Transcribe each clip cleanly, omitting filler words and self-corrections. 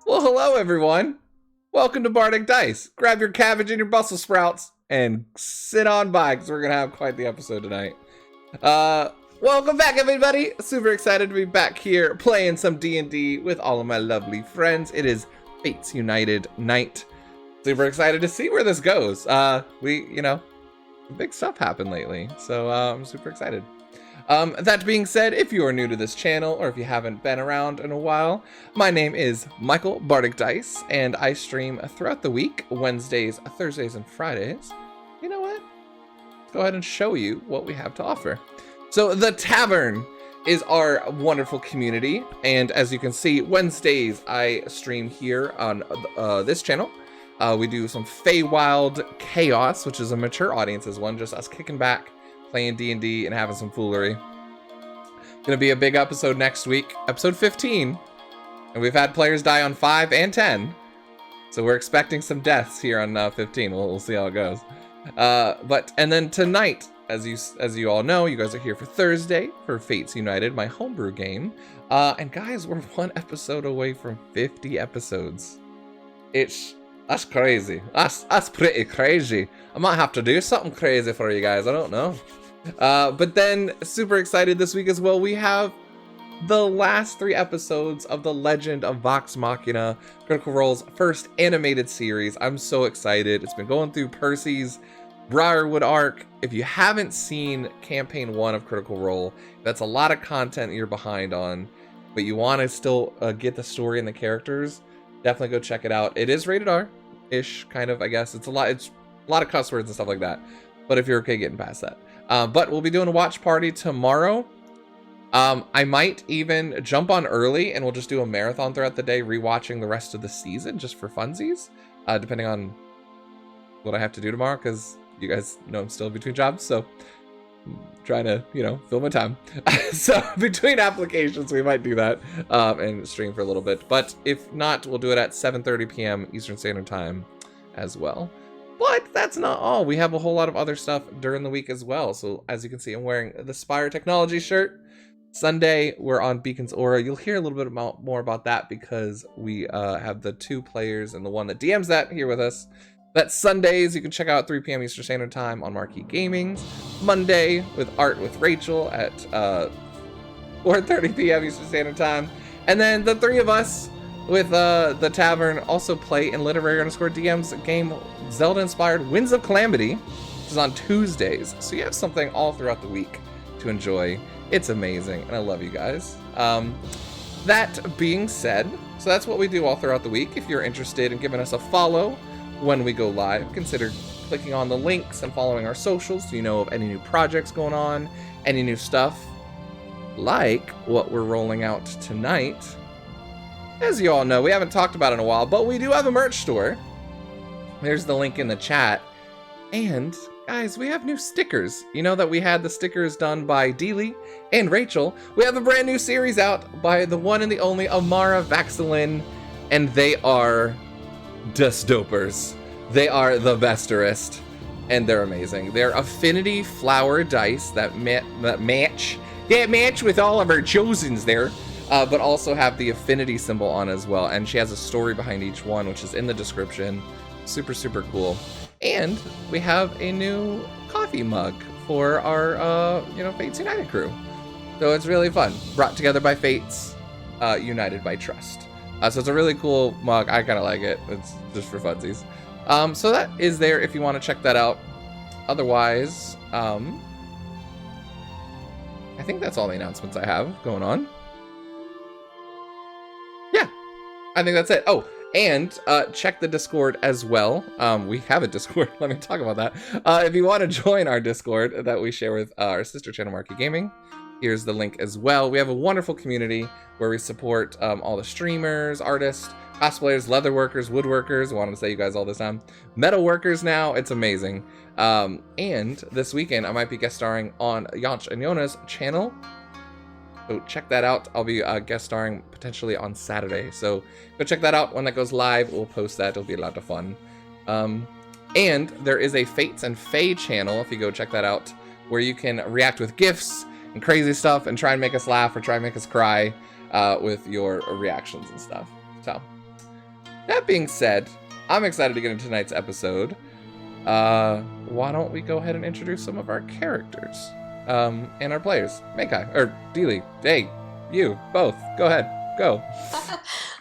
Well, hello everyone. Welcome to Bardicdice. Grab your cabbage and your Brussels sprouts and sit on by because we're gonna have quite the episode tonight. Welcome back, everybody. Super excited to be back here playing some D&D with all of my lovely friends. It is Fates United night. Super excited to see where this goes. Big stuff happened lately, so I'm super excited. That being said, if you are new to this channel or if you haven't been around in a while, my name is Michael Bardicdice, and I stream throughout the week, Wednesdays, Thursdays, and Fridays. You know what? Let's go ahead and show you what we have to offer. So the Tavern is our wonderful community, and as you can see, Wednesdays I stream here on this channel. We do some Feywild Chaos, which is a mature audiences one, just us kicking back, playing D&D and having some foolery. Gonna be a big episode next week, episode 15, and we've had players die on 5 and 10, so we're expecting some deaths here on 15. We'll see how it goes. And then tonight, as you all know, you guys are here for Thursday for Fates United, my homebrew game. And guys, we're one episode away from 50 episodes. That's crazy. That's pretty crazy. I might have to do something crazy for you guys. I don't know. But then, super excited this week as well. We have the last 3 episodes of The Legend of Vox Machina, Critical Role's first animated series. I'm so excited. It's been going through Percy's Briarwood arc. If you haven't seen campaign 1 of Critical Role, that's a lot of content you're behind on, but you want to still get the story and the characters, definitely go check it out. It is rated R-ish, kind of, I guess. It's a lot of cuss words and stuff like that, but if you're okay getting past that. But we'll be doing a watch party tomorrow. I might even jump on early and we'll just do a marathon throughout the day, rewatching the rest of the season just for funsies, depending on what I have to do tomorrow, because you guys know I'm still between jobs, so I'm trying to, fill my time. So between applications, we might do that and stream for a little bit. But if not, we'll do it at 7:30 p.m. Eastern Standard Time as well. But that's not all. We have a whole lot of other stuff during the week as well. So as you can see, I'm wearing the Spire Technology shirt. Sunday, we're on Beacon's Aura. You'll hear a little bit more about that because we have the 2 players and the one that DMs that here with us. That's Sundays. You can check out 3 p.m. Eastern Standard Time on Marquee Gaming. Monday with Art with Rachel at 4:30 p.m. Eastern Standard Time. And then the three of us with the tavern also play in literary_DM's game Zelda-inspired Winds of Calamity, which is on Tuesdays. So you have something all throughout the week to enjoy. It's amazing, and I love you guys. That being said, so that's what we do all throughout the week. If you're interested in giving us a follow when we go live, consider clicking on the links and following our socials so you know of any new projects going on, any new stuff, like what we're rolling out tonight. As you all know, we haven't talked about it in a while, but we do have a merch store. There's the link in the chat. And guys, we have new stickers. You know that we had the stickers done by Deely and Rachel. We have a brand new series out by the one and the only Amara Vaxilin, and they are just dopers. They are the besterest, and they're amazing. They're affinity flower dice that match with all of our chosens there, but also have the affinity symbol on as well. And she has a story behind each one, which is in the description. Super, super cool. And we have a new coffee mug for our, Fates United crew. So it's really fun. Brought together by Fates, united by trust. So it's a really cool mug. I kind of like it. It's just for funsies. So that is there if you want to check that out. Otherwise, I think that's all the announcements I have going on. Yeah, I think that's it. Oh, and check the Discord as well. We have a Discord. Let me talk about that. If you want to join our Discord that we share with our sister channel, Marky Gaming, here's the link as well. We have a wonderful community where we support all the streamers, artists, cosplayers, leatherworkers, woodworkers. I wanted to say you guys all this time. Metal workers now. It's amazing. And this weekend, I might be guest starring on Yanch and Yona's channel. So check that out. I'll be guest starring potentially on Saturday. So go check that out. When that goes live, we'll post that. It'll be a lot of fun. And there is a Fates and Fae channel, if you go check that out, where you can react with GIFs and crazy stuff and try and make us laugh or try and make us cry with your reactions and stuff. So that being said, I'm excited to get into tonight's episode. Why don't we go ahead and introduce some of our characters and our players. Meikai, or Deely, hey, you, both, go ahead, go.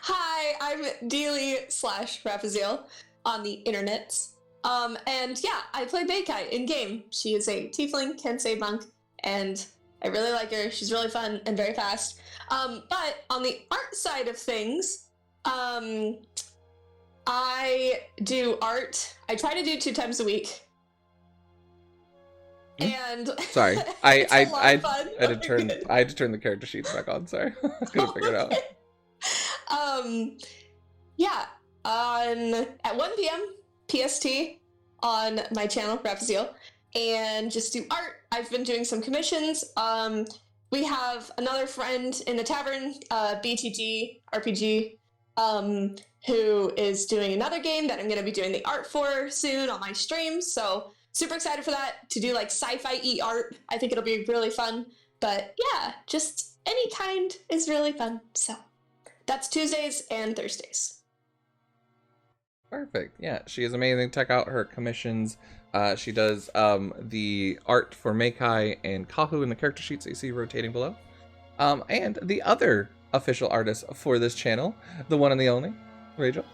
Hi, I'm Deely/Rafaziel on the internets. And yeah, I play Meikai in-game. She is a tiefling Kensei monk, and I really like her. She's really fun and very fast. But on the art side of things, I do art. I try to do 2 times a week. And sorry, I had to turn the character sheets back on. Sorry, I couldn't figure it out. Yeah, at 1 p.m. PST on my channel Rafaziel, and just do art. I've been doing some commissions. We have another friend in the tavern, BTG RPG, who is doing another game that I'm going to be doing the art for soon on my stream. So super excited for that, to do like sci-fi art. I think it'll be really fun. But yeah, just any kind is really fun. So that's Tuesdays and Thursdays. Perfect. Yeah, she is amazing. Check out her commissions. She does the art for Meikai and Kahu in the character sheets that you see rotating below. And the other official artist for this channel, the one and the only, Rachel.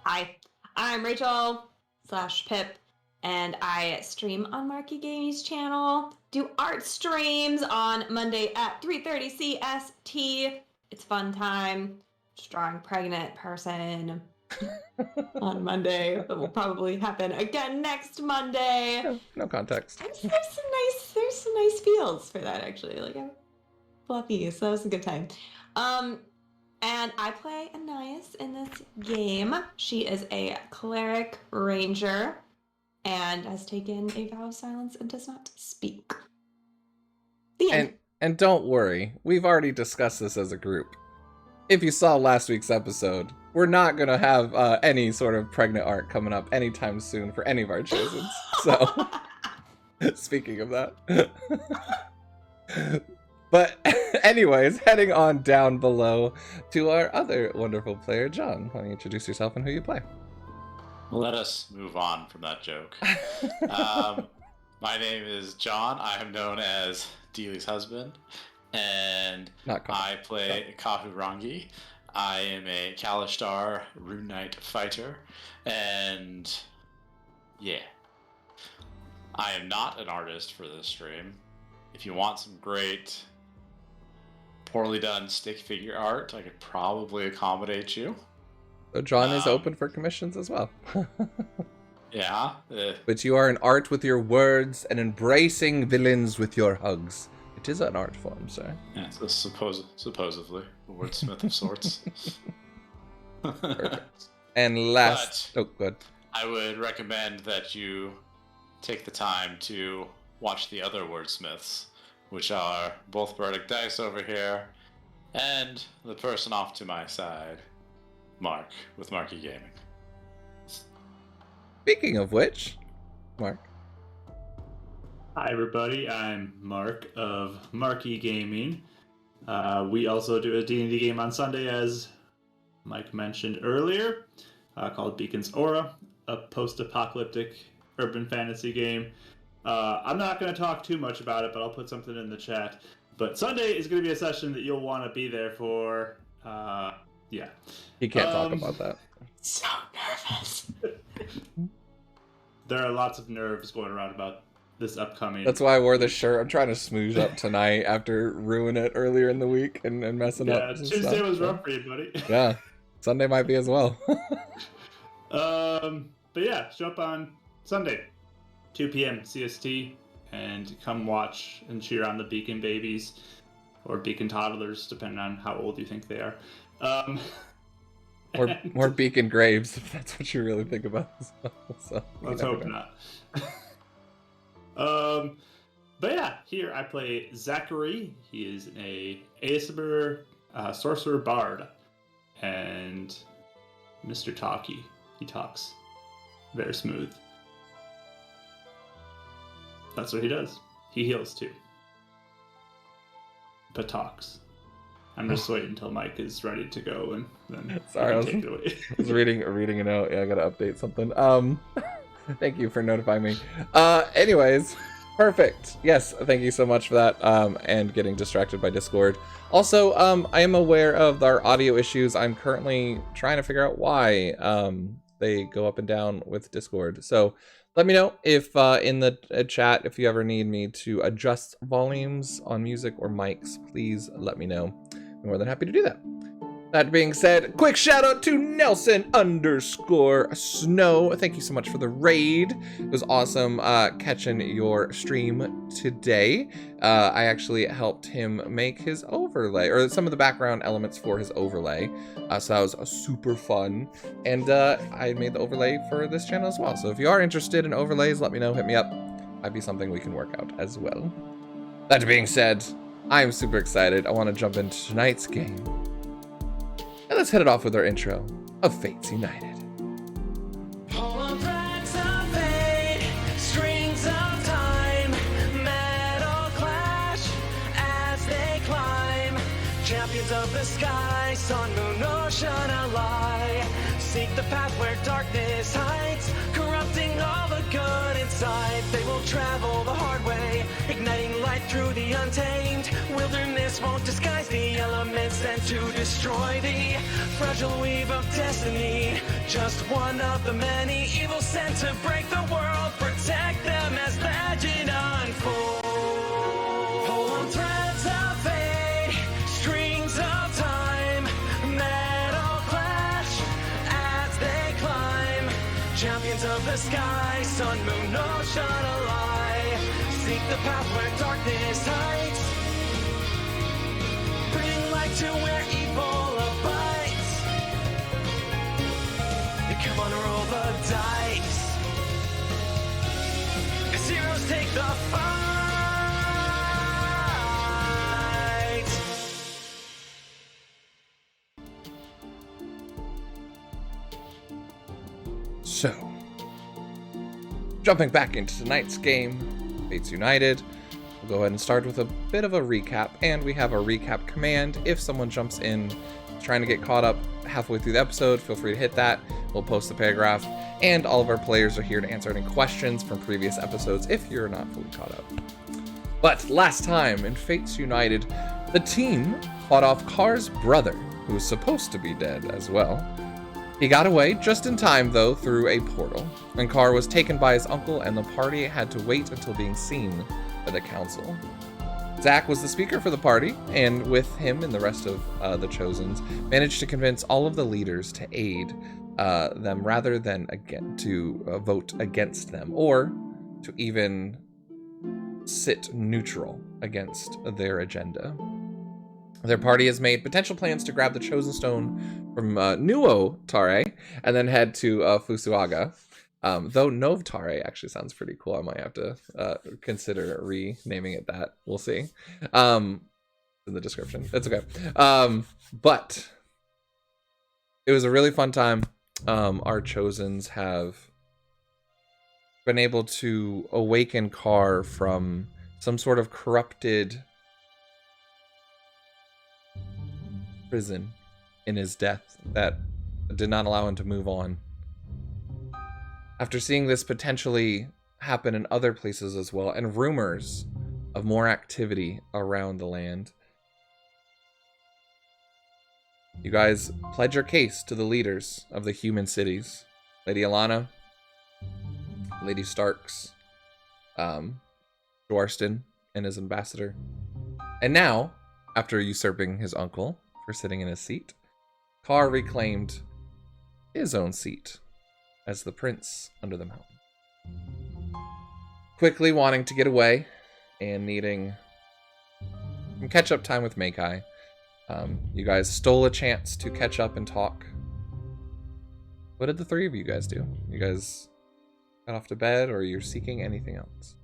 Hi, I'm Rachel/Pip, and I stream on Marky Gaming's channel, do art streams on Monday at 3:30 CST. It's fun time. Just drawing pregnant person on Monday. That will probably happen again next Monday. No context. There's some nice feels for that, actually. Like, I'm fluffy, so that was a good time. And I play Anais in this game. She is a cleric ranger and has taken a vow of silence and does not speak. The end. And don't worry, we've already discussed this as a group. If you saw last week's episode, we're not going to have any sort of pregnant art coming up anytime soon for any of our chosens. So, speaking of that. But anyways, heading on down below to our other wonderful player, John. Why don't you introduce yourself and who you play? Let us move on from that joke. My name is John. I am known as Deely's husband. and Not Kahu. I play Kahurangi. I am a Kalishtar Rune Knight fighter, and yeah. I am not an artist for this stream. If you want some great, poorly done stick figure art, I could probably accommodate you. So John is open for commissions as well. Yeah. But you are an art with your words and embracing villains with your hugs. It is an art form, sir. Yeah, so supposedly a wordsmith of sorts. Perfect. And last... Oh, good. I would recommend that you take the time to watch the other wordsmiths, which are both Bardicdice over here, and the person off to my side, Mark, with Marky Gaming. Speaking of which, Mark. Hi everybody, I'm Mark of Marky Gaming. We also do a D&D game on Sunday, as Mike mentioned earlier, called Beacon's Aura, a post-apocalyptic urban fantasy game. I'm not going to talk too much about it, but I'll put something in the chat. But Sunday is going to be a session that you'll want to be there for. Yeah. He can't talk about that. So nervous. There are lots of nerves going around about this upcoming. That's why I wore the shirt. I'm trying to smooze up tonight after ruining it earlier in the week and messing up. Yeah, Tuesday was rough for you, buddy. Yeah, Sunday might be as well. But yeah, show up on Sunday, 2 p.m. CST, and come watch and cheer on the Beacon babies, or Beacon toddlers, depending on how old you think they are. Or Beacon graves, if that's what you really think about as well. So, let's hope not. But yeah, here I play Zachary. He is a ASMR sorcerer bard, and Mr. Talkie. He talks very smooth. That's what he does. He heals too, but talks. I'm just waiting until Mike is ready to go, and then sorry, take it away. I was reading a note. Yeah, I gotta update something. Thank you for notifying me. Anyways, perfect. Yes, thank you so much for that. And getting distracted by Discord. Also, I am aware of our audio issues. I'm currently trying to figure out why they go up and down with Discord. So let me know if in the chat, if you ever need me to adjust volumes on music or mics, please let me know. I'm more than happy to do that. That being said, quick shout out to Nelson_Snow. Thank you so much for the raid. It was awesome catching your stream today. I actually helped him make his overlay, or some of the background elements for his overlay. So that was super fun. And I made the overlay for this channel as well. So if you are interested in overlays, let me know, hit me up. Might be something we can work out as well. That being said, I'm super excited. I want to jump into tonight's game. And let's hit it off with our intro of Fates United. Threads of fate, strings of time, metal clash as they climb. Champions of the sky, sun, moon, ocean, ally. Seek the path where darkness hides, corrupting all the good inside. They will travel the hard way, igniting light through the untamed. Wilderness won't disguise the elements sent to destroy the fragile weave of destiny. Just one of the many evils sent to break the world. Protect them as legend unfolds. Pull on threads of fate, strings of time, metal clash as they climb. Champions of the sky, sun, moon, ocean, ally. Seek the path where darkness hides. Bring light to where evil abides. You come on, roll the dice. As heroes take the fight. So, jumping back into tonight's game, Fates United. We'll go ahead and start with a bit of a recap, and we have a recap command. If someone jumps in trying to get caught up halfway through the episode, feel free to hit that. We'll post the paragraph, and all of our players are here to answer any questions from previous episodes if you're not fully caught up. But last time in Fates United, The team fought off Car's brother, who was supposed to be dead as well. He got away just in time, though, through a portal, and Car was taken by his uncle, and the party had to wait until being seen by the council. Zach was the speaker for the party, and with him and the rest of the Chosens, managed to convince all of the leaders to aid them rather than vote against them, or to even sit neutral against their agenda. Their party has made potential plans to grab the Chosen Stone from Nuo Tare and then head to Fusuaga. Though Nov Tare actually sounds pretty cool. I might have to consider renaming it that. We'll see. In the description. It's okay. But it was a really fun time. Our Chosens have been able to awaken Car from some sort of corrupted prison in his death that did not allow him to move on. After seeing this potentially happen in other places as well, and rumors of more activity around the land, you guys pledge your case to the leaders of the human cities. Lady Alana, Lady Starks, Dwarston and his ambassador. And now, after usurping his uncle for sitting in his seat, Car reclaimed his own seat as the prince under the mountain. Quickly wanting to get away and needing some catch-up time with Meikai, you guys stole a chance to catch up and talk. What did the three of you guys do? You guys got off to bed, or you're seeking anything else?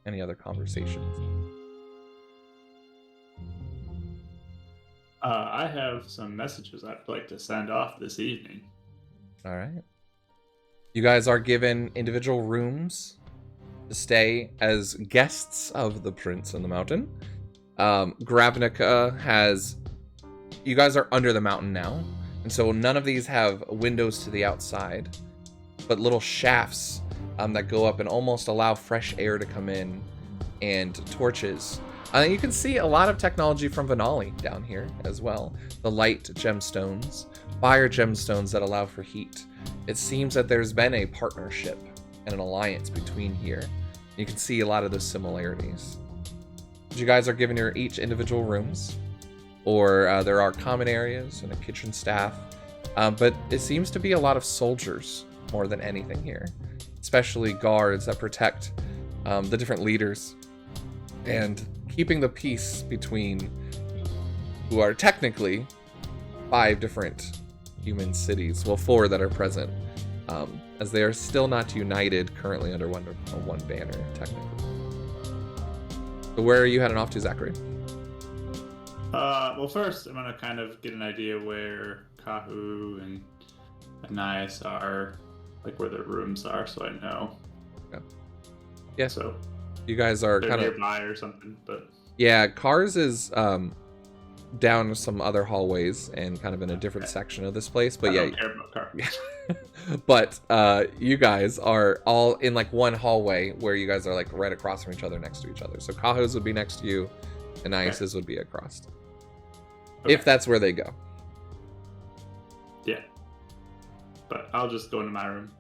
Any other conversations? I have some messages I'd like to send off this evening. All right. You guys are given individual rooms to stay as guests of the Prince on the Mountain. Grabnica has... You guys are under the mountain now, and so none of these have windows to the outside, but little shafts that go up and almost allow fresh air to come in, and torches. You can see a lot of technology from Vanali down here as well. The light gemstones, fire gemstones that allow for heat. It seems that there's been a partnership and an alliance between here. You can see a lot of those similarities. You guys are given your each individual rooms, or there are common areas and a kitchen staff. But it seems to be a lot of soldiers more than anything here, especially guards that protect the different leaders and keeping the peace between who are technically 5 different human cities. Well, 4 that are present, as they are still not united currently under one banner, technically. So where are you heading off to, Zachary? Well, first, I'm going to kind of get an idea where Kahu and Anais are, like where their rooms are, so I know. Okay. Yeah. So you guys are they're kind of nearby or something, but yeah. Cars is down some other hallways and kind of in a different section of this place, but I yeah. don't care about cars. But you guys are all in like one hallway where you guys are like right across from each other, next to each other. So Kaho's would be next to you, and Ais's would be across. Okay. If that's where they go. Yeah. But I'll just go into my room,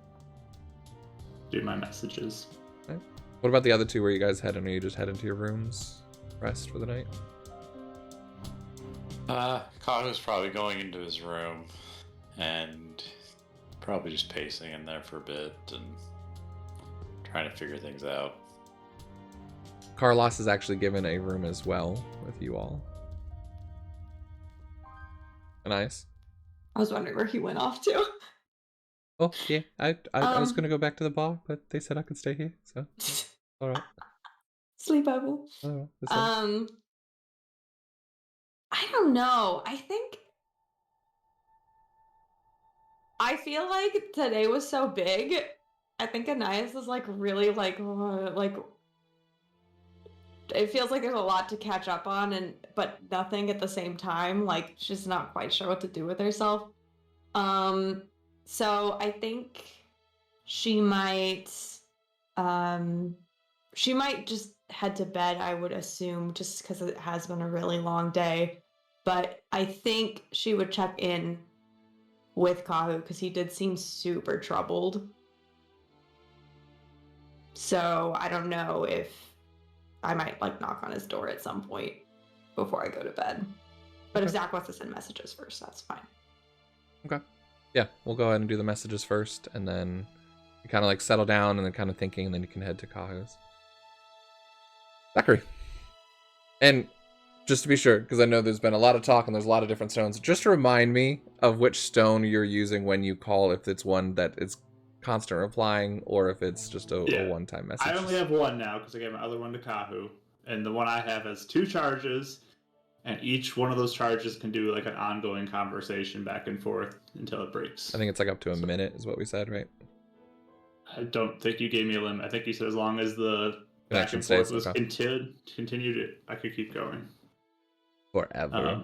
do my messages. Okay. What about the other 2 where you guys head in? Are you just head into your rooms, rest for the night? Kaho's probably going into his room and probably just pacing in there for a bit and trying to figure things out. Carlos is actually given a room as well with you all. Nice. I was wondering where he went off to. Oh yeah, I was gonna go back to the bar, but they said I could stay here, so all right. Sleepover. All right, I don't know. I feel like today was so big. I think Anais is like really like it feels like there's a lot to catch up on, but nothing at the same time. Like she's not quite sure what to do with herself. So I think she might just head to bed, I would assume, just because it has been a really long day. But I think she would check in with Kahu because he did seem super troubled. So I don't know if I might like knock on his door at some point before I go to bed. But if Zach wants to send messages first, that's fine. Okay. Yeah, we'll go ahead and do the messages first, and then you kind of like settle down and then kind of thinking, and then you can head to Kahu's. Zachary. And just to be sure, because I know there's been a lot of talk and there's a lot of different stones, just remind me of which stone you're using when you call, if it's one that is constant replying or if it's just a one-time message. I only have one now because I gave my other one to Kahu, and the one I have has 2 charges, and each one of those charges can do like an ongoing conversation back and forth until it breaks. I think it's like up to a minute is what we said, right? I don't think you gave me a limit. I think you said as long as the back Connection and forth stays, was okay. continued, I could keep going. Forever.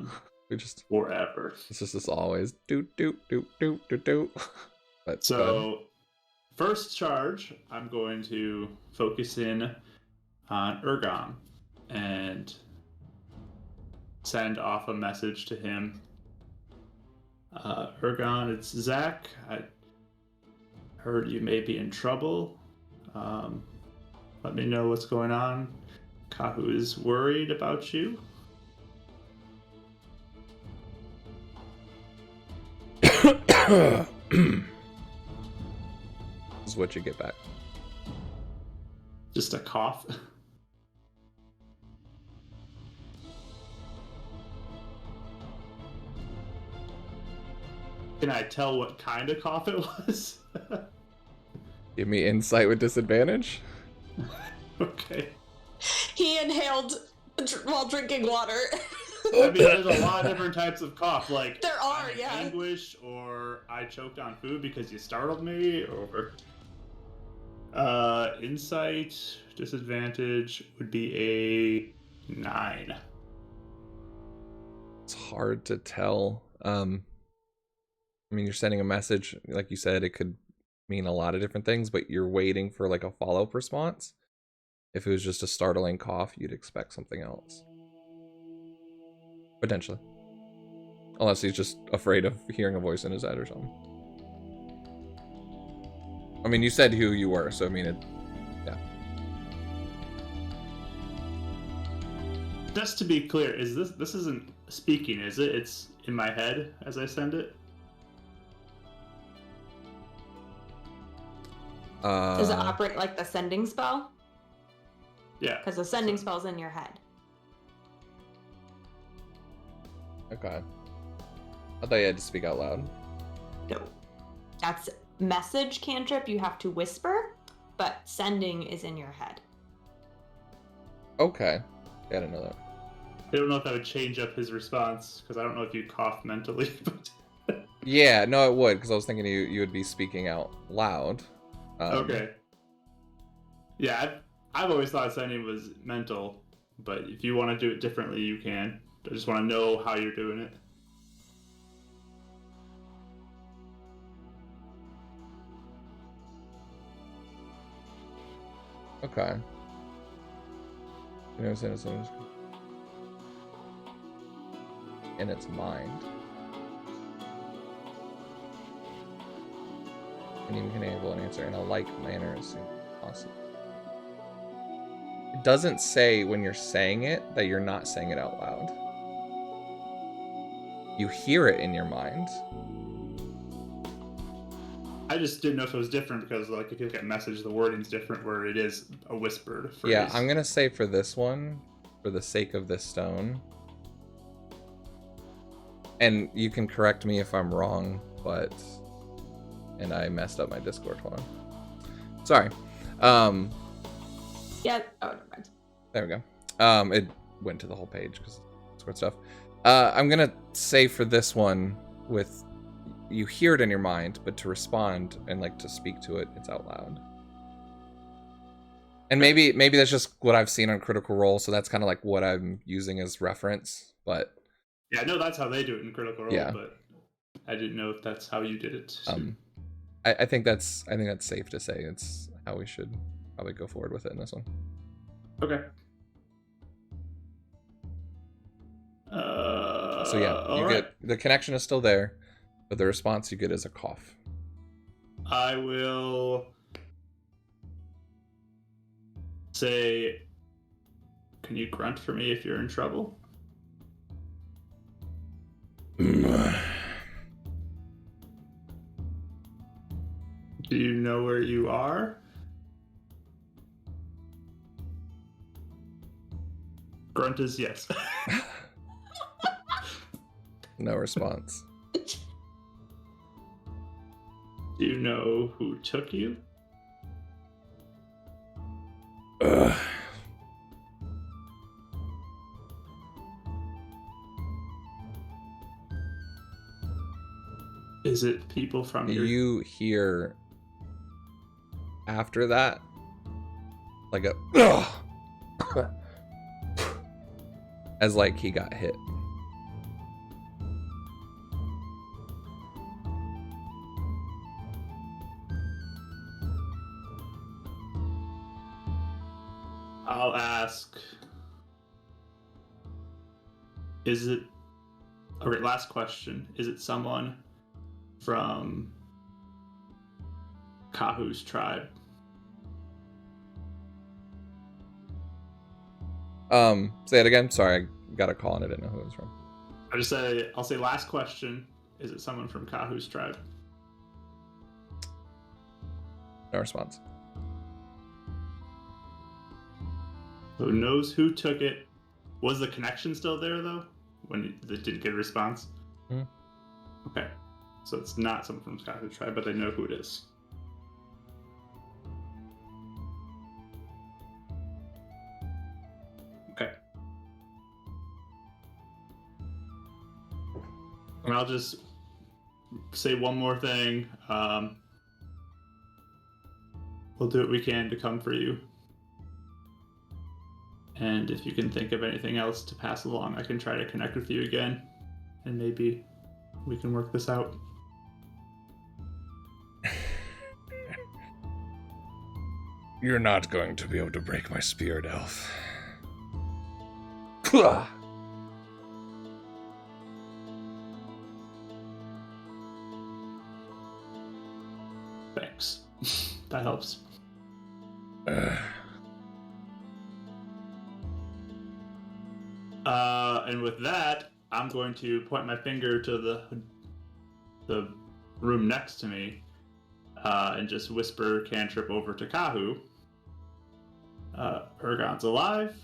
We just Forever. It's just this always do. But So, first charge, I'm going to focus in on Ergon and send off a message to him. Ergon, it's Zach. I heard you may be in trouble. Let me know what's going on. Kahu is worried about you. This is what you get back. Just a cough. Can I tell what kind of cough it was? Give me insight with disadvantage. Okay. He inhaled while drinking water. I mean, there's a lot of different types of cough. Like There are, I'm in yeah. anguish, or I choked on food because you startled me, or insight disadvantage would be a 9. It's hard to tell. I mean, you're sending a message, like you said, it could mean a lot of different things, but you're waiting for like a follow-up response. If it was just a startling cough, you'd expect something else. Potentially. Unless he's just afraid of hearing a voice in his head or something. I mean, you said who you were, so I mean, yeah. Just to be clear, is this isn't speaking, is it? It's in my head as I send it? Does it operate like the sending spell? Yeah. Because the sending spell's in your head. Okay. I thought you had to speak out loud. No. That's message cantrip, you have to whisper, but sending is in your head. Okay. Yeah, I didn't know that. I don't know if that would change up his response, because I don't know if you cough mentally. But Yeah, no, it would, because I was thinking you would be speaking out loud. okay. Yeah, I've always thought sending was mental, but if you want to do it differently, you can. I just want to know how you're doing it. Okay. You know, it's in its mind. And you can enable an answer in a like manner as soon as possible. It doesn't say when you're saying it that you're not saying it out loud. You hear it in your mind. I just didn't know if it was different because, like, if you look at message, the wording's different where it is a whispered phrase. Yeah, I'm gonna say for this one, for the sake of this stone, and you can correct me if I'm wrong, but, and I messed up my Discord, hold on. Sorry. Yeah, oh, never mind. There we go. It went to the whole page because it's weird stuff. I'm gonna say for this one, with you hear it in your mind, but to respond and like to speak to it, it's out loud. And maybe that's just what I've seen on Critical Role, so that's kind of like what I'm using as reference. But yeah, I know that's how they do it in Critical Role, Yeah. but I didn't know if that's how you did it. I think that's safe to say it's how we should probably go forward with it in this one. Okay. So yeah, all you right. get the connection is still there, but the response you get is a cough. I will say, can you grunt for me if you're in trouble? Do you know where you are? Grunt is yes. No response. Do you know who took you? Ugh. Is it people from your... You hear after that like a ugh, as like he got hit. I'll ask, is it... Okay, last question. Is it someone from Kahu's tribe? Say it again. Sorry, I got a call and I didn't know who it was from. I'll say last question. Is it someone from Kahu's tribe? No response. Who knows who took it? Was the connection still there, though, when it didn't get a response? Mhm. Okay. So it's not someone from Kahu's tribe, but they know who it is. Okay. And I'll just say one more thing. We'll do what we can to come for you. And if you can think of anything else to pass along, I can try to connect with you again. And maybe we can work this out. You're not going to be able to break my spirit, elf. Thanks. That helps. And with that, I'm going to point my finger to the room next to me and just whisper cantrip over to Kahu. Ergon's alive.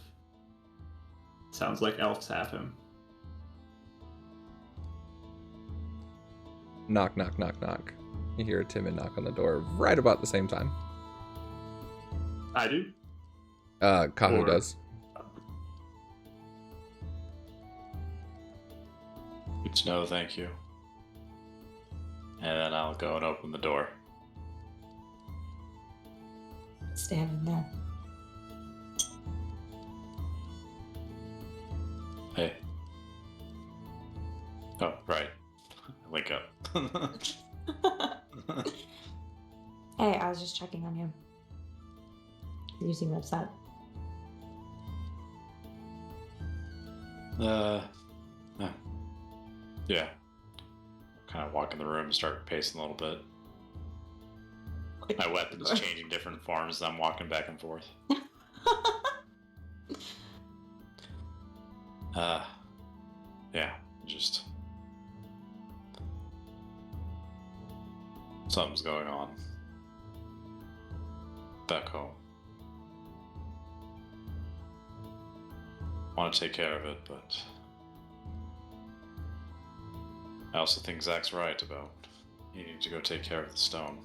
Sounds like elves have him. Knock, knock, knock, knock. You hear a timid knock on the door right about the same time. I do? Kahu Or- does. Good to know, thank you. And then I'll go and open the door. Stand in there. Hey. Oh, right. Wake up. Hey, I was just checking on you. You seem upset. Yeah. Kind of walk in the room and start pacing a little bit. My weapon's changing different forms as I'm walking back and forth. Yeah, just... something's going on. Back home. Want to take care of it, but... I also think Zach's right about needing to go take care of the stone.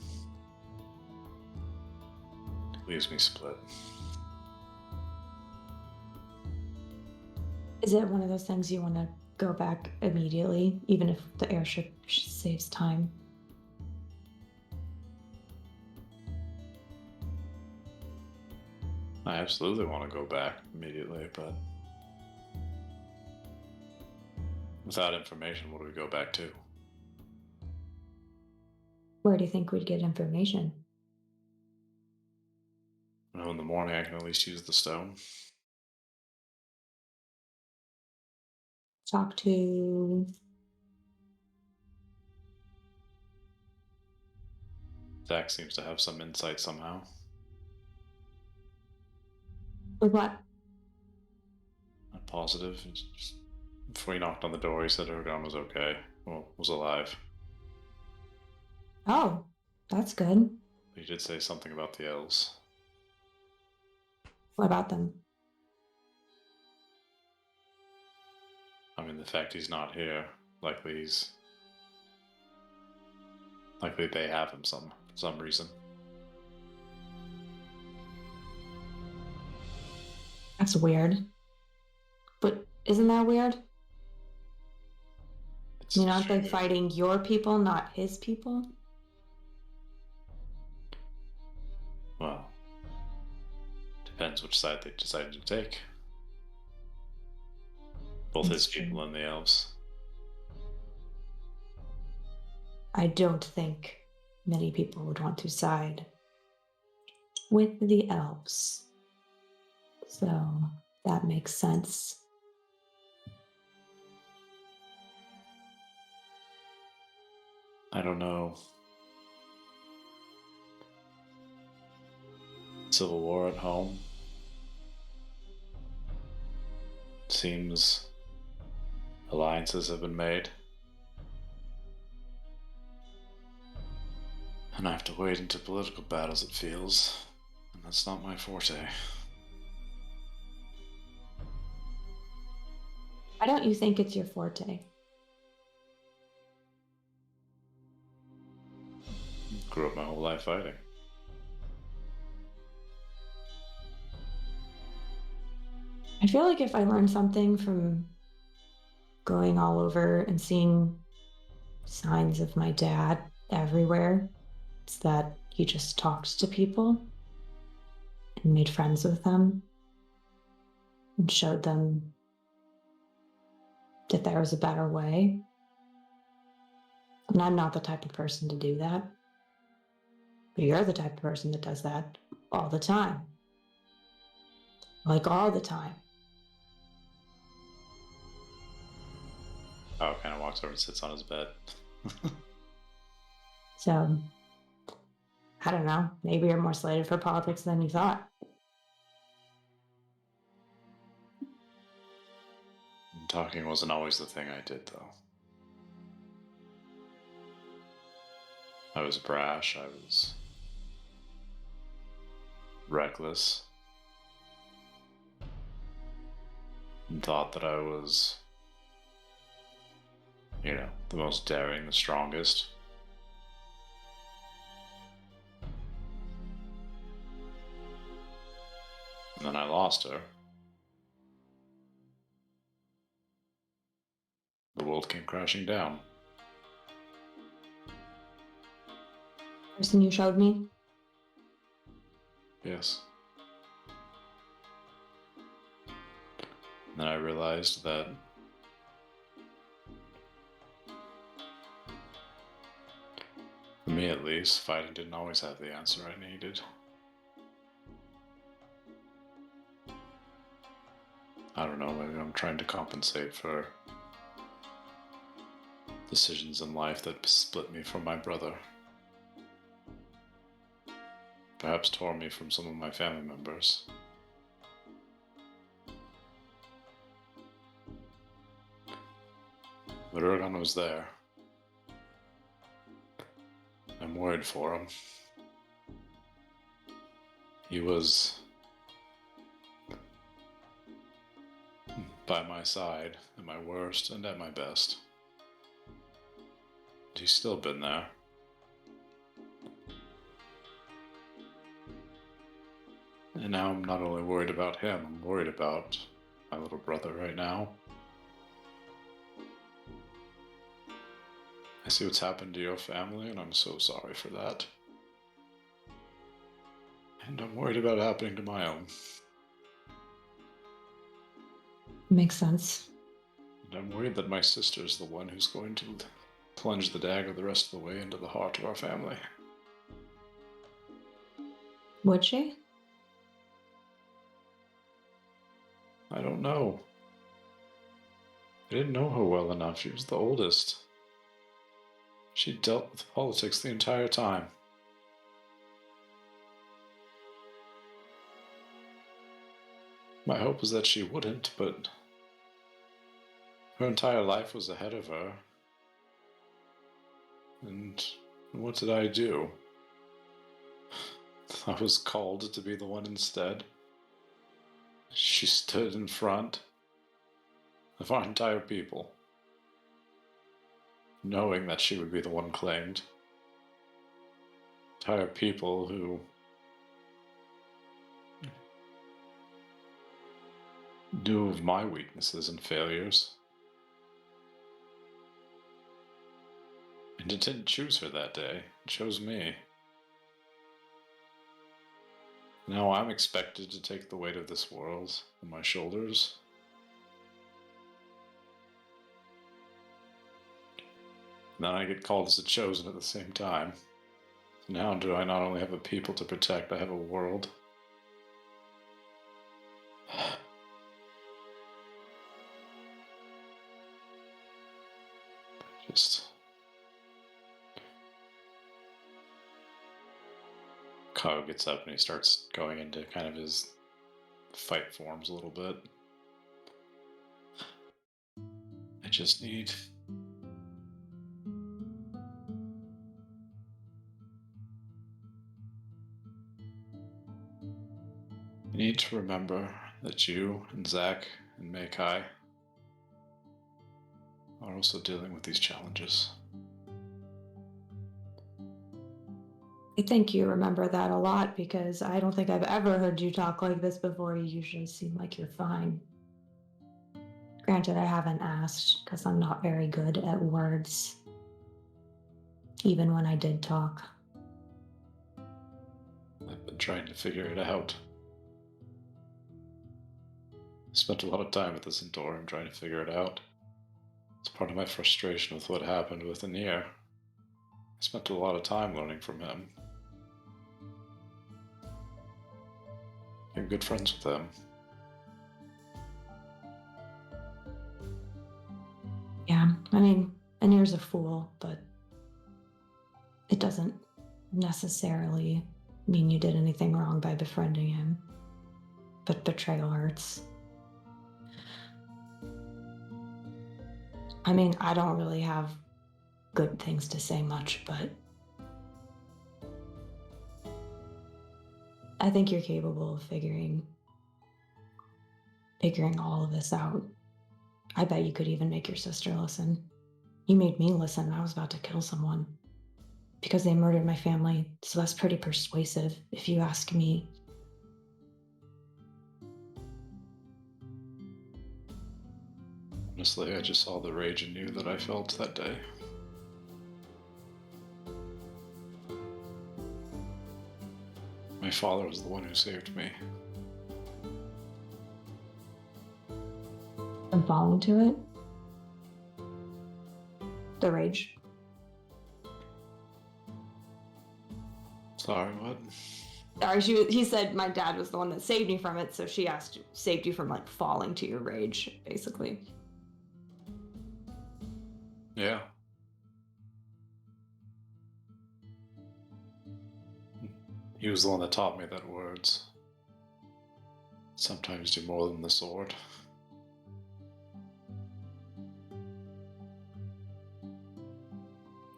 Leaves me split. Is it one of those things you want to go back immediately, even if the airship saves time? I absolutely want to go back immediately, but without information, what do we go back to? Where do you think we'd get information? Well, in the morning I can at least use the stone. Talk to. Zach seems to have some insight somehow. With what? Not positive. It's just, before he knocked on the door, he said Ergon was okay. Well, was alive. Oh, that's good. He did say something about the elves. What about them? I mean, the fact he's not here, likely they have him for some reason. That's weird. But isn't that weird? It's I mean, aren't they extremely- fighting your people, not his people? Well, depends which side they decide to take. Both That's his people true. and the elves. I don't think many people would want to side with the elves. So that makes sense. I don't know. Civil war at home. Seems alliances have been made. And I have to wade into political battles, it feels. And that's not my forte. Why don't you think it's your forte? Grew up my whole life fighting. I feel like if I learned something from going all over and seeing signs of my dad everywhere, it's that he just talked to people and made friends with them and showed them that there was a better way. And I'm not the type of person to do that. But you're the type of person that does that all the time. Like all the time. Power kind of walks over and sits on his bed. So, I don't know. Maybe you're more slated for politics than you thought. Talking wasn't always the thing I did, though. I was brash, I was reckless, and thought that I was, the most daring, the strongest. And then I lost her. The world came crashing down. Person you showed me? Yes. And then I realized that for me at least, fighting didn't always have the answer I needed. I don't know, maybe I'm trying to compensate for decisions in life that split me from my brother. Perhaps tore me from some of my family members. But Ergon was there. I'm worried for him. He was by my side at my worst and at my best. He's still been there. And now I'm not only worried about him, I'm worried about my little brother right now. I see what's happened to your family, and I'm so sorry for that. And I'm worried about it happening to my own. Makes sense. And I'm worried that my sister's the one who's going to plunge the dagger the rest of the way into the heart of our family. Would she? I don't know. I didn't know her well enough. She was the oldest. She dealt with politics the entire time. My hope was that she wouldn't, but her entire life was ahead of her. And what did I do? I was called to be the one instead. She stood in front of our entire people, knowing that she would be the one claimed. Entire people who knew of my weaknesses and failures. And it didn't choose her that day, it chose me. Now I'm expected to take the weight of this world on my shoulders. And then I get called as the chosen at the same time. Now do I not only have a people to protect, I have a world. Just... Kyle gets up and he starts going into kind of his fight forms a little bit. I just need... I need to remember that you and Zach and Meikai are also dealing with these challenges. I think you remember that a lot because I don't think I've ever heard you talk like this before. You usually seem like you're fine. Granted, I haven't asked because I'm not very good at words, even when I did talk. I've been trying to figure it out. I spent a lot of time with the Centaurium trying to figure it out. It's part of my frustration with what happened with Anir. I spent a lot of time learning from him. I'm good friends with him. Yeah, I mean, Anir's a fool, but it doesn't necessarily mean you did anything wrong by befriending him. But betrayal hurts. I mean, I don't really have good things to say much, but I think you're capable of figuring all of this out. I bet you could even make your sister listen. You made me listen. I was about to kill someone because they murdered my family, so that's pretty persuasive, if you ask me. Honestly, I just saw the rage in you that I felt that day. My father was the one who saved me. I'm falling to it. The rage. Sorry, what? Or he said my dad was the one that saved me from it, so she saved you from like falling to your rage, basically. Yeah. He was the one that taught me that words sometimes do more than the sword.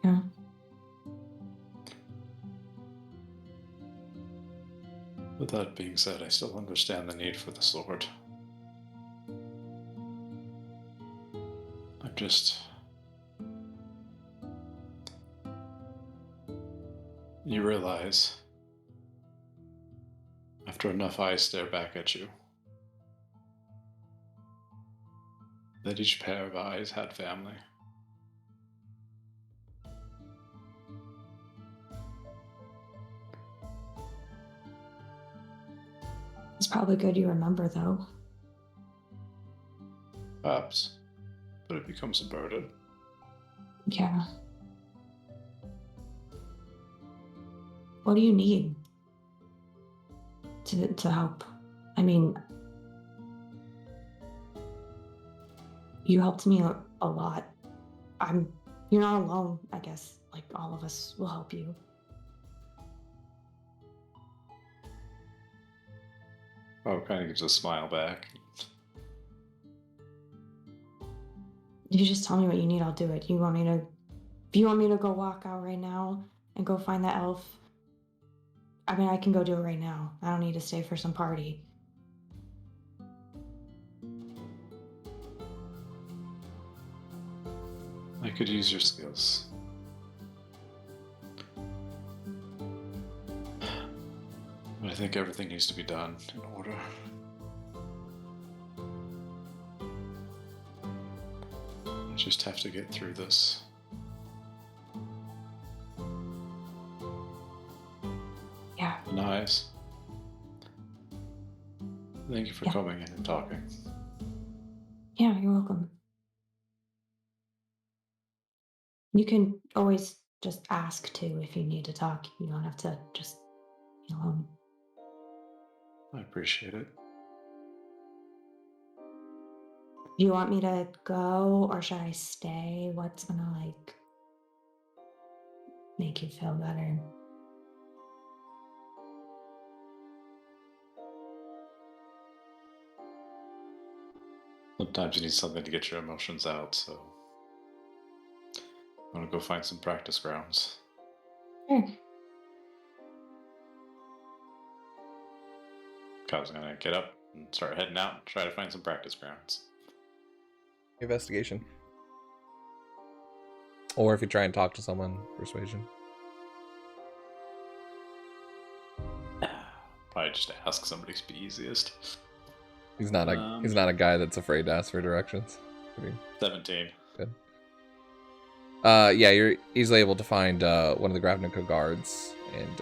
Yeah. With that being said, I still understand the need for the sword. I'm just... You realize, after enough eyes stare back at you, that each pair of eyes had family. It's probably good you remember, though. Perhaps, but it becomes a burden. Yeah. What do you need to help? I mean, You helped me a lot. You're not alone, I guess. Like, all of us will help you. Oh, kind of gives a smile back. You just tell me what you need, I'll do it. If you want me to go walk out right now and go find that elf, I mean, I can go do it right now. I don't need to stay for some party. I could use your skills. But I think everything needs to be done in order. I just have to get through this. Yeah. Nice. Thank you for coming in and talking. Yeah, you're welcome. You can always just ask too if you need to talk. You don't have to just be alone. I appreciate it. Do you want me to go or should I stay? What's gonna like make you feel better? Sometimes you need something to get your emotions out, so I'm gonna go find some practice grounds. Sure. Kyle's gonna get up and start heading out and try to find some practice grounds. Investigation. Or if you try and talk to someone, persuasion. Probably just ask somebody's be easiest. He's not a guy that's afraid to ask for directions. I mean, 17. good. Yeah, you're easily able to find one of the Gravnica guards, and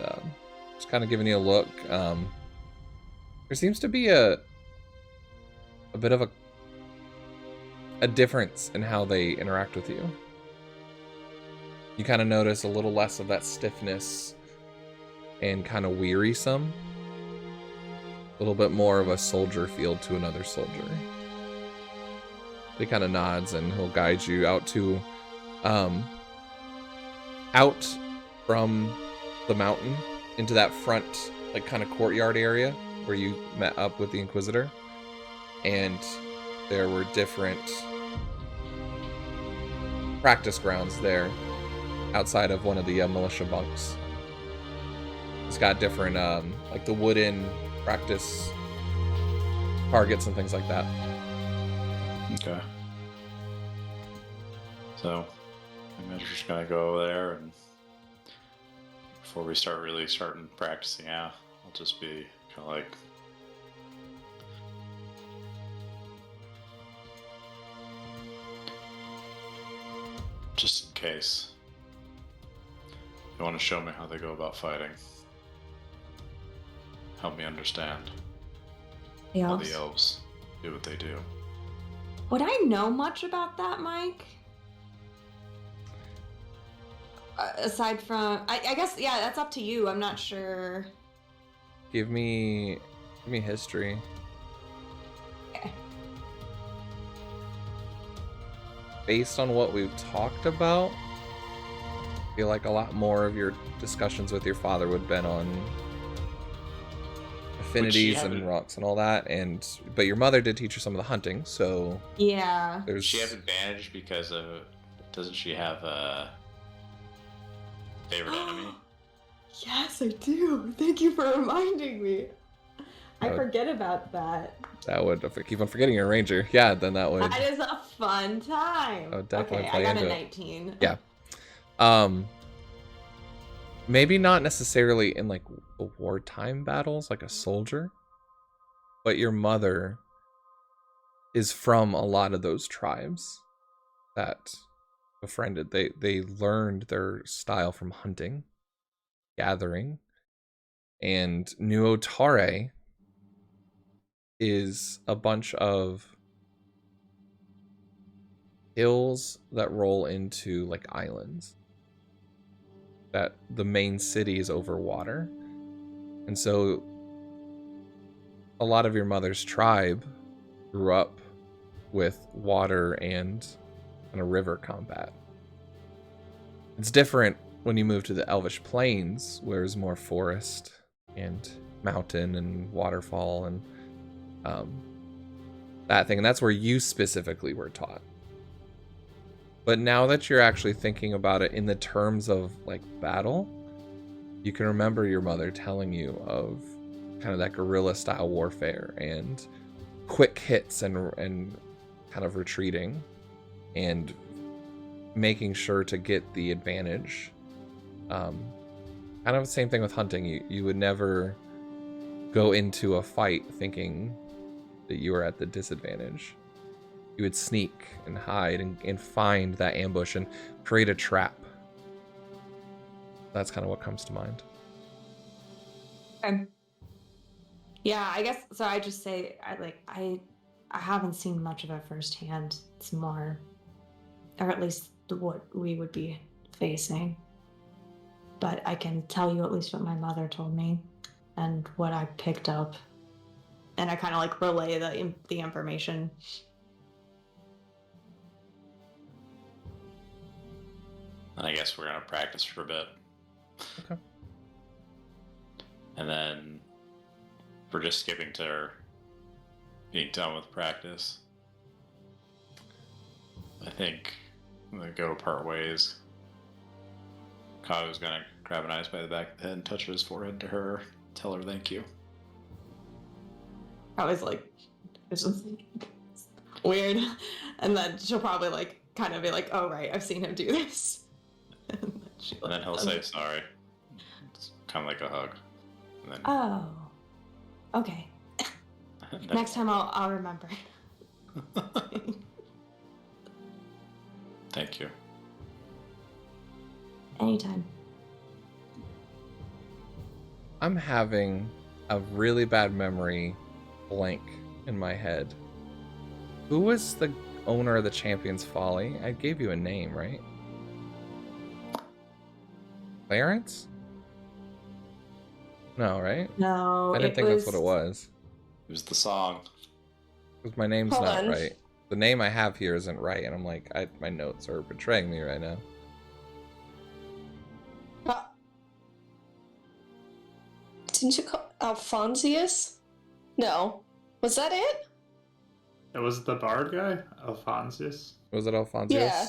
just kind of giving you a look. There seems to be a bit of a difference in how they interact with you. You kind of notice a little less of that stiffness and kind of wearisome. A little bit more of a soldier feel to another soldier. He kind of nods and he'll guide you out to, out from the mountain into that front, like kind of courtyard area where you met up with the Inquisitor. And there were different practice grounds there outside of one of the militia bunks. It's got different, like the wooden practice targets and things like that. Okay. So, I'm just gonna go over there, and before we start really starting practicing out, I'll just be kind of like, just in case. You want to show me how they go about fighting? Help me understand The how elves? the elves do what they do. Would I know much about that, Mike? Aside from, I guess, yeah, that's up to you. I'm not sure. Give me history. Okay. Based on what we've talked about, I feel like a lot more of your discussions with your father would have been on affinities and rocks and all that, but your mother did teach you some of the hunting, so Yeah. Does she have advantage because of, doesn't she have a favorite enemy? Yes, I do. Thank you for reminding me. I Oh. forget about that. that would, if I keep on forgetting your ranger, yeah, then that would That is a fun time. I would definitely okay, play I got into a it. 19. Yeah. Maybe not necessarily in like wartime battles like a soldier, but your mother is from a lot of those tribes that befriended. They learned their style from hunting, gathering, and Nuotare is a bunch of hills that roll into like islands, that the main city is over water. And so a lot of your mother's tribe grew up with water and a river combat. It's different when you move to the Elvish Plains, where there's more forest and mountain and waterfall and that thing. And that's where you specifically were taught. But now that you're actually thinking about it in the terms of like battle, you can remember your mother telling you of kind of that guerrilla style warfare and quick hits and kind of retreating and making sure to get the advantage. Kind of the same thing with hunting. You would never go into a fight thinking that you were at the disadvantage. You would sneak and hide and find that ambush and create a trap. That's kind of what comes to mind. Yeah, I guess so. I just say I haven't seen much of it firsthand. It's more, or at least what we would be facing. But I can tell you at least what my mother told me and what I picked up, and I kind of like relay the information. And I guess we're gonna practice for a bit. Okay. And then we're just skipping to being done with practice. I think I'm gonna go part ways. Kago's gonna grab an ice by the back of the head and touch his forehead to her, tell her thank you. I was like, it's just weird, and then she'll probably like kind of be like, "Oh right, I've seen him do this." And then he'll say sorry. It's kind of like a hug. And then, "Oh, okay. and then- Next time I'll remember." Thank you. Anytime. I'm having a really bad memory blank in my head. Who was the owner of the Champion's Folly? I gave you a name, right? Clarence? No, right? No, I didn't think that's what it was. It was the song. Because my name's Hold not on. right. The name I have here isn't right, and I'm like, my notes are betraying me right now. Didn't you call Alphonsius? No. Was that it? That was the bard guy, Alphonsus. Was it Alphonsius? Yeah.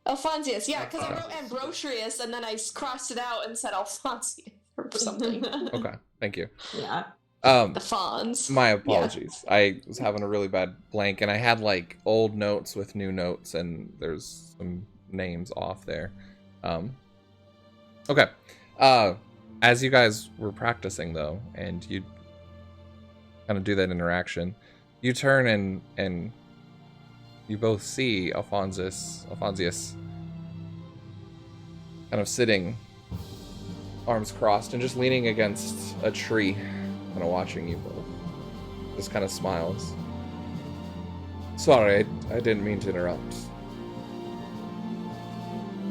Alphonsius, yeah, because I wrote Alphonsius. Ambrosius and then I crossed it out and said Alphonsius or something. Okay, thank you. Yeah. The Fonz. My apologies. I was having a really bad blank, and I had like old notes with new notes, and there's some names off there. Okay. As you guys were practicing though, and you kind of do that interaction, you turn and you both see Alphonsius kind of sitting, arms crossed, and just leaning against a tree, kind of watching you both. Just kind of smiles. Sorry, I didn't mean to interrupt.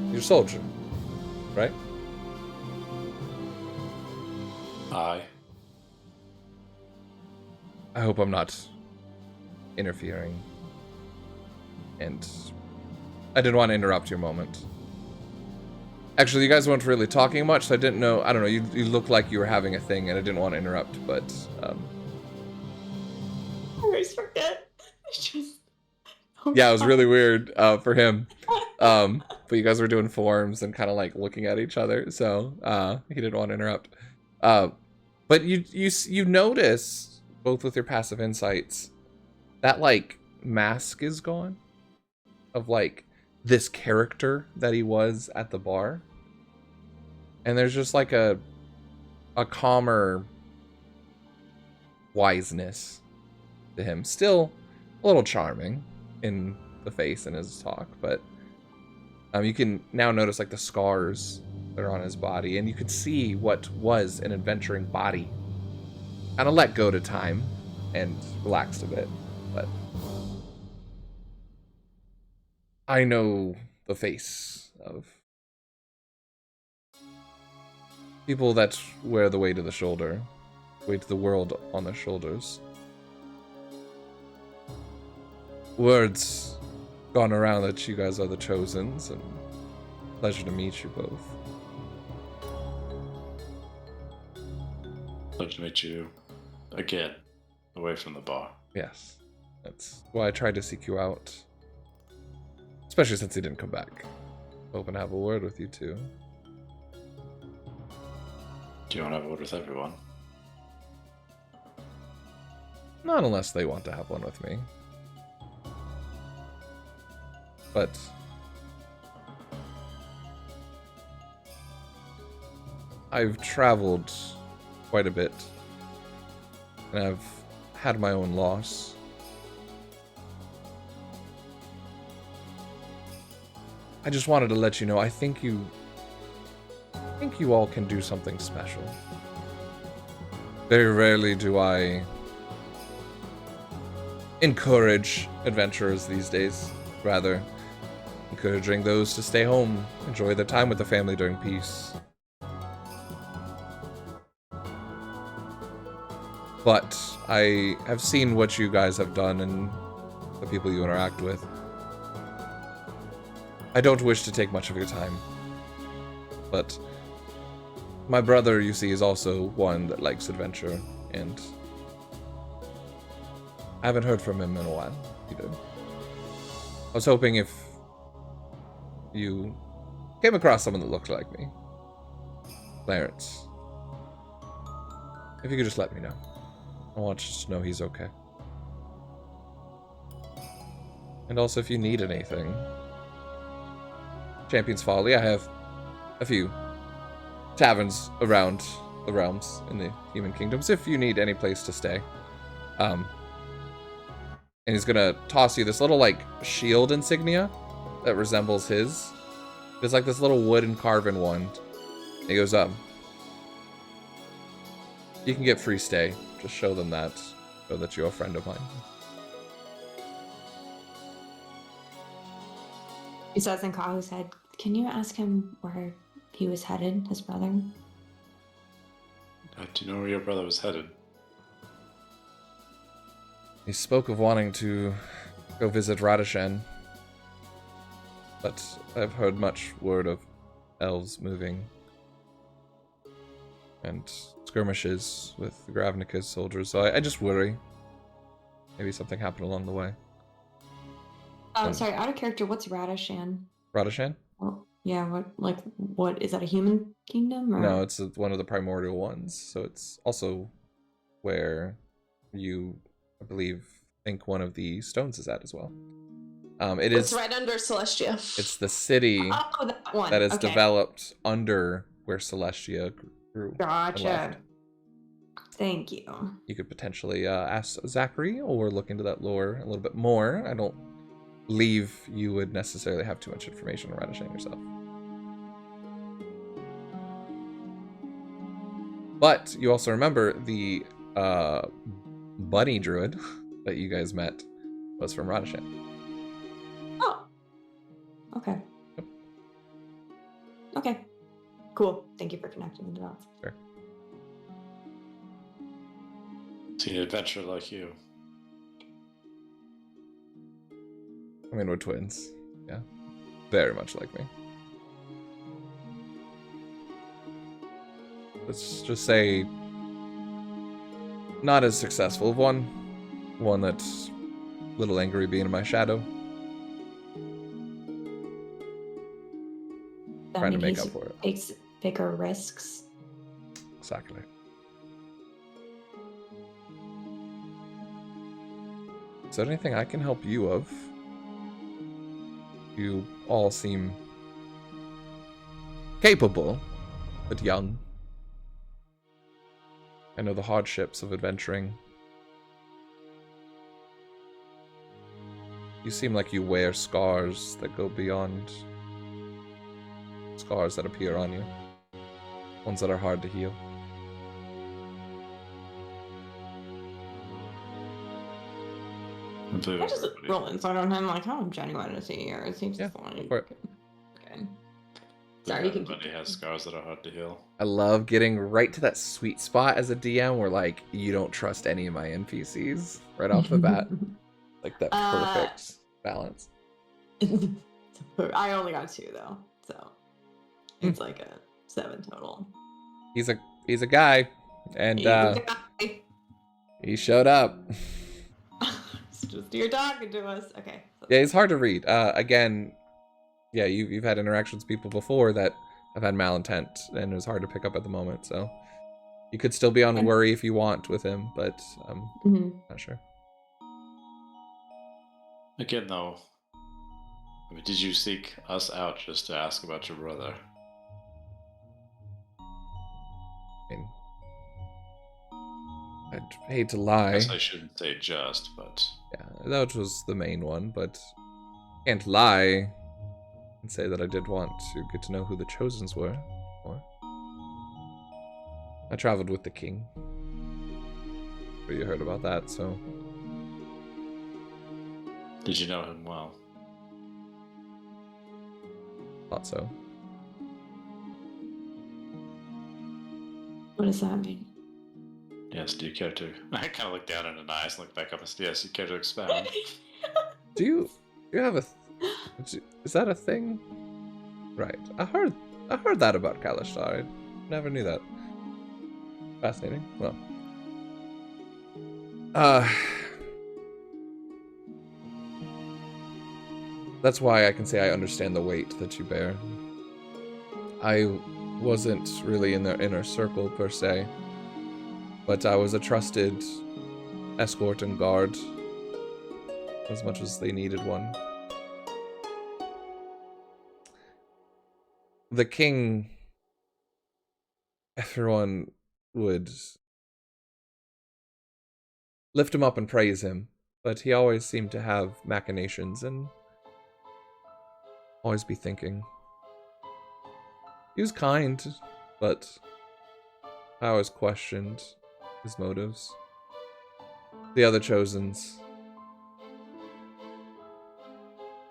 You're a soldier, right? Aye. I hope I'm not interfering. And I didn't want to interrupt your moment. Actually, you guys weren't really talking much, so I didn't know. I don't know. You looked like you were having a thing, and I didn't want to interrupt. But I always forget. yeah, it was really weird for him. But you guys were doing forms and kind of like looking at each other, so he didn't want to interrupt. But you notice both with your passive insights that like mask is gone of like this character that he was at the bar, and there's just like a calmer wiseness to him. Still a little charming in the face and his talk, but you can now notice like the scars that are on his body, and you could see what was an adventuring body kind of let go to time and relaxed a bit. But I know the face of people that wear the weight of the shoulder, weight of the world on their shoulders. Word's gone around that you guys are the Chosens, and pleasure to meet you both. Pleasure to meet you again, away from the bar. Yes, that's why I tried to seek you out. Especially since he didn't come back. Hoping to have a word with you too. Do you want to have a word with everyone? Not unless they want to have one with me. But I've traveled quite a bit, and I've had my own loss. I just wanted to let you know, I think you all can do something special. Very rarely do I encourage adventurers these days. Rather, encouraging those to stay home, enjoy their time with the family during peace. But I have seen what you guys have done and the people you interact with. I don't wish to take much of your time, but my brother, you see, is also one that likes adventure, and I haven't heard from him in a while, either. I was hoping if you came across someone that looked like me, Clarence, if you could just let me know. I want you to know he's okay. And also, if you need anything, Champion's Folly, I have a few taverns around the realms in the human kingdoms if you need any place to stay. And he's gonna toss you this little, like, shield insignia that resembles his. It's like this little wooden carven one. And he goes, you can get free stay. Just show them that, so that you're a friend of mine. He says in Kahu's head, can you ask him where he was headed, his brother? Do you know where your brother was headed? He spoke of wanting to go visit Radishan, but I've heard much word of elves moving and skirmishes with the Gravnica's soldiers, so I just worry. Maybe something happened along the way. Sorry, out of character, what's Radishan? Radishan? Oh, yeah, what, is that a human kingdom? Or? No, it's one of the primordial ones, so it's also where you, I believe, think one of the stones is at as well. It's right under Celestia. It's the city that one. that is Okay. developed under where Celestia grew. Gotcha. Thank you. You could potentially ask Zachary or look into that lore a little bit more. I don't believe you would necessarily have too much information on Radishan yourself. But you also remember the bunny druid that you guys met was from Radishan. Oh. Okay. Okay. Cool. Thank you for connecting the dots. Sure. See an adventurer like you. I mean, we're twins. Yeah. Very much like me. Let's just say not as successful. One that's a little angry being in my shadow. Trying to make up for it. Takes bigger risks. Exactly. Is there anything I can help you of? You all seem capable, but young. I know the hardships of adventuring. You seem like you wear scars that go beyond scars that appear on you. Ones that are hard to heal. I just roll insight on him, like, how genuine is he? Or is he just like... for it. Okay. Sorry, you can keep... Everybody has scars that are hard to heal. I love getting right to that sweet spot as a DM where, like, you don't trust any of my NPCs right off the bat. Like that Uh, perfect balance. I only got 2 though, so it's like a 7 total. He's a guy, and He's a guy. he showed up. It's just you're talking to us. Okay. Yeah, he's hard to read. Again, yeah, you've had interactions with people before that have had malintent, and it was hard to pick up at the moment. So you could still be on worry if you want with him, but I'm not sure. Again, though, I mean, did you seek us out just to ask about your brother? I mean, I'd hate to lie. I guess I shouldn't say just, but Yeah, that was the main one, but can't lie and say that I did want to get to know who the Chosens were. Or I traveled with the king. Sure you heard about that, so. did you know him well? Thought so. What does that mean? Yes, do you care to? I kind of look down in an eyes and look back up and say, yes, you care to expound? Do you have a is that a thing? Right. I heard that about Kalashtar. I never knew that. Fascinating. Well. That's why I can say I understand the weight that you bear. I wasn't really in their inner circle per se, but I was a trusted escort and guard as much as they needed one. The king, everyone would lift him up and praise him, but he always seemed to have machinations and always be thinking. He was kind, but I always questioned his motives. The other Chosens.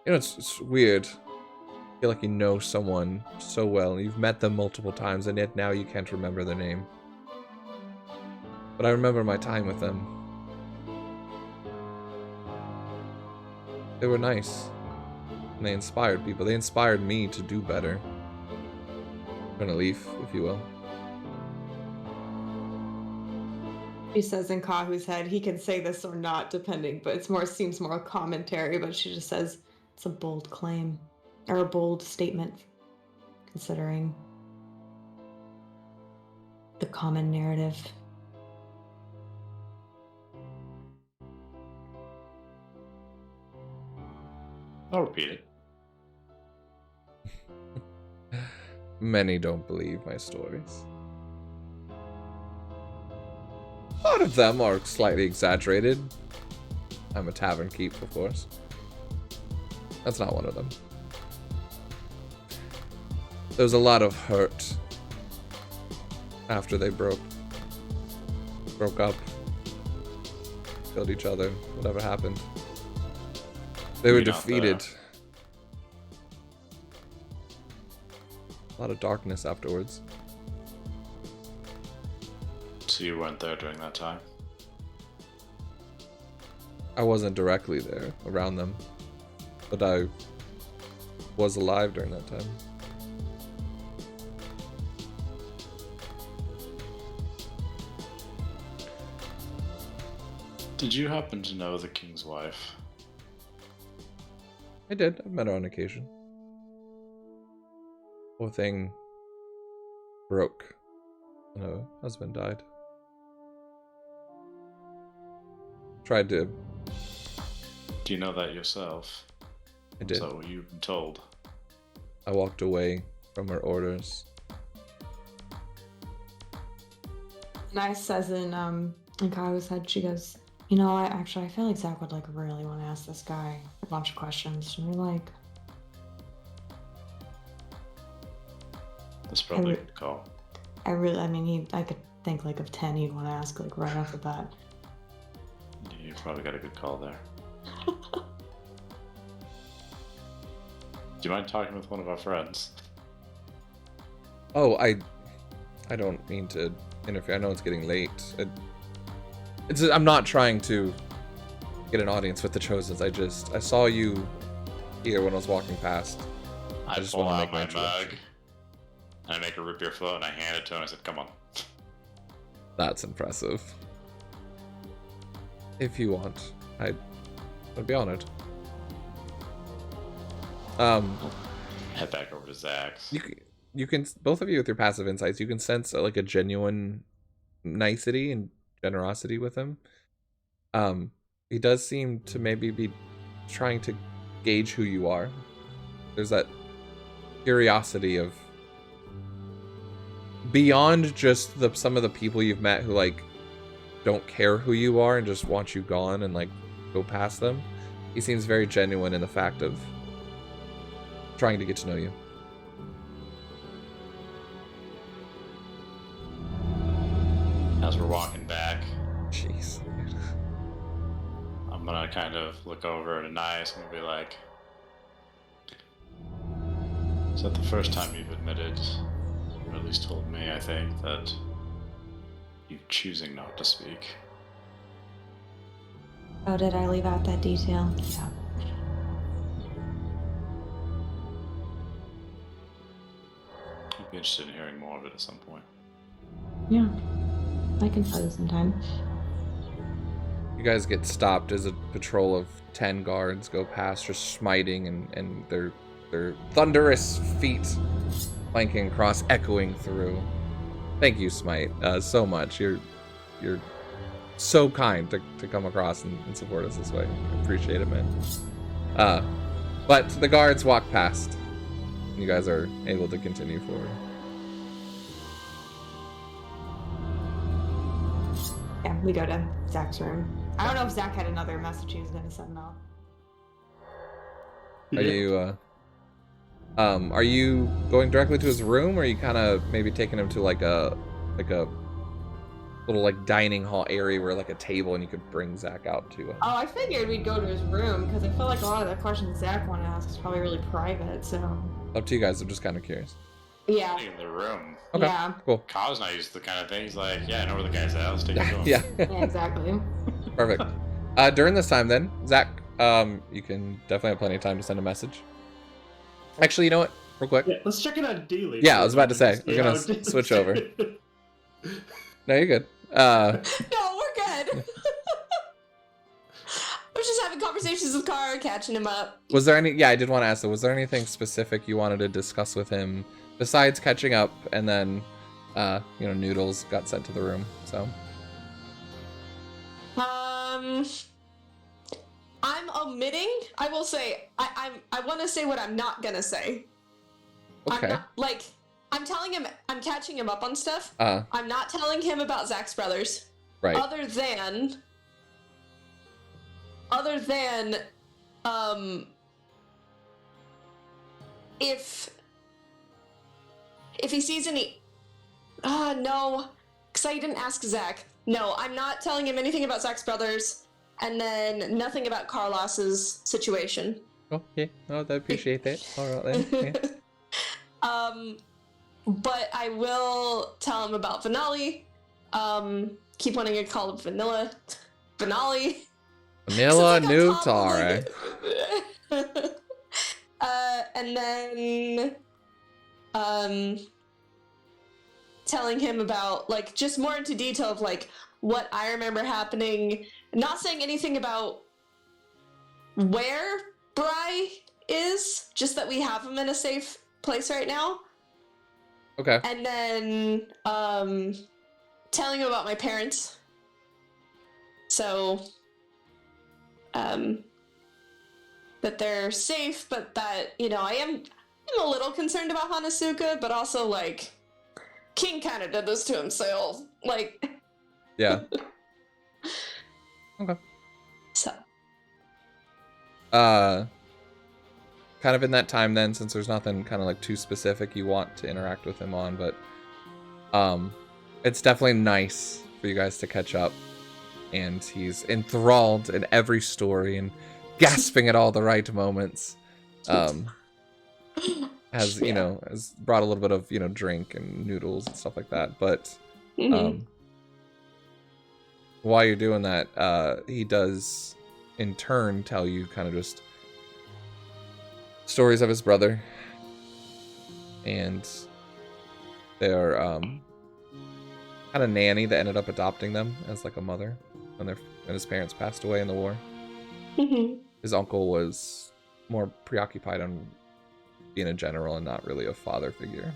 You know, it's weird. I feel like you know someone so well, and you've met them multiple times, and yet now you can't remember their name. But I remember my time with them. They were nice. And they inspired people. They inspired me to do better. Turn a leaf, if you will. She says in Kahu's head, he can say this or not, depending, but seems more commentary, but she just says it's a bold claim. Or a bold statement, considering the common narrative. I'll repeat it. Many don't believe my stories. A lot of them are slightly exaggerated. I'm a tavern keep, of course. That's not one of them. There was a lot of hurt after they broke up, killed each other, whatever happened. They were defeated. A lot of darkness afterwards. So you weren't there during that time? I wasn't directly there around them, but I was alive during that time. Did you happen to know the king's wife? I did. I've met her on occasion. Poor thing broke when her husband died. Tried to. Do you know that yourself? I did. So you've been told. I walked away from her orders. Nice says in Kahu's head, she goes, you know, I feel like Zach would like really want to ask this guy a bunch of questions. And we're like, That's probably a good call. I could think like of 10 he'd want to ask like right off the bat. You probably got a good call there. Do you mind talking with one of our friends? Oh, I don't mean to interfere. I know it's getting late. I'm not trying to get an audience with the Chosens. I saw you here when I was walking past. I just pull wanna out make my my introduction. mug, and I make a root beer float, and I hand it to him. I said, "Come on." That's impressive. If you want, I'd be honored. Head back over to Zach's. You can both of you with your passive insights, you can sense like a genuine nicety and generosity with him. He does seem to maybe be trying to gauge who you are. There's that curiosity of beyond just some of the people you've met who like don't care who you are and just want you gone and like go past them. He seems very genuine in the fact of trying to get to know you. As we're walking back, Jeez. I'm gonna kind of look over at Anais and be like, "Is that the first time you've admitted, or at least told me, I think, that you're choosing not to speak?" Oh, did I leave out that detail? Yeah. I'd be interested in hearing more of it at some point. Yeah. I can tell you sometime. You guys get stopped as a patrol of 10 guards go past, just smiting and their thunderous feet flanking across, echoing through. Thank you, Smite, so much. You're so kind to come across and support us this way. I appreciate it, man. But the guards walk past. And you guys are able to continue forward. Yeah, we go to Zach's room. I don't know if Zach had another message he was going to send though. Are you going directly to his room, or are you kind of maybe taking him to like a little like dining hall area where like a table and you could bring Zach out to? Oh, I figured we'd go to his room because I feel like a lot of the questions Zach wanted to ask is probably really private. So Up to you guys. I'm just kind of curious. yeah, In the room. Okay. yeah, Cool. Kyle's not used to the kind of thing. He's like, "Yeah, I know where the guy's at. Let's take it to him." Yeah. yeah, exactly. Perfect. During this time, then, Zach, you can definitely have plenty of time to send a message. Actually, you know what? Real quick. Yeah, let's check it out daily. Yeah, I was about to say, we're gonna switch over. No, you're good. No, we're good. I was just having conversations with Car, catching him up. Was there any? Yeah, I did want to ask. Was there anything specific you wanted to discuss with him besides catching up, and then, Noodles got sent to the room. So. I'm omitting. I will say. I want to say what I'm not gonna say. Okay. I'm telling him. I'm catching him up on stuff. I'm not telling him about Zach's brothers. Right. Other than, if he sees any, no, because I didn't ask Zach. No, I'm not telling him anything about Zach's brothers, and then nothing about Carlos's situation. Okay. Oh, I appreciate that. All right then. Yeah. But I will tell him about Vanali. Keep wanting to call him Vanilla. Vanali. Vanilla Since I got Nutara. toppled. And then, telling him about, like, just more into detail of, like, what I remember happening. Not saying anything about where Bry is, just that we have him in a safe place right now. Okay. And then, telling him about my parents. So, that they're safe, but that, I'm a little concerned about Hanasuka, but also, like, King kind of did this to himself. Like... Yeah. Okay. So. Kind of in that time then, since there's nothing kind of like too specific you want to interact with him on, but it's definitely nice for you guys to catch up, and he's enthralled in every story and gasping at all the right moments. Has brought a little bit of drink and noodles and stuff like that, but while you're doing that, he does in turn tell you kind of just stories of his brother. And their kind of nanny that ended up adopting them as like a mother when his parents passed away in the war. Mm-hmm. His uncle was more preoccupied on being a general and not really a father figure.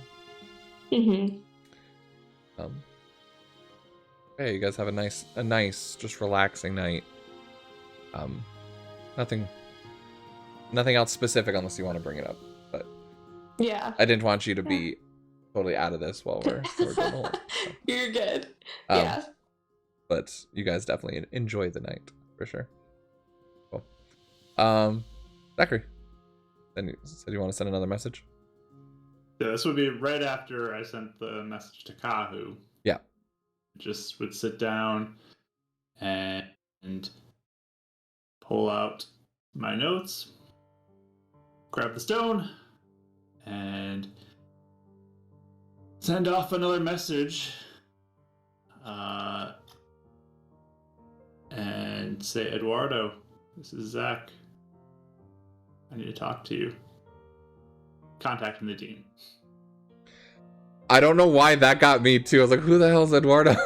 Mm-hmm. Hey, you guys have a nice, just relaxing night. Nothing else specific unless you want to bring it up. But Yeah. I didn't want you to be totally out of this while we're doing the work. So. You're good. Yeah. But you guys definitely enjoy the night for sure. Cool. Zachary, then you said you want to send another message. Yeah, this would be right after I sent the message to Kahu. Yeah. Just would sit down and pull out my notes, grab the stone, and send off another message. And say, Eduardo, this is Zach. I need to talk to you. Contacting the dean. I don't know why that got me too. I was like, who the hell's Eduardo? Wait,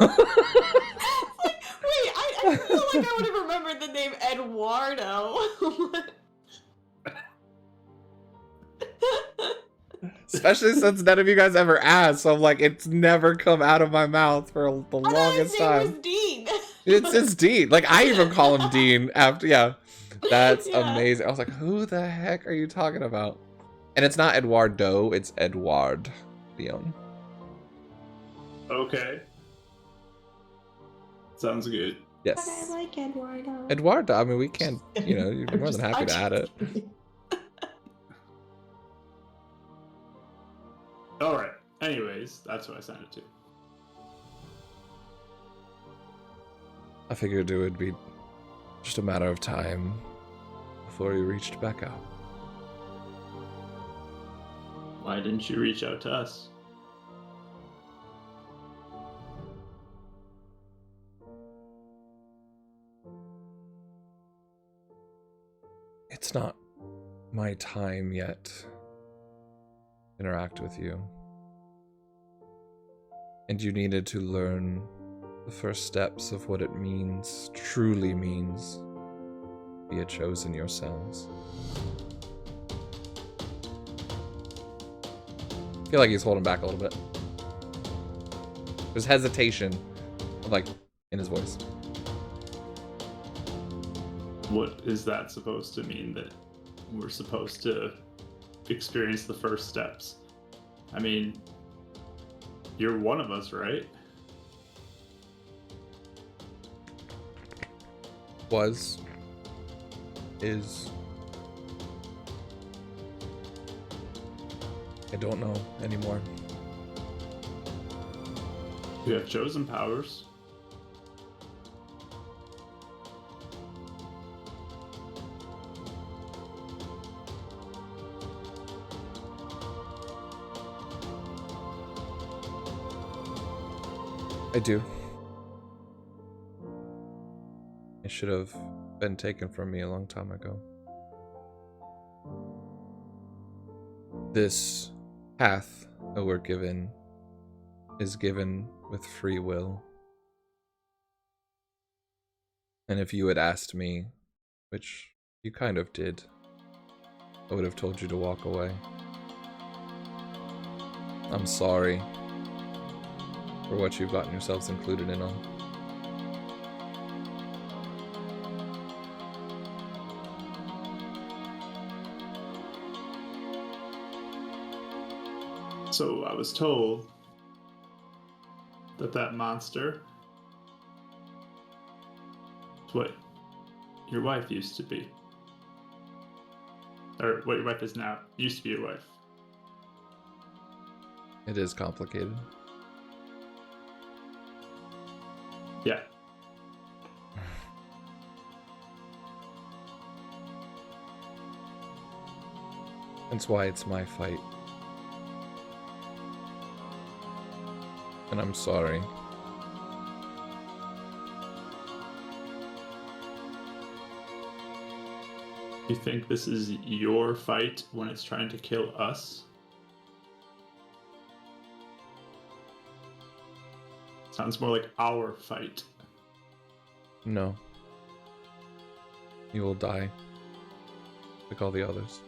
I feel like I would have remembered the name Eduardo. Especially since none of you guys ever asked, so I'm like, it's never come out of my mouth for the longest time. His name was Dean. It's Dean. Like, I even call him Dean after, yeah. That's Yeah. amazing. I was like, who the heck are you talking about? And it's not Eduardo, it's Edward Leon. Okay. Sounds good. But Yes. I like Eduardo. Eduardo, I mean, we can, you're more than happy to add it. Alright. Anyways, that's what I sent it to. I figured it would be just a matter of time before he reached back out. Why didn't you reach out to us? It's not my time yet to interact with you. And you needed to learn the first steps of what it truly means, to be a chosen yourselves. I feel like he's holding back a little bit. There's hesitation, like, in his voice. What is that supposed to mean, that we're supposed to experience the first steps? I mean, you're one of us, right? Was, is, I don't know anymore. You have chosen powers. I do. It should have been taken from me a long time ago. This path that we're given is given with free will. And if you had asked me, which you kind of did, I would have told you to walk away. I'm sorry for what you've gotten yourselves included in on. So I was told that that monster is what your wife used to be. Or what your wife is now. Used to be your wife. It is complicated. Yeah. That's why it's my fight. And I'm sorry. You think this is your fight when it's trying to kill us? Sounds more like our fight. No. You will die. Like all the others.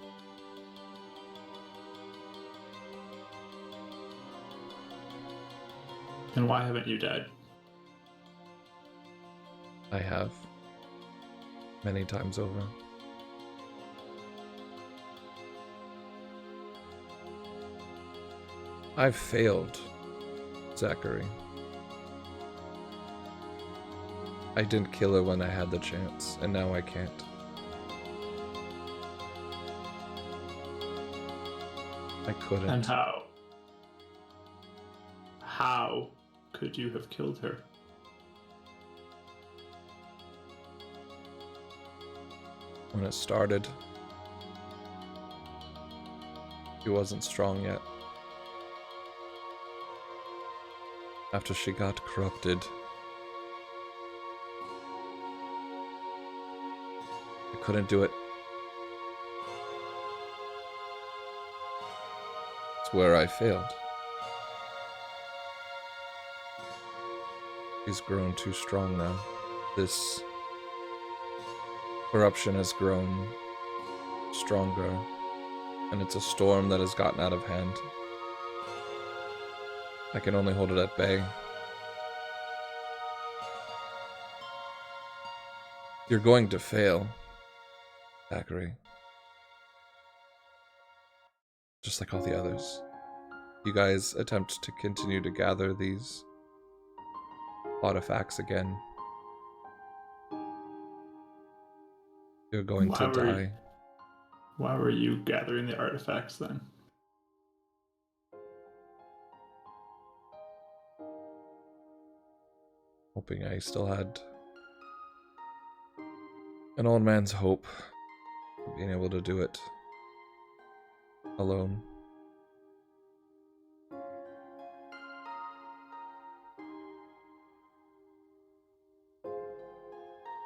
And why haven't you died? I have. Many times over. I've failed, Zachary. I didn't kill her when I had the chance, and now I can't. I couldn't. And how? How could you have killed her? When it started, she wasn't strong yet. After she got corrupted, I couldn't do it. It's where I failed. She's grown too strong now. This corruption has grown stronger, and it's a storm that has gotten out of hand. I can only hold it at bay. You're going to fail, Zachary. Just like all the others. You guys attempt to continue to gather these artifacts again. You're going to die. Why were you gathering the artifacts then? Hoping I still had an old man's hope of being able to do it alone.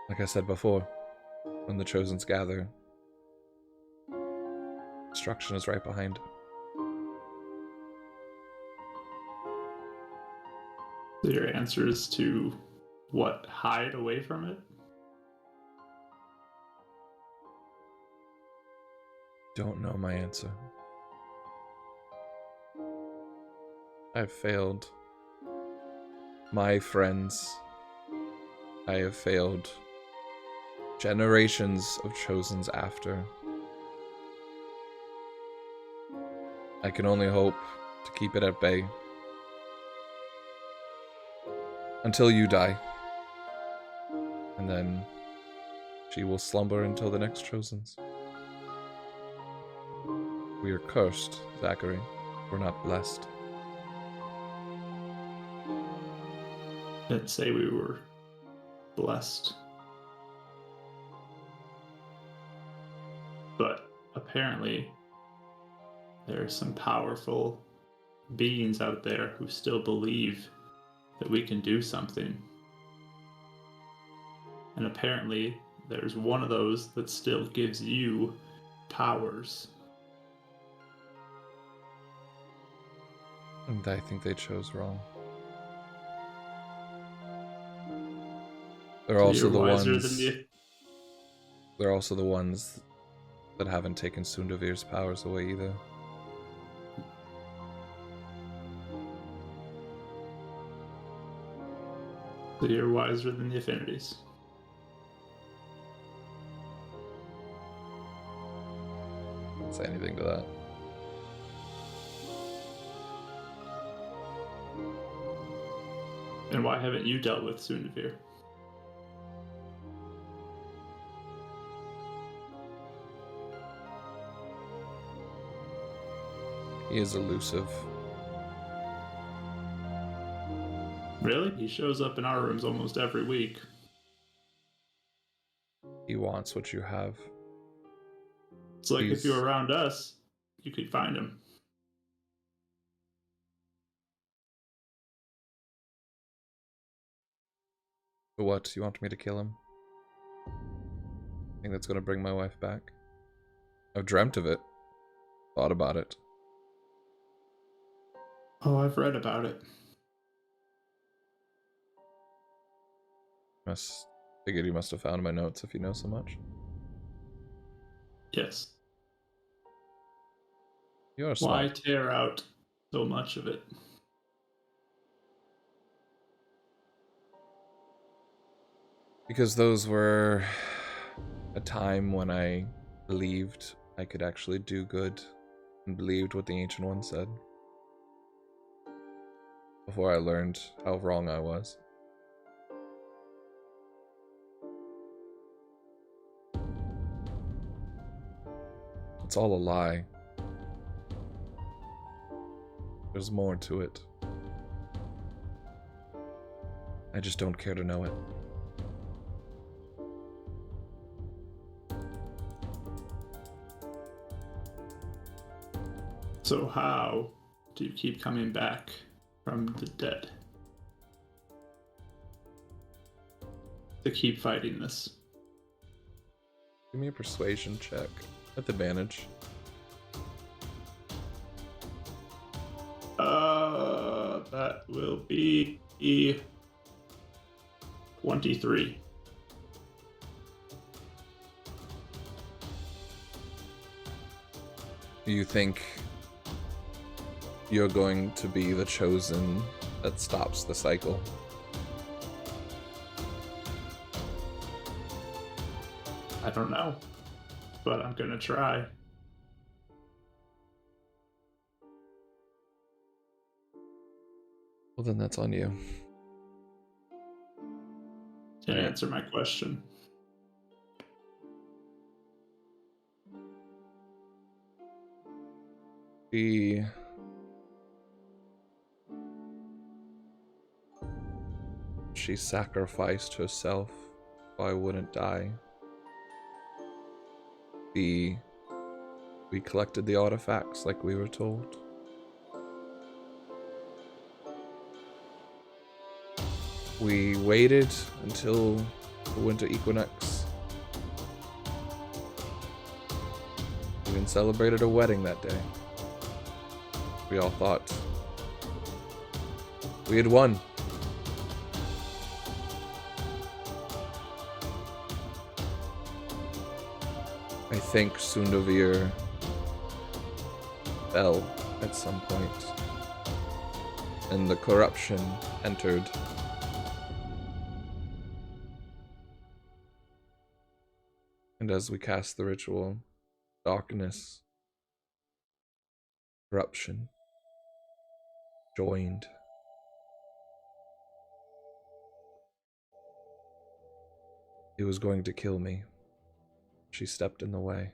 Like I said before, when the Chosens gather, destruction is right behind. So your answer is to what? Hide away from it? Don't know my answer. I've failed my friends. I have failed generations of Chosens after. I can only hope to keep it at bay. Until you die. And then she will slumber until the next Chosens. We are cursed, Zachary. We're not blessed. Didn't say we were blessed. But apparently, there are some powerful beings out there who still believe that we can do something. And apparently, there's one of those that still gives you powers. And I think they chose wrong. They're So also you're the wiser ones. than the... They're also the ones that haven't taken Sundavir's powers away either. So you're wiser than the affinities. Can't say anything to that. And why haven't you dealt with Sundavir? He is elusive. Really? He shows up in our rooms almost every week. He wants what you have. It's like if He's- you were around us, you could find him. But what? You want me to kill him? Think that's gonna bring my wife back? I've dreamt of it. Thought about it. Oh, I've read about it. Figured you must have found my notes if you know so much. Yes. You're Why smart. tear out so much of it? Because those were a time when I believed I could actually do good and believed what the Ancient One said. Before I learned how wrong I was. It's all a lie. There's more to it. I just don't care to know it. So how do you keep coming back from the dead? To keep fighting this. Give me a persuasion check with advantage. That will be 23. Do you think you're going to be the chosen that stops the cycle? I don't know, but I'm gonna try. Well, then that's on you. To answer my question. She sacrificed herself so I wouldn't die. We collected the artifacts like we were told. We waited until the winter equinox. We even celebrated a wedding that day. We all thought we had won. I think Sundovir fell at some point, and the corruption entered. And as we cast the ritual, darkness, corruption joined. It was going to kill me. She stepped in the way.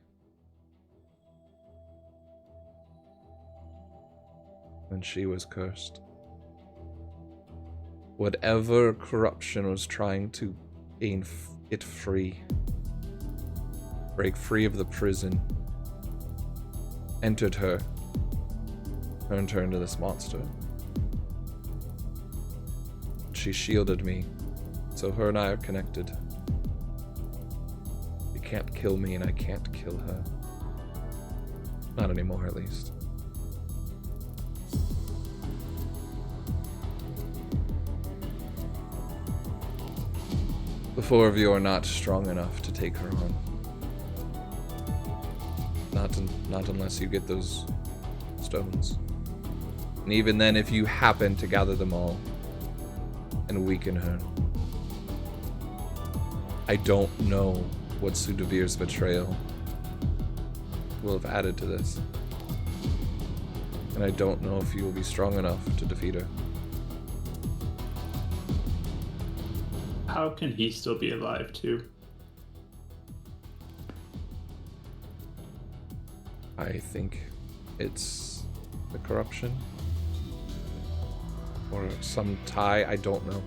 And she was cursed. Whatever corruption was trying to gain it free, break free of the prison, entered her, turned her into this monster. She shielded me, so her and I are connected. She can't kill me and I can't kill her. Not anymore, at least. The four of you are not strong enough to take her on. Not unless you get those stones. And even then, if you happen to gather them all and weaken her. I don't know what Sudavir's betrayal will have added to this. And I don't know if you will be strong enough to defeat her. How can he still be alive too? I think it's the corruption. Or some tie, I don't know.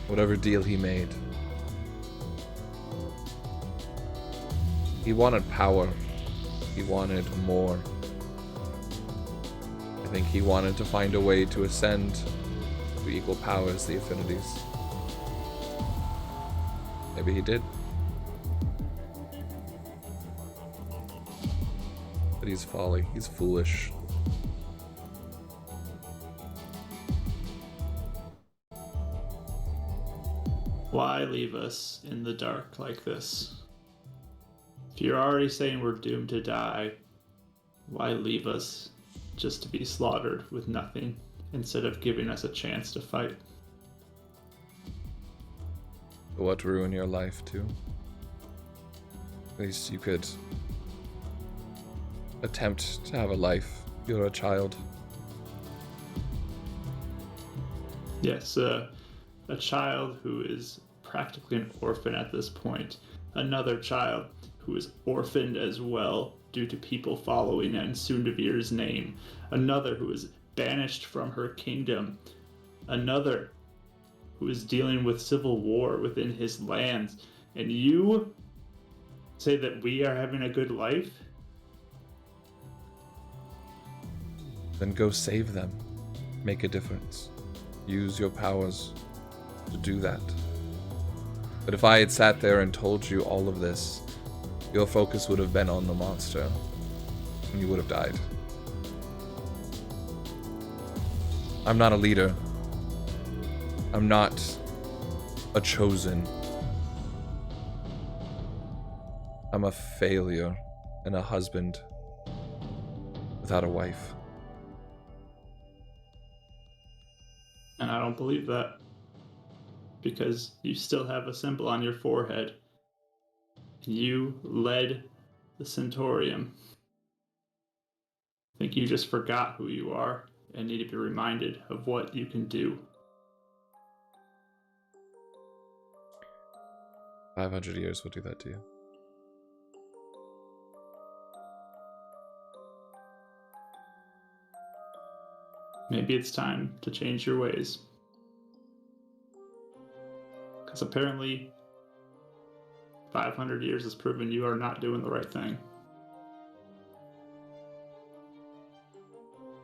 Whatever deal he made. He wanted power. He wanted more. I think he wanted to find a way to ascend to equal power as the affinities. Maybe he did. he's folly. He's foolish. Why leave us in the dark like this? If you're already saying we're doomed to die, why leave us just to be slaughtered with nothing instead of giving us a chance to fight? What ruin your life too? At least you could attempt to have a life. You're a child. Yes, a child who is practically an orphan at this point. Another child who is orphaned as well due to people following in Sundavir's name. Another who is banished from her kingdom. Another who is dealing with civil war within his lands. And you say that we are having a good life? Then go save them. Make a difference. Use your powers to do that. But if I had sat there and told you all of this, your focus would have been on the monster, and you would have died. I'm not a leader. I'm not a chosen. I'm a failure and a husband without a wife. And I don't believe that. Because you still have a symbol on your forehead. You led the Centaurium. I think you just forgot who you are and need to be reminded of what you can do. 500 years will do that to you. Maybe it's time to change your ways. Because apparently 500 years has proven you are not doing the right thing.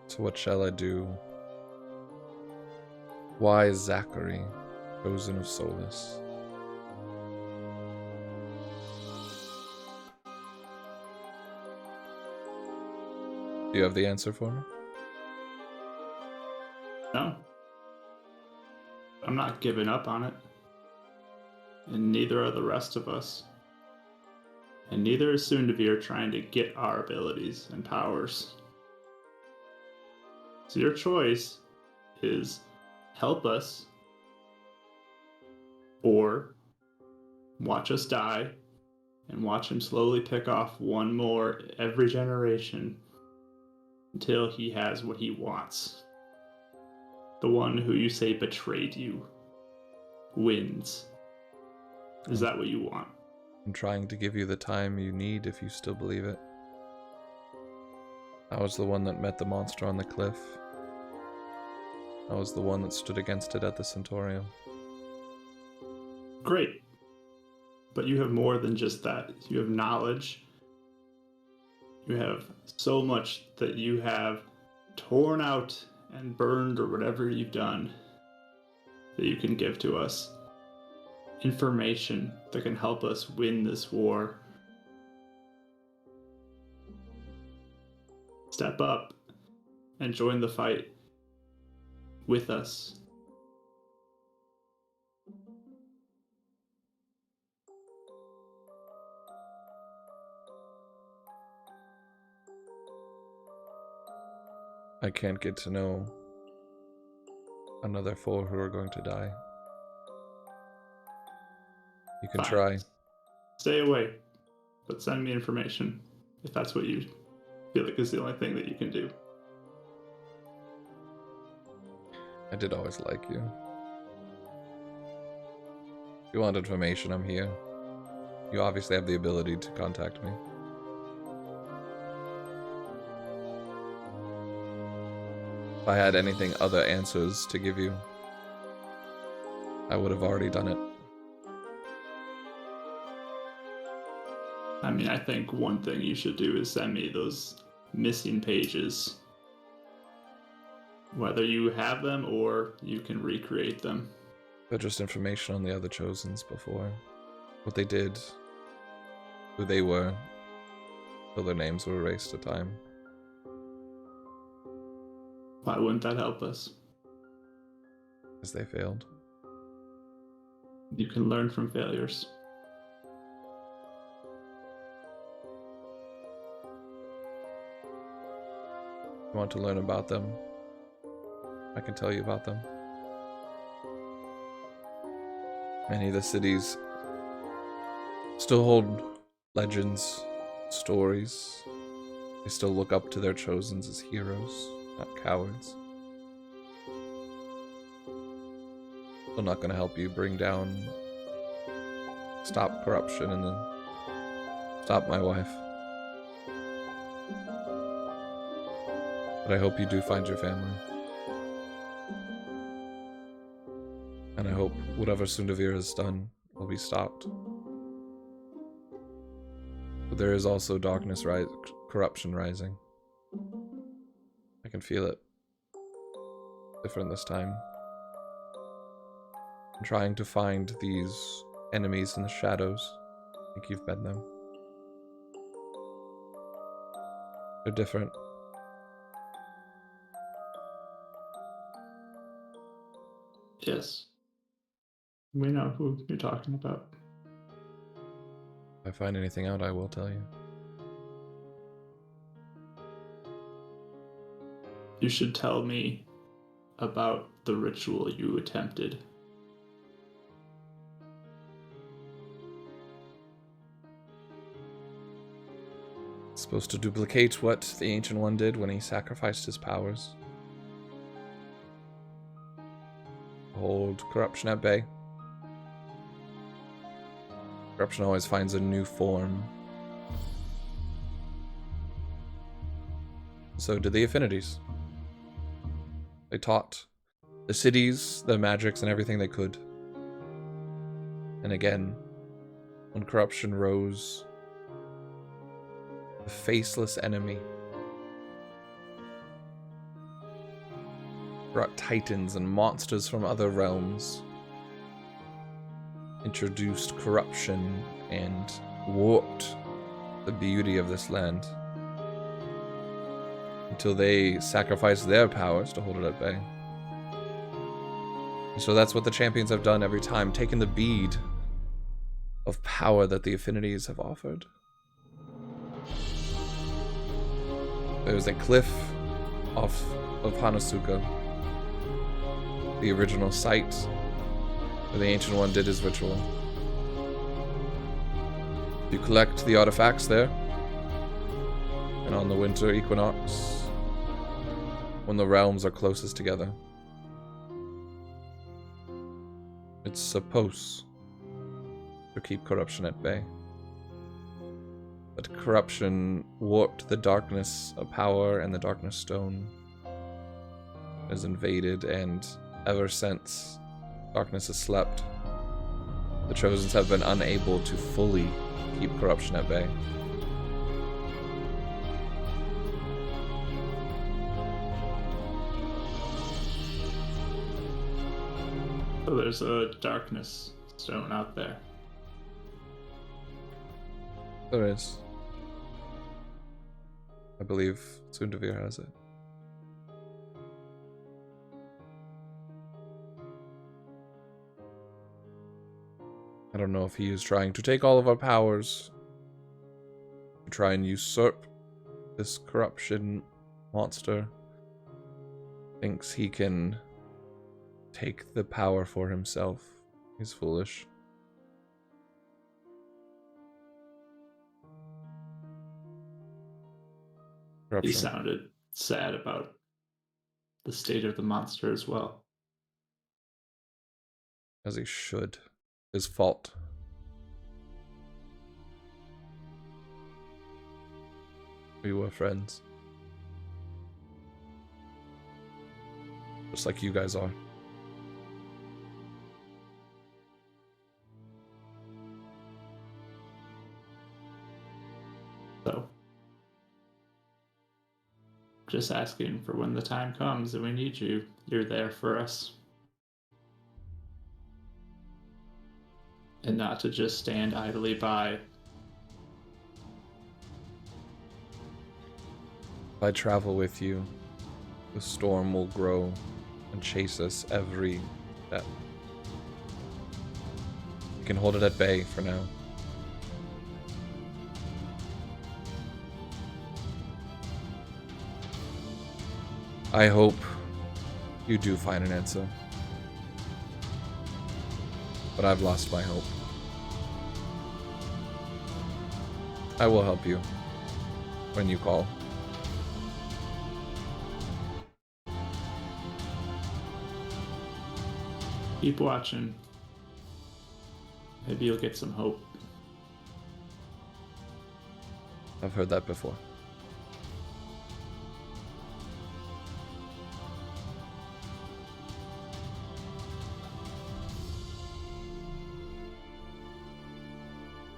So what shall I do? Why is Zachary, chosen of Solus? Do you have the answer for me? No. I'm not giving up on it. And neither are the rest of us. And neither is Sundavir trying to get our abilities and powers. So your choice is help us or watch us die and watch him slowly pick off one more every generation until he has what he wants. The one who you say betrayed you wins. Is that what you want? I'm trying to give you the time you need if you still believe it. I was the one that met the monster on the cliff. I was the one that stood against it at the Centaurium. Great. But you have more than just that. You have knowledge. You have so much that you have torn out and burned or whatever you've done that you can give to us. Information that can help us win this war. Step up and join the fight with us. I can't get to know another 4 who are going to die. You can Fine. try. Stay away, but send me information if that's what you feel like is the only thing that you can do. I did always like you. If you want information, I'm here. You obviously have the ability to contact me. If I had anything other answers to give you, I would have already done it. I mean, I think one thing you should do is send me those missing pages. Whether you have them or you can recreate them. But just information on the other Chosens before. What they did. Who they were. So their names were erased to time. Why wouldn't that help us? Because they failed. You can learn from failures. You want to learn about them? I can tell you about them. Many of the cities still hold legends, stories. They still look up to their chosens as heroes, not cowards. Still not going to help you bring down, stop corruption, and then stop my wife. But I hope you do find your family. And I hope whatever Sundavir has done will be stopped. But there is also darkness, corruption rising. I can feel it. Different this time. I'm trying to find these enemies in the shadows. I think you've met them. They're different. Yes. We know who you're talking about. If I find anything out, I will tell you. You should tell me about the ritual you attempted. It's supposed to duplicate what the Ancient One did when he sacrificed his powers. Hold corruption at bay. Corruption always finds a new form. So did the affinities. They taught the cities, the magics, and everything they could. And again, when corruption rose, the faceless enemy brought titans and monsters from other realms, introduced corruption, and warped the beauty of this land until they sacrificed their powers to hold it at bay. And so that's what the champions have done every time, taken the bead of power that the affinities have offered. There's a cliff off of Hanosuka, the original site where the Ancient One did his ritual. You collect the artifacts there, and on the winter equinox, when the realms are closest together, it's supposed to keep corruption at bay. But corruption warped the darkness of power, and the darkness stone has invaded, and ever since, darkness has slept. The Chosens have been unable to fully keep corruption at bay. So there's a darkness stone out there. There is. I believe Sundavir has it. I don't know if he is trying to take all of our powers, to try and usurp this corruption monster. Thinks he can take the power for himself. He's foolish. He Corruption. sounded sad about the state of the monster as well. As he should. His fault. We were friends. Just like you guys are. So, just asking for when the time comes and we need you, you're there for us. And not to just stand idly by I travel with you, the storm will grow and chase us every step. You can hold it at bay for now. I hope you do find an answer. But I've lost my hope. I will help you when you call. Keep watching. Maybe you'll get some hope. I've heard that before.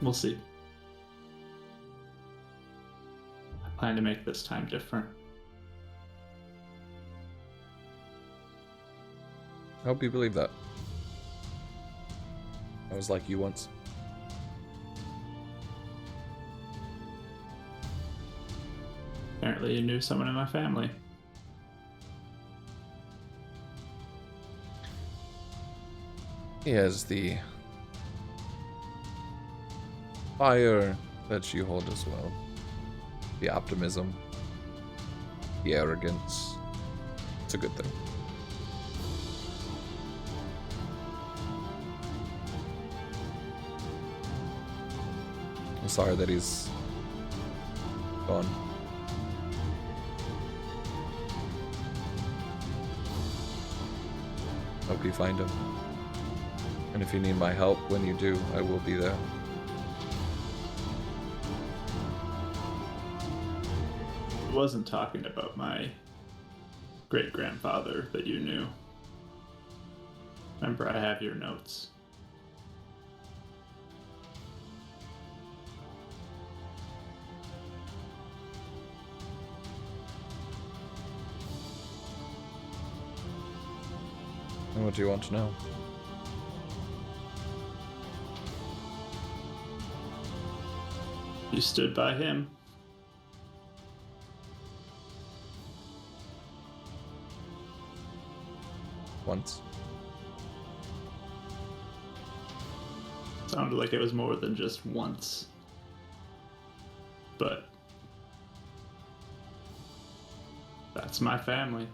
We'll see. I plan to make this time different. I hope you believe that. I was like you once. Apparently you knew someone in my family. He has the fire that you hold as well. The optimism. The arrogance. It's a good thing. I'm sorry that he's gone. Hope you find him. And if you need my help when you do, I will be there. I wasn't talking about my great-grandfather that you knew. Remember, I have your notes. And what do you want to know? You stood by him. Once. Sounded like it was more than just once. But that's my family.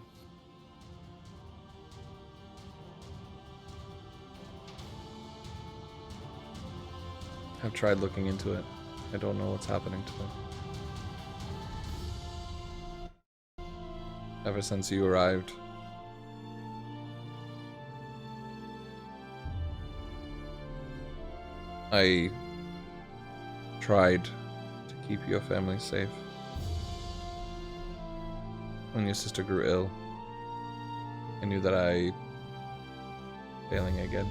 I've tried looking into it. I don't know what's happening to them. Ever since you arrived. I tried to keep your family safe. When your sister grew ill, I knew that I failing again.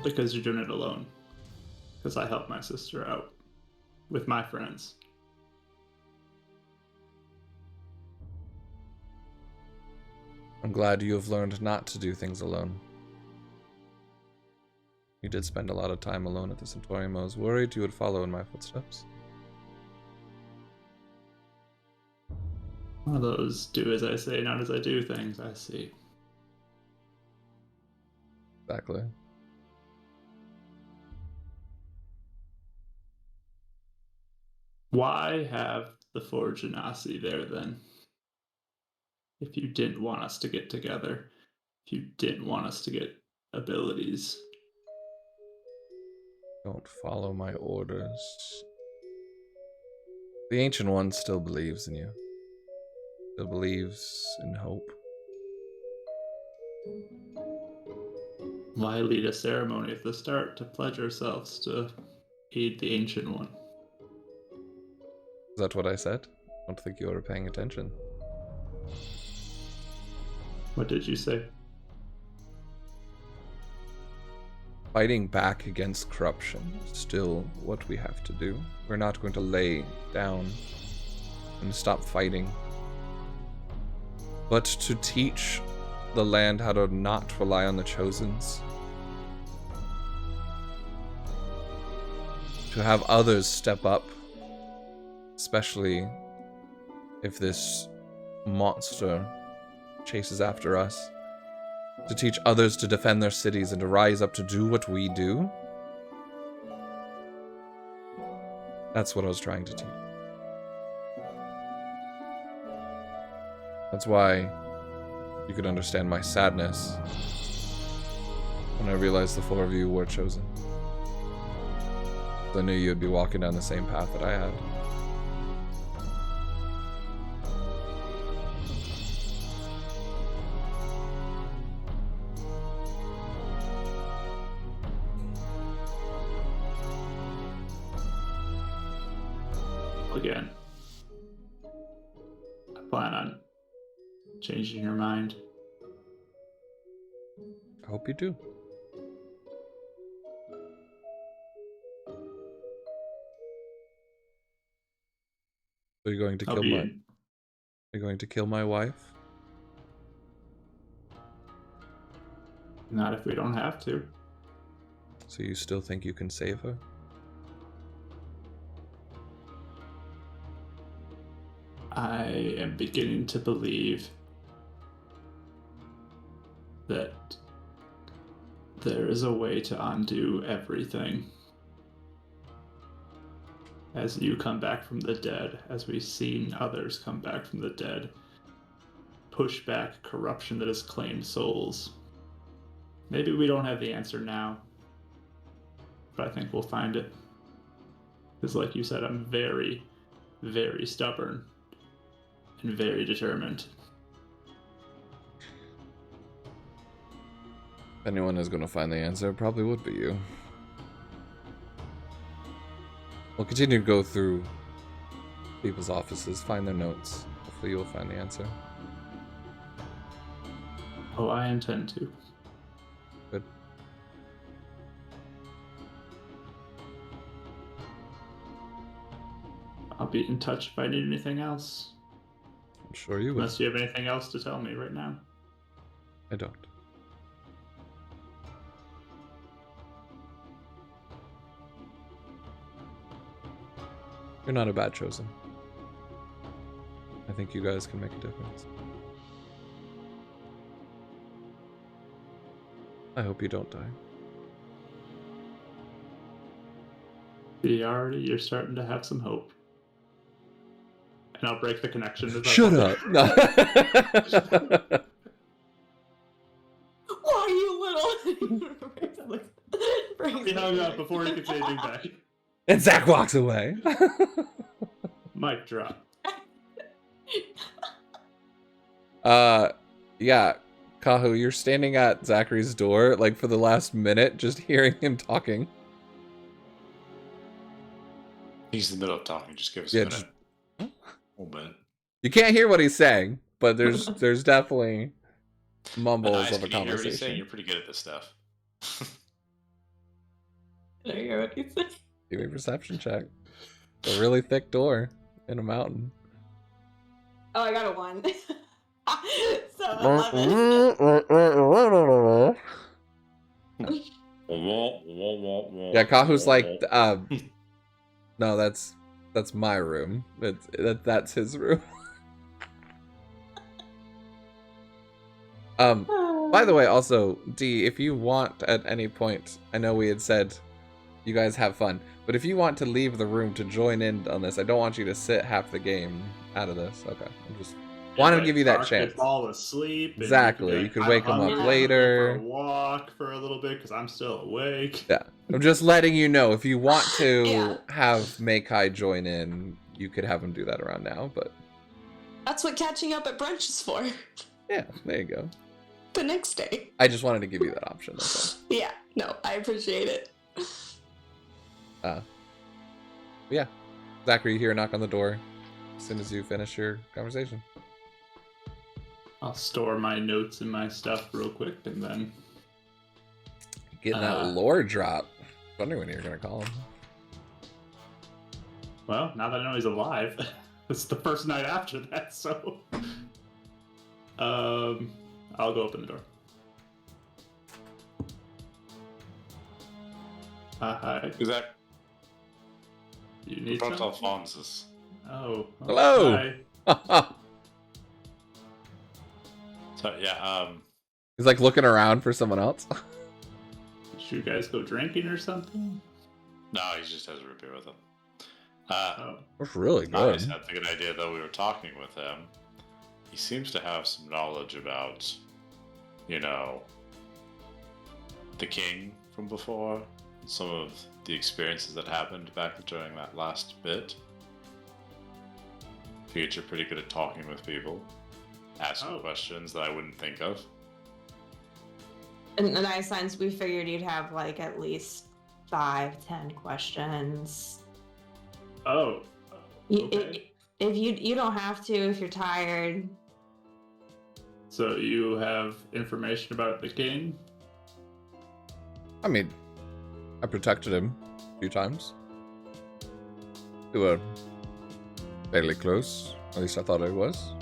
Because you're doing it alone. Because I helped my sister out with my friends. I'm glad you have learned not to do things alone. You did spend a lot of time alone at the Centaurium. I was worried you would follow in my footsteps. One of those do as I say, not as I do things, I see. Exactly. Why have the Forge Genasi there then? If you didn't want us to get together, if you didn't want us to get abilities. Don't follow my orders. The Ancient One still believes in you. Still believes in hope. Why lead a ceremony at the start to pledge ourselves to aid the Ancient One? Is that what I said? I don't think you were paying attention. What did you say? Fighting back against corruption is still what we have to do. We're not going to lay down and stop fighting. But to teach the land how to not rely on the Chosens. to have others step up, especially if this monster chases after us, to teach others to defend their cities and to rise up to do what we do. That's what I was trying to teach. That's why you could understand my sadness when I realized the four of you were chosen. I knew you'd be walking down the same path that I had. Again, I plan on changing your mind. I hope you do. Are you going to kill my? Are you going to kill my wife? Not if we don't have to. So you still think you can save her? I am beginning to believe that there is a way to undo everything. As you come back from the dead, as we've seen others come back from the dead, push back corruption that has claimed souls. Maybe we don't have the answer now, but I think we'll find it. Because like you said, I'm very, very stubborn and very determined. If anyone is going to find the answer, it probably would be you. We'll continue to go through people's offices, find their notes. Hopefully you'll find the answer. Oh, I intend to. Good. I'll be in touch if I need anything else. I'm sure you will. Unless you have anything else to tell me right now. I don't. You're not a bad chosen. I think you guys can make a difference. I hope you don't die. See, already you're starting to have some hope. And I'll break the connection. Shut up! No. Why you little? He hung up before he could say anything back. And Zach walks away. Mic drop. Yeah, Kahu, you're standing at Zachary's door, like, for the last minute, just hearing him talking. He's in the middle of talking. Just give us Yeah, a minute. A little bit. You can't hear what he's saying, but there's definitely mumbles Nice, of a can you hear what he's saying? conversation. You're pretty good at this stuff. Did I hear what you said? Give me a perception check. It's a really thick door in a mountain. Oh, I got a 1. So 11. Yeah, Kahu's like, no, that's my room. That's his room. By the way, also, D, if you want at any point, I know we had said you guys have fun, but if you want to leave the room to join in on this, I don't want you to sit half the game out of this. Okay, I'm just wanted to give you that chance. Fall asleep. Exactly, you could wake him up For later. a walk for a little bit because I'm still awake. Yeah, I'm just letting you know if you want to Yeah. have Meikai join in, you could have him do that around now. But That's what catching up at brunch is for. yeah, there you go. The next day. I just wanted to give you that option. That's Yeah, no, I appreciate it. all. Yeah, Zachary, you hear a knock on the door as soon as you finish your conversation. I'll store my notes and my stuff real quick and then. Getting that lore drop. Wondering when you're gonna call him. Well, now that I know he's alive, it's the first night after that, so. I'll go open the door. Hi. Is that? You need Brought some? Alphonsus. Oh. Hello. Hi. So yeah, He's like looking around for someone else. Should you guys go drinking or something? no, he just has a root beer with him. Oh. That's really Nice. good. That's a good idea, though. We were talking with him. He seems to have some knowledge about, you know, the king from before, some of the experiences that happened back during that last bit. Figured you're pretty good at talking with people, asking questions that I wouldn't think of. In the nice sense, we figured you'd have like at least 5-10 questions. Oh. Okay. If you don't have to if you're tired. So you have information about the king? I mean, I protected him a few times. We were fairly close. At least I thought I was.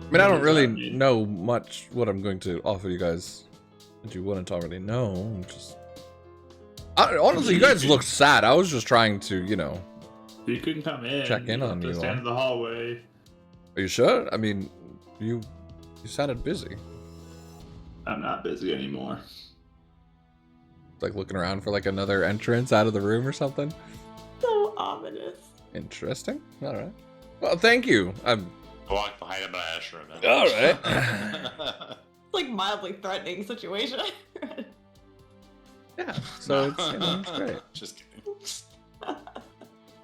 I mean, I don't really know much what I'm going to offer you guys that you wouldn't already know. I'm just... honestly, you guys looked sad. I was just trying to, you know... You couldn't come in. Check in on you Just stand in the hallway. Are you sure? I mean, you sounded busy. I'm not busy anymore. Like looking around for like another entrance out of the room or something. So ominous. Interesting. All right. Well, thank you. I walked behind him and I usher him in. All right. Like mildly threatening situation. Yeah. So it's, you know, it's great. Just kidding.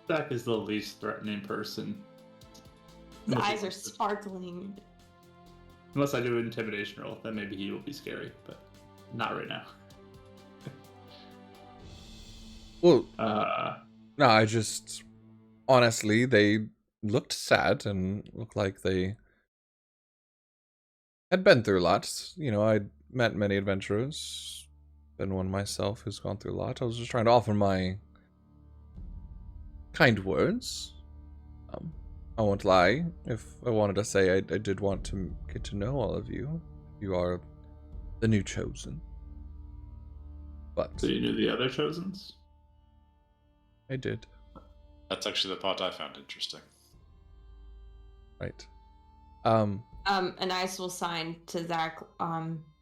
Zach is the least threatening person. His eyes are sparkling. Unless I do an intimidation roll, then maybe he will be scary, but not right now. Well, no, I just honestly, they looked sad and looked like they had been through a lot. You know, I'd met many adventurers, been one myself who's gone through a lot. I was just trying to offer my kind words. I won't lie. If I wanted to say, I did want to get to know all of you. You are the new chosen. But So you knew the other chosens? I did. That's actually the part I found interesting. Right. Anais will sign to Zach.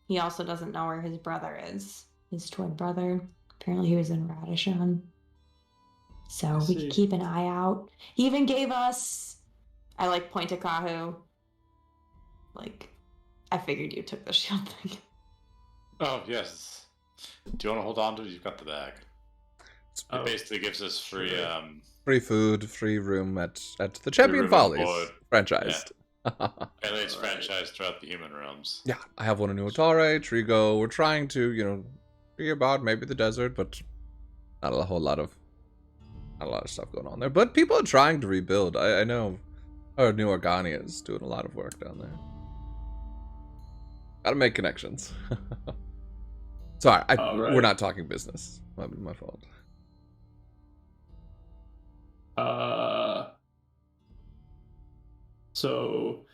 He also doesn't know where his brother is. His twin brother. Apparently he was in Radishan. So we could keep an eye out. He even gave us... I like point to Kahu. Like, I figured you took the shield thing. Oh, yes. Do you want to hold on to it? You've got the bag. It basically gives us free... free food, free room at the Champion Follies franchised. Yeah. And it's franchised throughout the human realms. Yeah, I have one in Nuotare, Trigo. We're trying to, you know, be about maybe the desert, but not a whole lot of stuff going on there. But people are trying to rebuild. I know our new Organia is doing a lot of work down there. Gotta make connections. Sorry, we're not talking business. My fault. So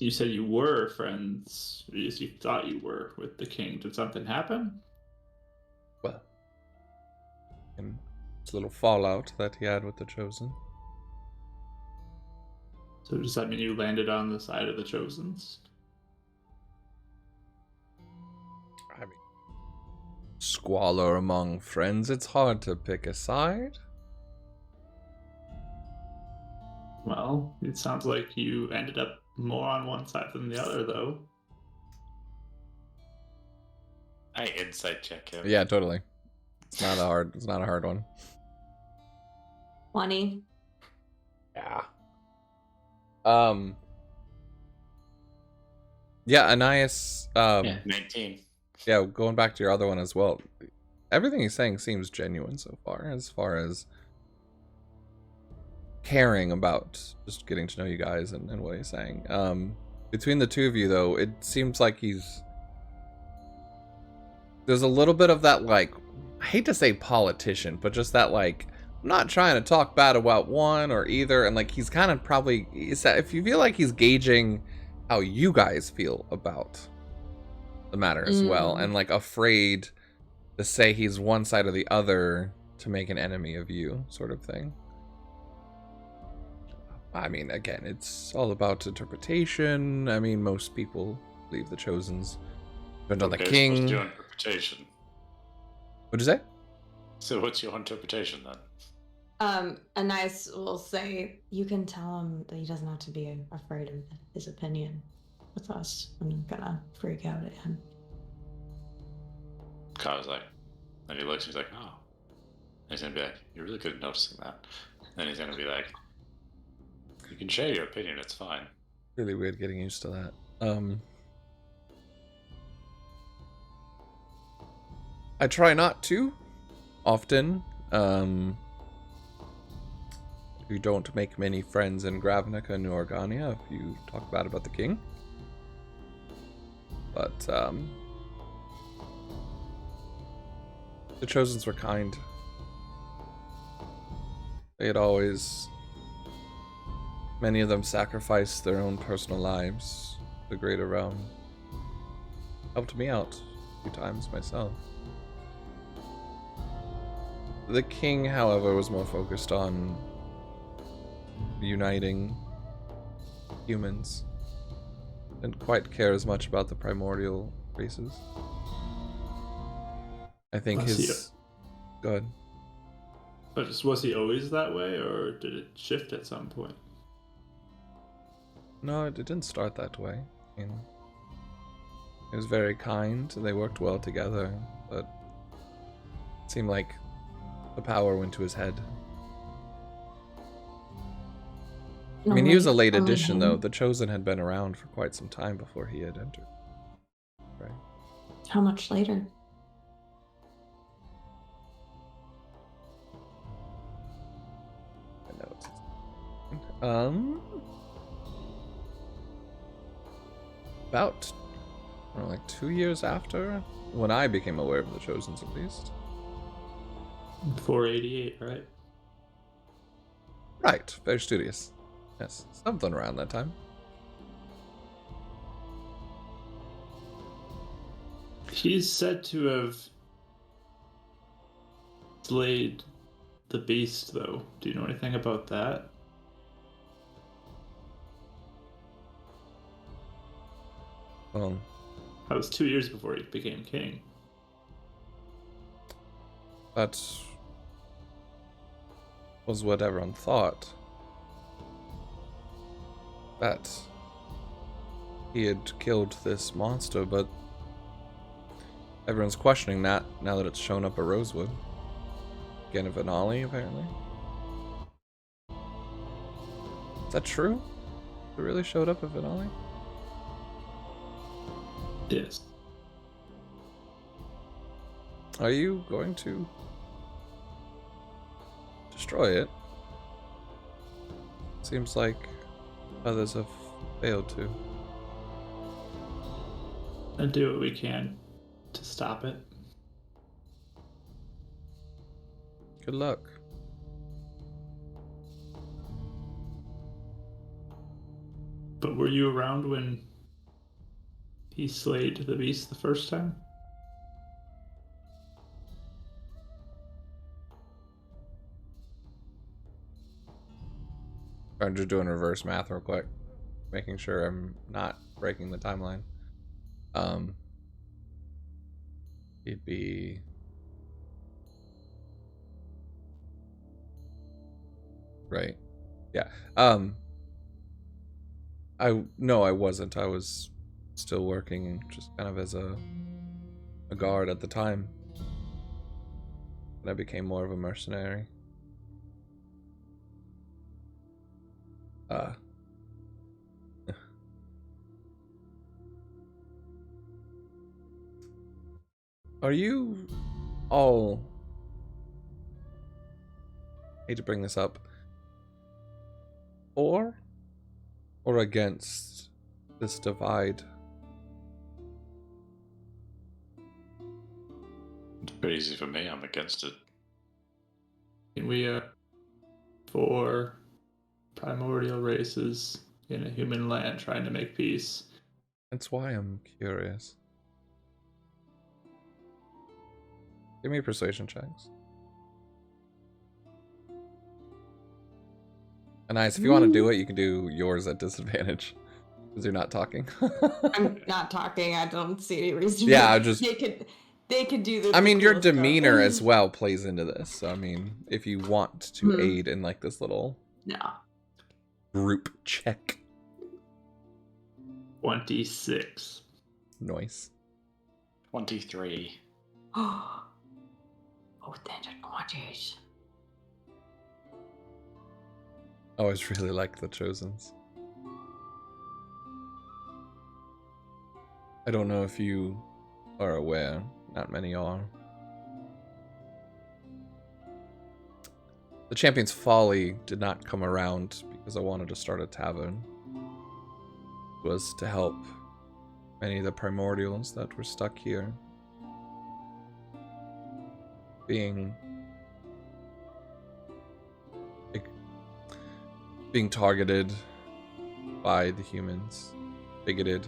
you said you were friends, or you thought you were with the king. Did something happen? Well, it's a little fallout that he had with the Chosen. So does that mean you landed on the side of the Chosens? I mean, squalor among friends, it's hard to pick a side. Well, it sounds like you ended up more on one side than the other, though. I insight check him. Yeah, totally. It's not a hard one. 20. Yeah. Yeah, Anais, 19. yeah, going back to your other one as well. Everything he's saying seems genuine so far as caring about just getting to know you guys and what he's saying. Between the two of you, though, it seems like there's a little bit of that, like, I hate to say politician, but just that, like, I'm not trying to talk bad about one or either, and, like, he's kind of probably, if you feel like he's gauging how you guys feel about the matter as well, and, like, afraid to say he's one side or the other to make an enemy of you, sort of thing. I mean, again, it's all about interpretation. I mean, most people believe the Chosen's depend on the Okay, king. so what's your interpretation? What'd you say? So what's your interpretation then? Anais will say, you can tell him that he doesn't have to be afraid of his opinion with us. I'm not gonna freak out at him. Kyle's like, and he looks, he's like, oh. And he's gonna be like, you're really good at noticing that. Then he's gonna be like, you can share your opinion, it's fine. Really weird getting used to that. I try not to often. You don't make many friends in Gravnica and Organia if you talk bad about the king. But the Chosens were kind. They had always, many of them sacrificed their own personal lives for the greater realm. Helped me out a few times myself. The king, however, was more focused on uniting humans. Didn't quite care as much about the primordial races. I think his... Go ahead. But just, was he always that way, or did it shift at some point? No, it didn't start that way. I mean, he was very kind. They worked well together, but it seemed like the power went to his head. I mean, he was a late addition, though. The Chosen had been around for quite some time before he had entered. Right. How much later? I know it's... About, I don't know, like 2 years after, when I became aware of the Chosens, at least. 488, right? Right, very studious. Yes, something around that time. He's said to have slayed the beast, though. Do you know anything about that? Well, That was 2 years before he became king. that was what everyone thought. That he had killed this monster, but everyone's questioning that now that it's shown up at Rosewood. Again, a finale, apparently. Is that true? It really showed up at finale? Yes. Are you going to destroy it? Seems like others have failed to. And do what we can to stop it. Good luck. But were you around when he slayed the beast the first time? I'm just doing reverse math real quick, making sure I'm not breaking the timeline. He'd be right. Yeah. I wasn't. I was still working just kind of as a guard at the time. But I became more of a mercenary. Are you all... hate to bring this up. For or against this divide? It's pretty easy for me, I'm against it. We are for primordial races in a human land trying to make peace. That's why I'm curious. Give me persuasion checks. Nice. If you want to do it, you can do yours at disadvantage because you're not talking. I'm not talking. I don't see any reason. Yeah, I just. They could do the. I mean, your cool stuff. demeanor as well plays into this. So, I mean, if you want to Hmm. aid in like this little No. group check, 26. noise. 23. Oh, tender 20s. I always really like the Chosens. I don't know if you are aware. Not many are. The Champion's Folly did not come around because I wanted to start a tavern. It was to help many of the primordials that were stuck here. Being targeted by the humans. Bigoted.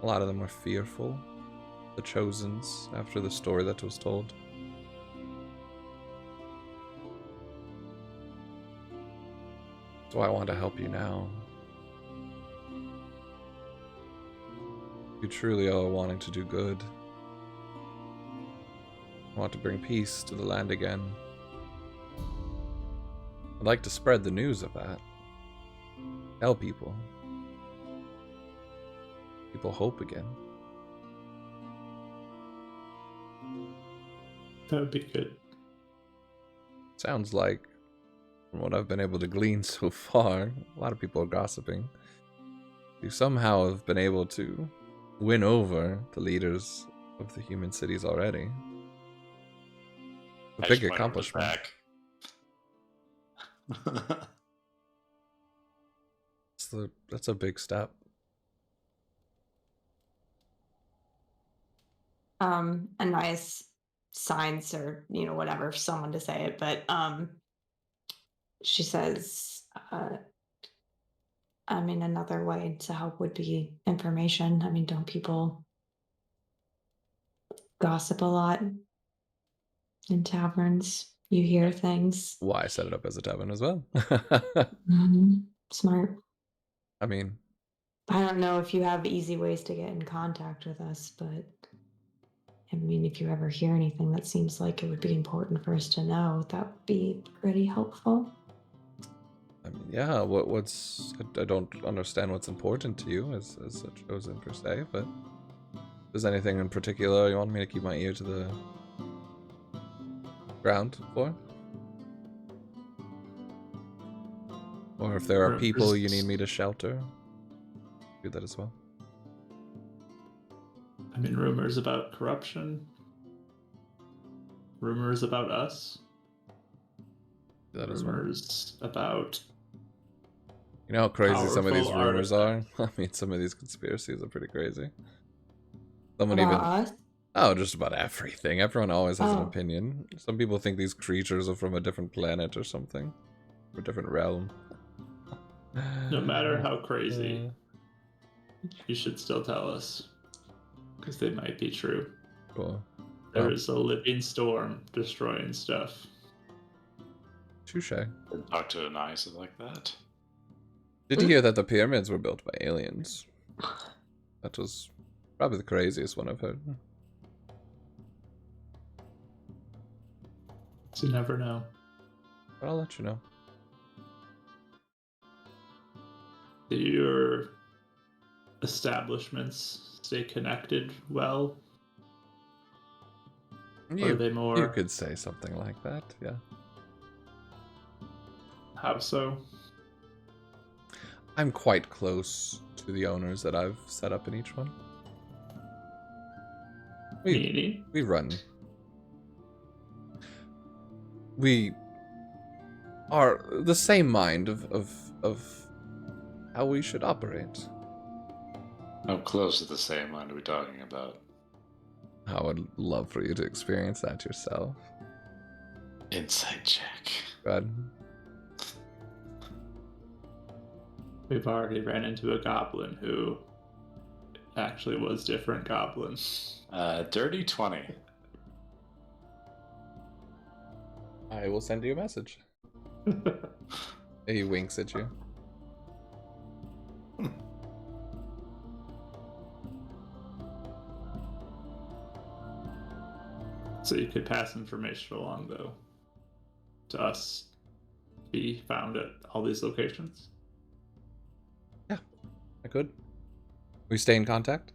A lot of them were fearful. The Chosens, after the story that was told. So I want to help you now. You truly are wanting to do good. I want to bring peace to the land again. I'd like to spread the news of that. Tell people. People hope again. That would be good. Sounds like, from what I've been able to glean so far, a lot of people are gossiping. You somehow have been able to win over the leaders of the human cities already. A I big just went over his accomplishment. back. That's a big step. A nice signs or whatever for someone to say it, but she says, I mean, another way to help would be information. I mean, don't people gossip a lot in taverns? You hear things. Why I set it up as a tavern as well. Smart. I mean, I don't know if you have easy ways to get in contact with us, but I mean, if you ever hear anything that seems like it would be important for us to know, that would be pretty helpful. I mean, yeah. What's? I don't understand what's important to you as a chosen per se, but if there's anything in particular you want me to keep my ear to the ground for, or if there are people you need me to shelter, do that as well. I mean, rumors about corruption. Rumors about us. Do that as well. Rumors about. You know how crazy some of these Powerful rumors are? I mean, some of these conspiracies are pretty crazy. Someone About even... us? Oh, just about everything. Everyone always has an Oh. opinion. Some people think these creatures are from a different planet or something. Or a different realm. No matter how crazy, you should still tell us. Because they might be true. Cool. There Well, is a living storm destroying stuff. touche. Didn't talk to an eyes like that. Did you hear that the pyramids were built by aliens? That was probably the craziest one I've heard. You never know. But I'll let you know. Do your establishments stay connected well? Or are they more... You could say something like that, yeah. How so? I'm quite close to the owners that I've set up in each one. Meaning? We run. We are the same mind of how we should operate. How close to the same mind are we talking about? I would love for you to experience that yourself. Insight check. Go ahead. We've already ran into a goblin who actually was different goblin. Dirty 20. I will send you a message. He winks at you. So you could pass information along, though, to us. Be found at all these locations. Yeah, I could. We stay in contact?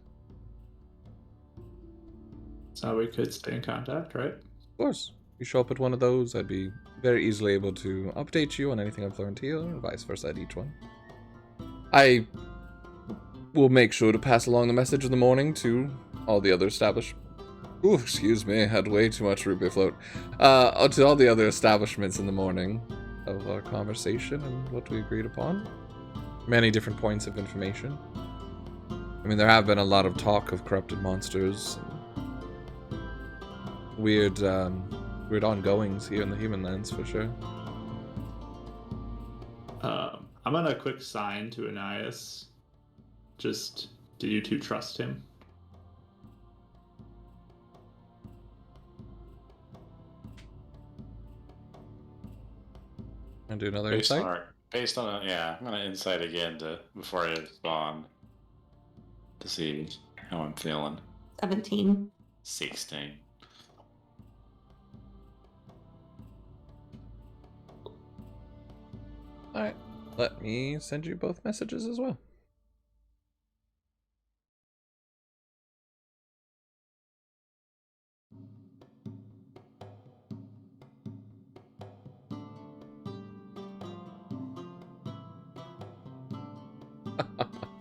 So we could stay in contact, right? Of course. If you show up at one of those, I'd be very easily able to update you on anything I've learned here, and vice versa at each one. I will make sure to pass along the message in the morning to all the other establishments. Ooh, excuse me, I had way too much root beer float. To all the other establishments in the morning of our conversation and what we agreed upon. Many different points of information. I mean, there have been a lot of talk of corrupted monsters. Weird ongoings here in the human lands, for sure. I'm gonna quick sign to Ananias. Just, do you two trust him? And do another Based insight? on yeah, I'm gonna insight again before I respond to see how I'm feeling. 17. 16. Alright, let me send you both messages as well.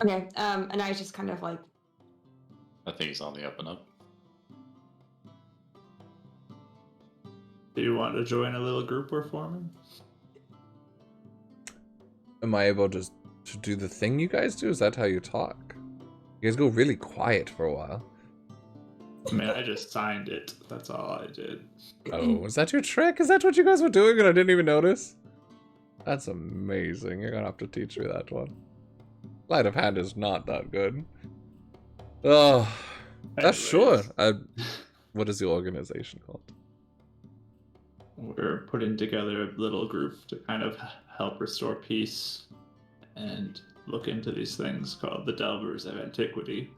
Okay, and I just kind of like, I think he's on the up and up. Do you want to join a little group we're forming? Am I able just to do the thing you guys do? Is that how you talk? You guys go really quiet for a while. I mean, I just signed it. That's all I did. Oh, is that your trick? Is that what you guys were doing and I didn't even notice? That's amazing. You're gonna have to teach me that one. Sleight of hand is not that good. Oh, that's sure. Anyways, What is the organization called? We're putting together a little group to kind of help restore peace and look into these things called the Delvers of Antiquity.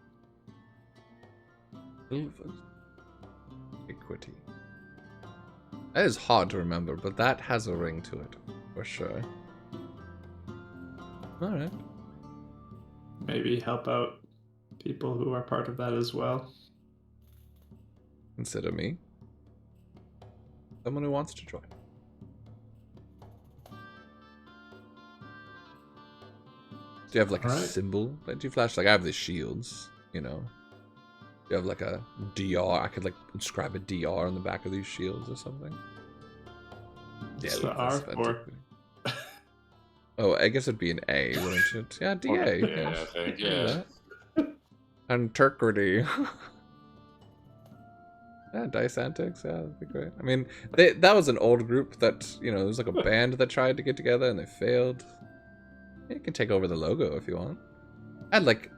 Equity. That is hard to remember, but that has a ring to it, for sure. Alright. Maybe help out people who are part of that as well. Consider me someone who wants to join. Do you have like a symbol that you flash? Like I have the shields, you know. Do you have like a DR? I could like inscribe a DR on the back of these shields or something. It's the R or oh, I guess it'd be an A, wouldn't it? Yeah, DA. Yeah, I think, yeah. Antiquity. Yeah, DiceAntics, yeah, that'd be great. I mean, that was an old group that, you know, there was like a band that tried to get together and they failed. You can take over the logo if you want. I had like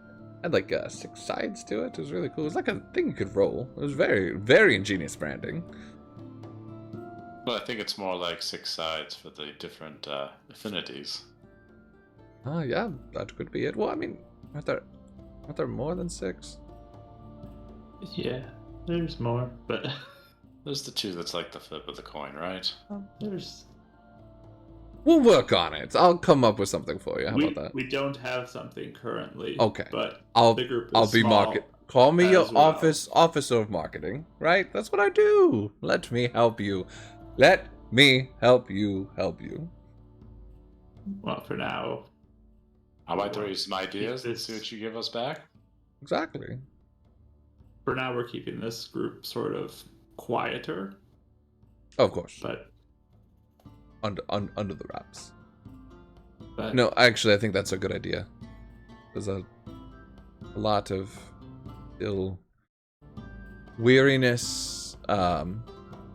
6 sides to it. It was really cool. It was like a thing you could roll. It was very, very ingenious branding. Well, I think it's more like 6 sides for the different affinities. Oh, yeah, that could be it. Well, I mean, aren't there more than 6? yeah, there's more, but There's the 2 that's like the flip of the coin, right? there's. We'll work on it. I'll come up with something for you. How about that? We don't have something currently. Okay. But I'll the group is I'll be small Call me your as well. officer of marketing, right? That's what I do. Let me help you. Let me help you help you. Well, for now, How about throw you some ideas and This- see what you give us back? Exactly. we're keeping this group sort of quieter, Of course. but Under the wraps. but No, actually, I think that's a good idea. There's a lot of still weariness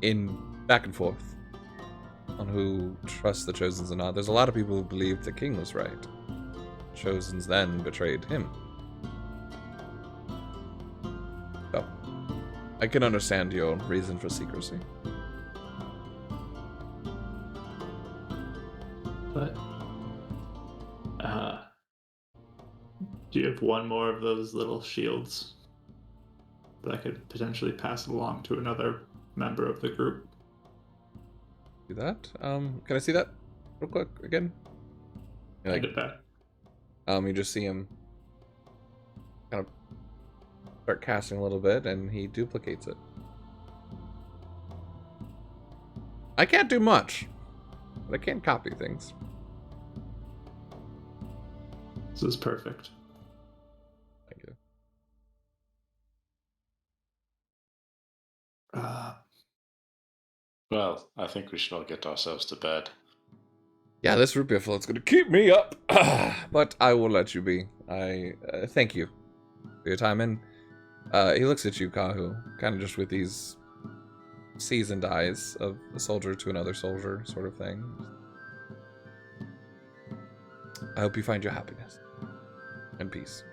in back and forth on who trusts the Chosens or not. There's a lot of people who believe the king was right. Chosens then betrayed him. So, I can understand your reason for secrecy. Do you have one more of those little shields that I could potentially pass along to another member of the group? Do that. Can I see that real quick again? Hand it back. You just see him kind of start casting a little bit, and he duplicates it. I can't do much, but I can copy things. This is perfect. Thank you. Well, I think we should all get ourselves to bed. Yeah, this root beer float's gonna keep me up, but I will let you be. I thank you for your time. And he looks at you, Kahu, kind of just with these seasoned eyes of a soldier to another soldier sort of thing. I hope you find your happiness and peace.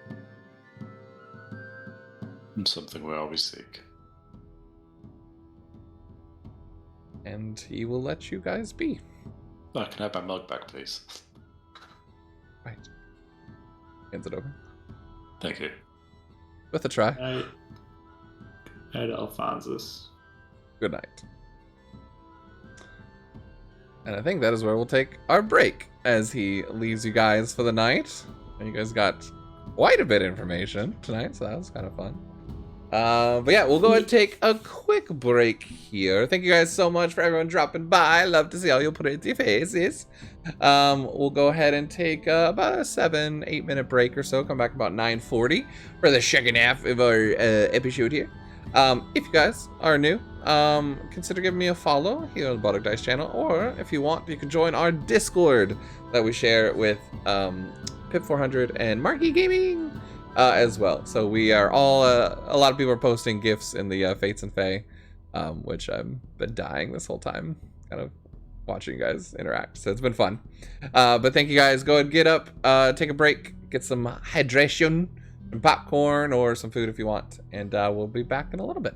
It's something we always seek. And he will let you guys be. Oh, can I have my mug back, please? Right. Hands it over. Thank you. With a try. Good night, Alphonsus. Good night. And I think that is where we'll take our break as he leaves you guys for the night. And you guys got quite a bit of information tonight, so that was kind of fun. But yeah, we'll go ahead and take a quick break here. Thank you guys so much for everyone dropping by. Love to see all you'll put into your faces. We'll go ahead and take about a 7-8 minute break or so. Come back about 9:40 for the second half of our episode here. If you guys are new, consider giving me a follow here on the Bardicdice channel, or if you want, you can join our Discord that we share with Pip400 and Marky Gaming as well. So we are all, a lot of people are posting GIFs in the Fates and Fae, which I've been dying this whole time, kind of watching you guys interact. So it's been fun. But thank you guys. Go ahead, get up, take a break, get some hydration, some popcorn, or some food if you want. And we'll be back in a little bit.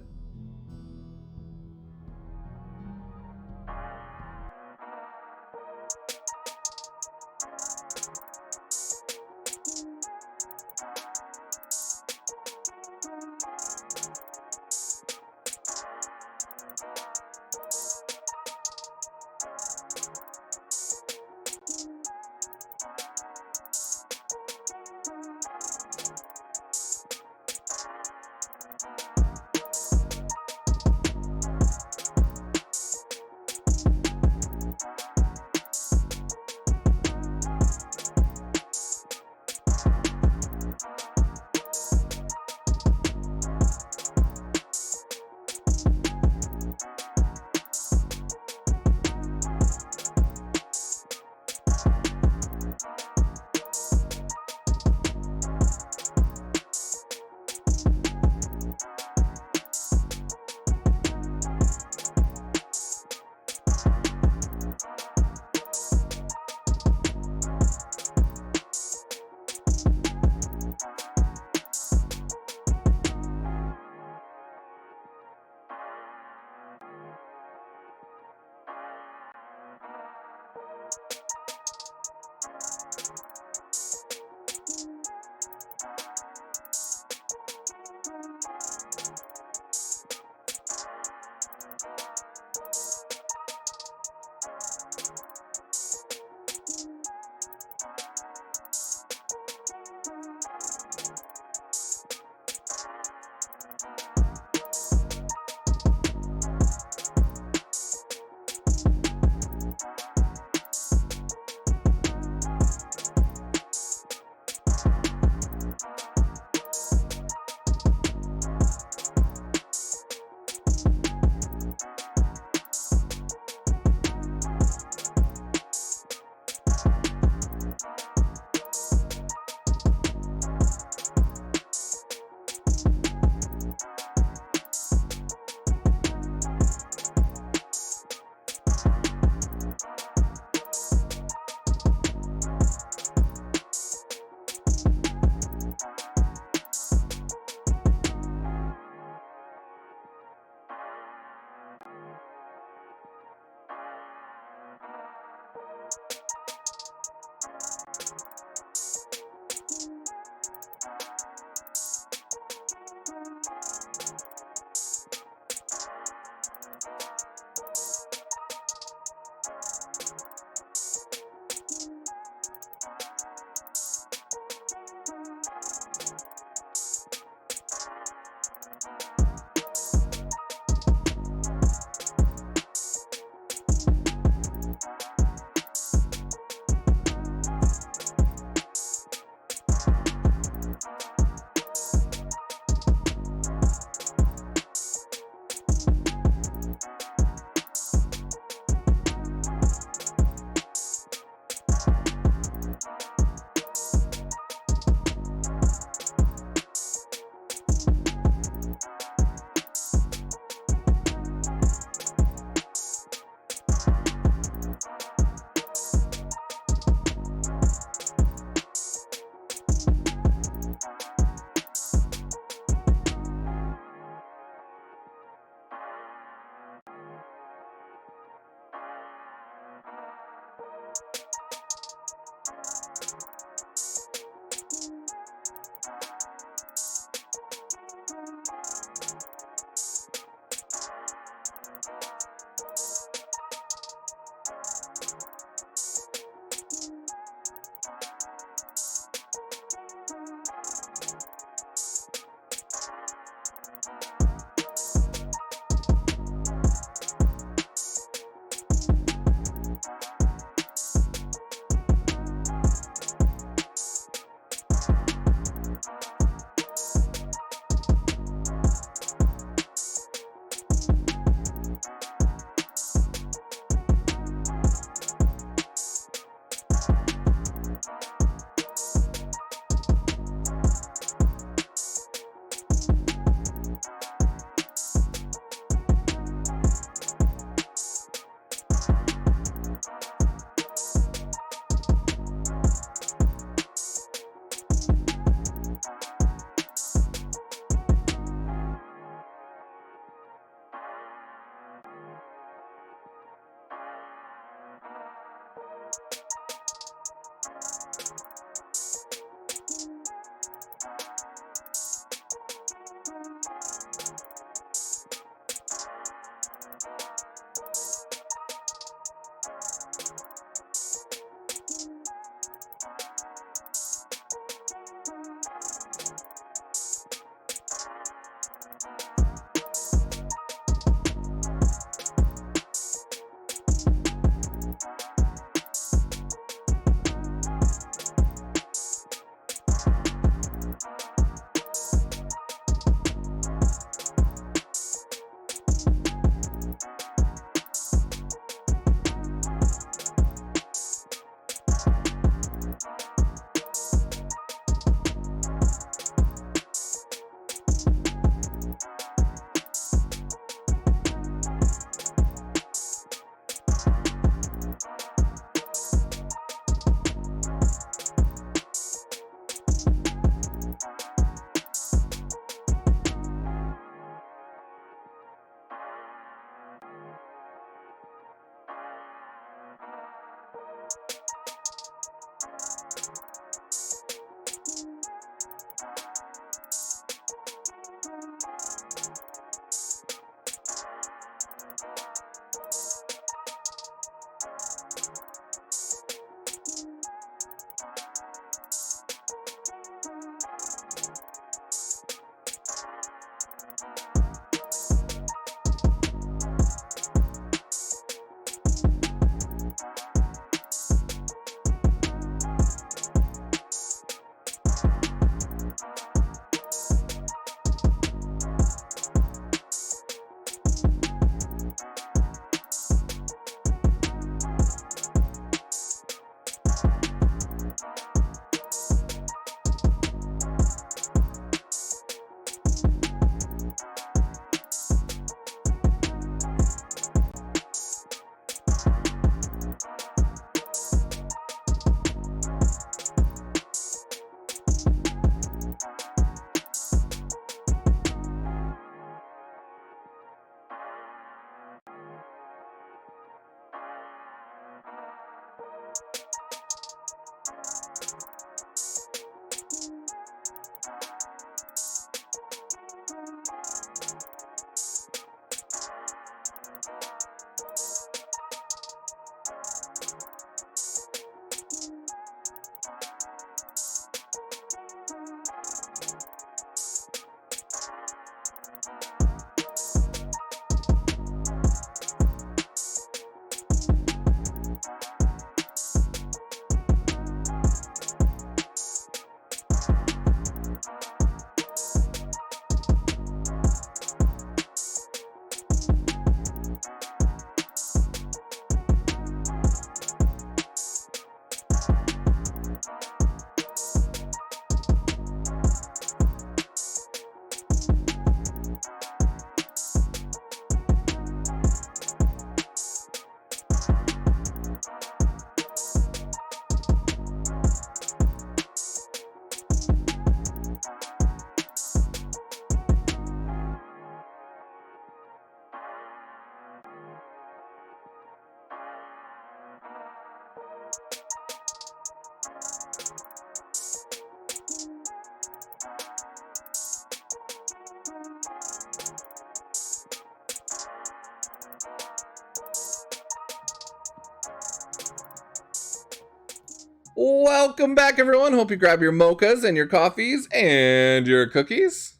Welcome back, everyone. Hope you grab your mochas and your coffees and your cookies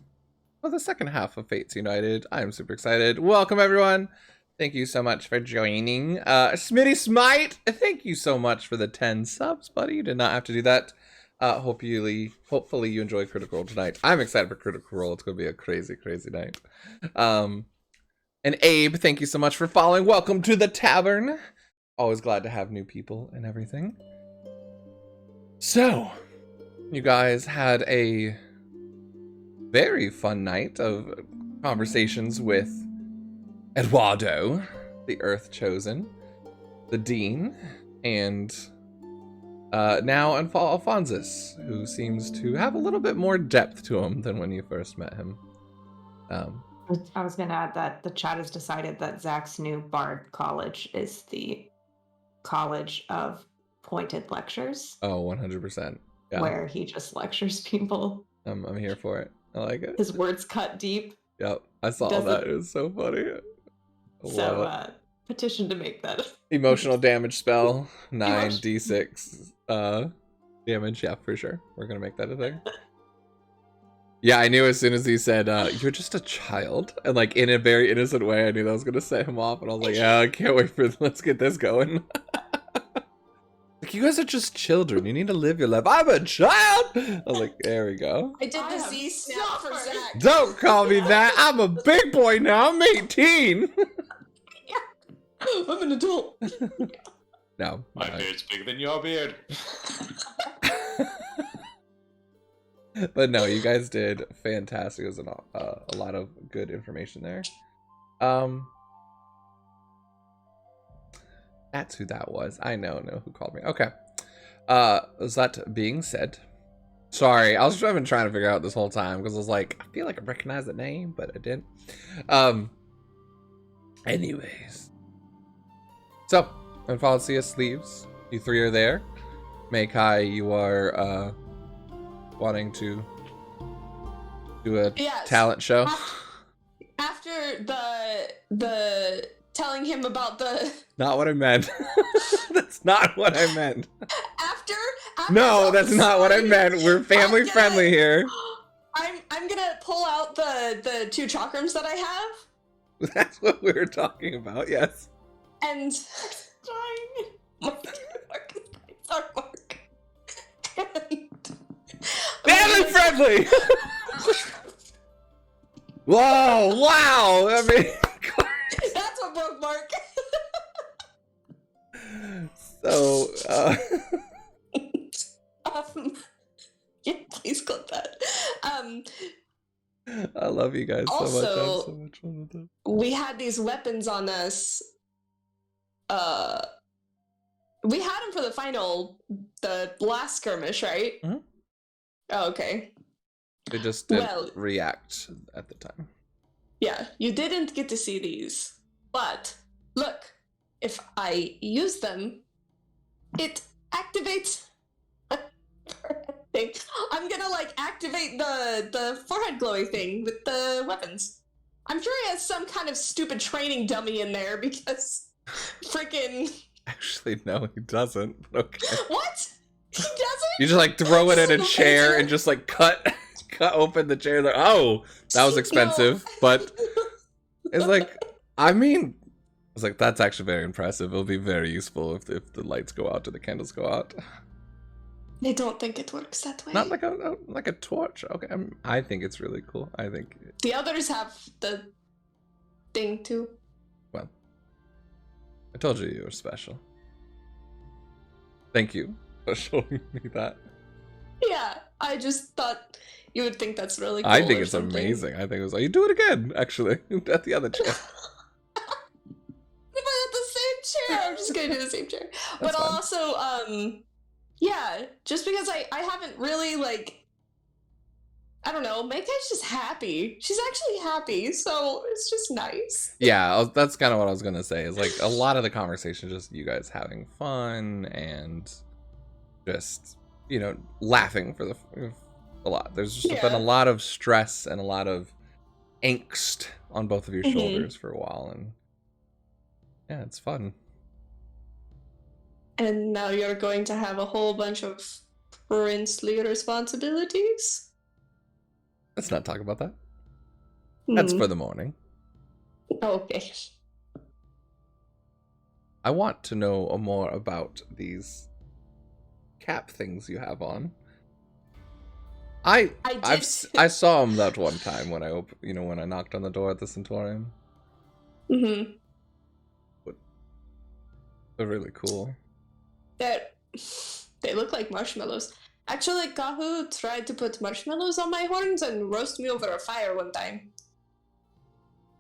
for the second half of Fates United. I'm super excited. Welcome, everyone. Thank you so much for joining. Smitty Smite, thank you so much for the 10 subs, buddy. You did not have to do that. Hopefully you enjoy Critical Role tonight. I'm excited for Critical Role. It's going to be a crazy, crazy night. And Abe, thank you so much for following. Welcome to the tavern. Always glad to have new people and everything. So, you guys had a very fun night of conversations with Eduardo, the Earth Chosen, the Dean, and now Alphonsus, who seems to have a little bit more depth to him than when you first met him. I was going to add that the chat has decided that Zach's new Bard College is the College of Pointed Lectures. Oh, 100%. Yeah. Where he just lectures people. I'm here for it. I like it. His words cut deep. Yep, I saw that. It was so funny. So, petition to make that. Emotional damage spell, 9d6 damage. Yeah, for sure. We're going to make that a thing. Yeah, I knew as soon as he said, you're just a child. And like in a very innocent way, I knew that was going to set him off. And I was like, yeah, I can't wait for let's get this going. Like, you guys are just children. You need to live your life. I'm a child. I was like, there we go. I did the Z snap for Zach. Don't call me that. I'm a big boy now. I'm 18. I'm an adult. No. My beard's bigger than your beard. But no, you guys did fantastic. It was a lot of good information there. That's who that was. I know who called me. Okay. With that being said, sorry, I was trying to figure out this whole time because I was like, I feel like I recognize the name, but I didn't. Anyways, so Alphonsus leaves. You three are there. Meikai, you are wanting to do a talent show. After the telling him about the... Not what I meant. That's not what I meant. After no, that's not what I meant. We're family friendly here. I'm gonna pull out the 2 chakrams that I have. That's what we were talking about, yes. And family friendly! Whoa, wow! I mean, that's what broke Mark. So, yeah, please clip that. I love you guys so much. I have so much fun with them. We had these weapons on us. We had them for the last skirmish, right? Mm-hmm. Oh, okay. They just didn't react at the time. Yeah, you didn't get to see these. But, look, if I use them, it activates... I'm gonna, activate the forehead glowy thing with the weapons. I'm sure he has some kind of stupid training dummy in there, because freaking... Actually, no, he doesn't. Okay. What? He doesn't? You just, throw it in a chair and just, cut open the chair. Like, oh, that was expensive. No. But it's that's actually very impressive. It'll be very useful if the lights go out or the candles go out. They don't think it works that way. Not like a torch. Okay, I think it's really cool. I think the others have the thing too. Well, I told you were special. Thank you for showing me that. Yeah, I just thought you would think that's really cool. I think it's amazing. I think it was like, you do it again, actually, at the other chair. But at the same chair, I'm just gonna do the same chair. But I'll also, yeah, just because I haven't really, I don't know, Meikai's just happy. She's actually happy, so it's just nice. Yeah, that's kind of what I was gonna say, is a lot of the conversation just you guys having fun and just, laughing for a lot. There's just been a lot of stress and a lot of angst on both of your shoulders for a while, and yeah, it's fun. And now you're going to have a whole bunch of princely responsibilities? Let's not talk about that. That's for the morning. Okay. I want to know more about these cap things you have on. I saw them that one time when when I knocked on the door at the Centaurium. Mm-hmm. They're really cool. They look like marshmallows. Actually, Kahu tried to put marshmallows on my horns and roast me over a fire one time.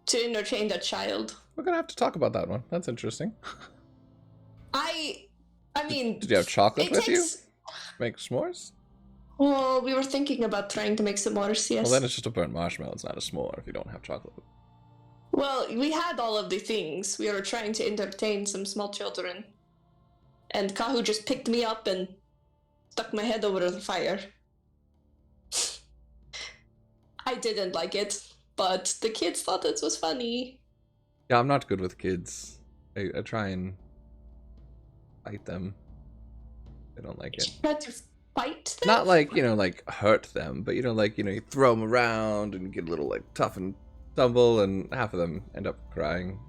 To entertain a child. We're gonna have to talk about that one. That's interesting. I mean... Did you have chocolate with you? Make s'mores? Well, we were thinking about trying to make s'mores, yes. Well, then it's just a burnt marshmallow. It's not a s'more if you don't have chocolate. Well, we had all of the things. We were trying to entertain some small children. And Kahu just picked me up and stuck my head over the fire. I didn't like it, but the kids thought it was funny. Yeah, I'm not good with kids. I try and fight them. They don't like it. Try to fight them? Not like, like hurt them, but you throw them around and get a little like tough and tumble, and half of them end up crying.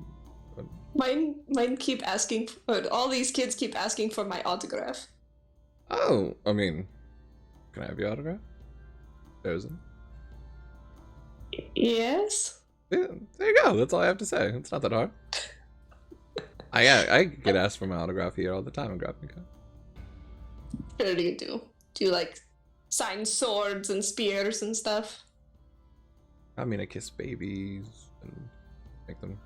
Mine keep asking all these kids keep asking for my autograph. Oh, I mean, can I have your autograph? There's it. Yes? Yeah, there you go. That's all I have to say. It's not that hard. I get asked for my autograph here all the time in Graphica. What do you do? Do you like sign swords and spears and stuff? I mean, I kiss babies and make them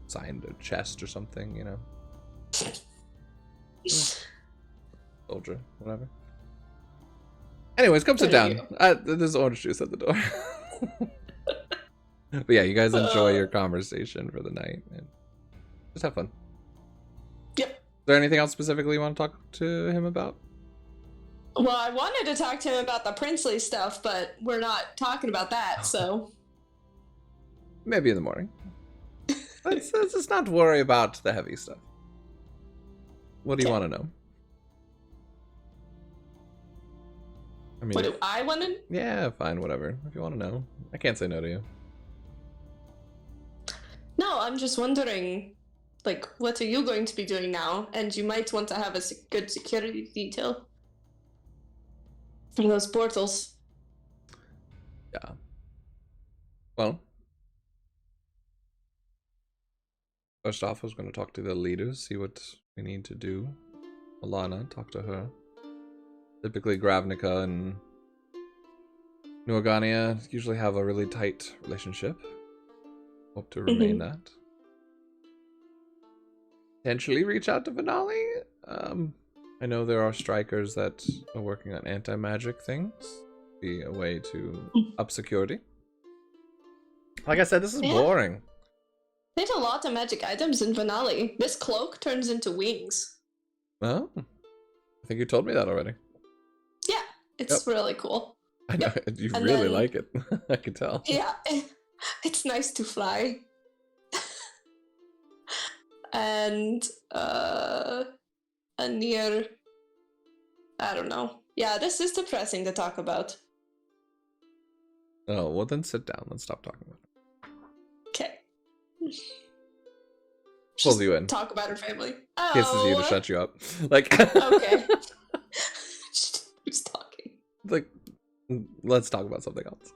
sign a chest or something, Soldier, whatever. Anyways, come sit down. There's orange juice at the door. But yeah, you guys enjoy your conversation for the night and just have fun. Yep. Is there anything else specifically you want to talk to him about? Well, I wanted to talk to him about the princely stuff, but we're not talking about that, so... Maybe in the morning. Let's just not worry about the heavy stuff. What do you want to know? I mean, what do I want to... Yeah, fine, whatever. If you want to know. I can't say no to you. No, I'm just wondering, like, what are you going to be doing now? And you might want to have a good security detail. For those portals. Yeah. Well, first off, I was going to talk to the leaders, see what we need to do. Alana, talk to her. Typically, Gravnica and New Organia usually have a really tight relationship. Hope to remain that. Potentially reach out to Vinali. I know there are strikers that are working on anti-magic things. Be a way to up security. Like I said, this is boring. There's a lot of magic items in Vinali. This cloak turns into wings. Oh, I think you told me that already. Yeah, it's really cool. I know, you really like it. I can tell. Yeah, it's nice to fly. And a near... I don't know. Yeah, this is depressing to talk about. Oh, well then sit down. Let's stop talking about it. Okay. Pulls you in. Talk about her family. Kisses you to shut you up. Like... Okay. Who's talking? Like, let's talk about something else.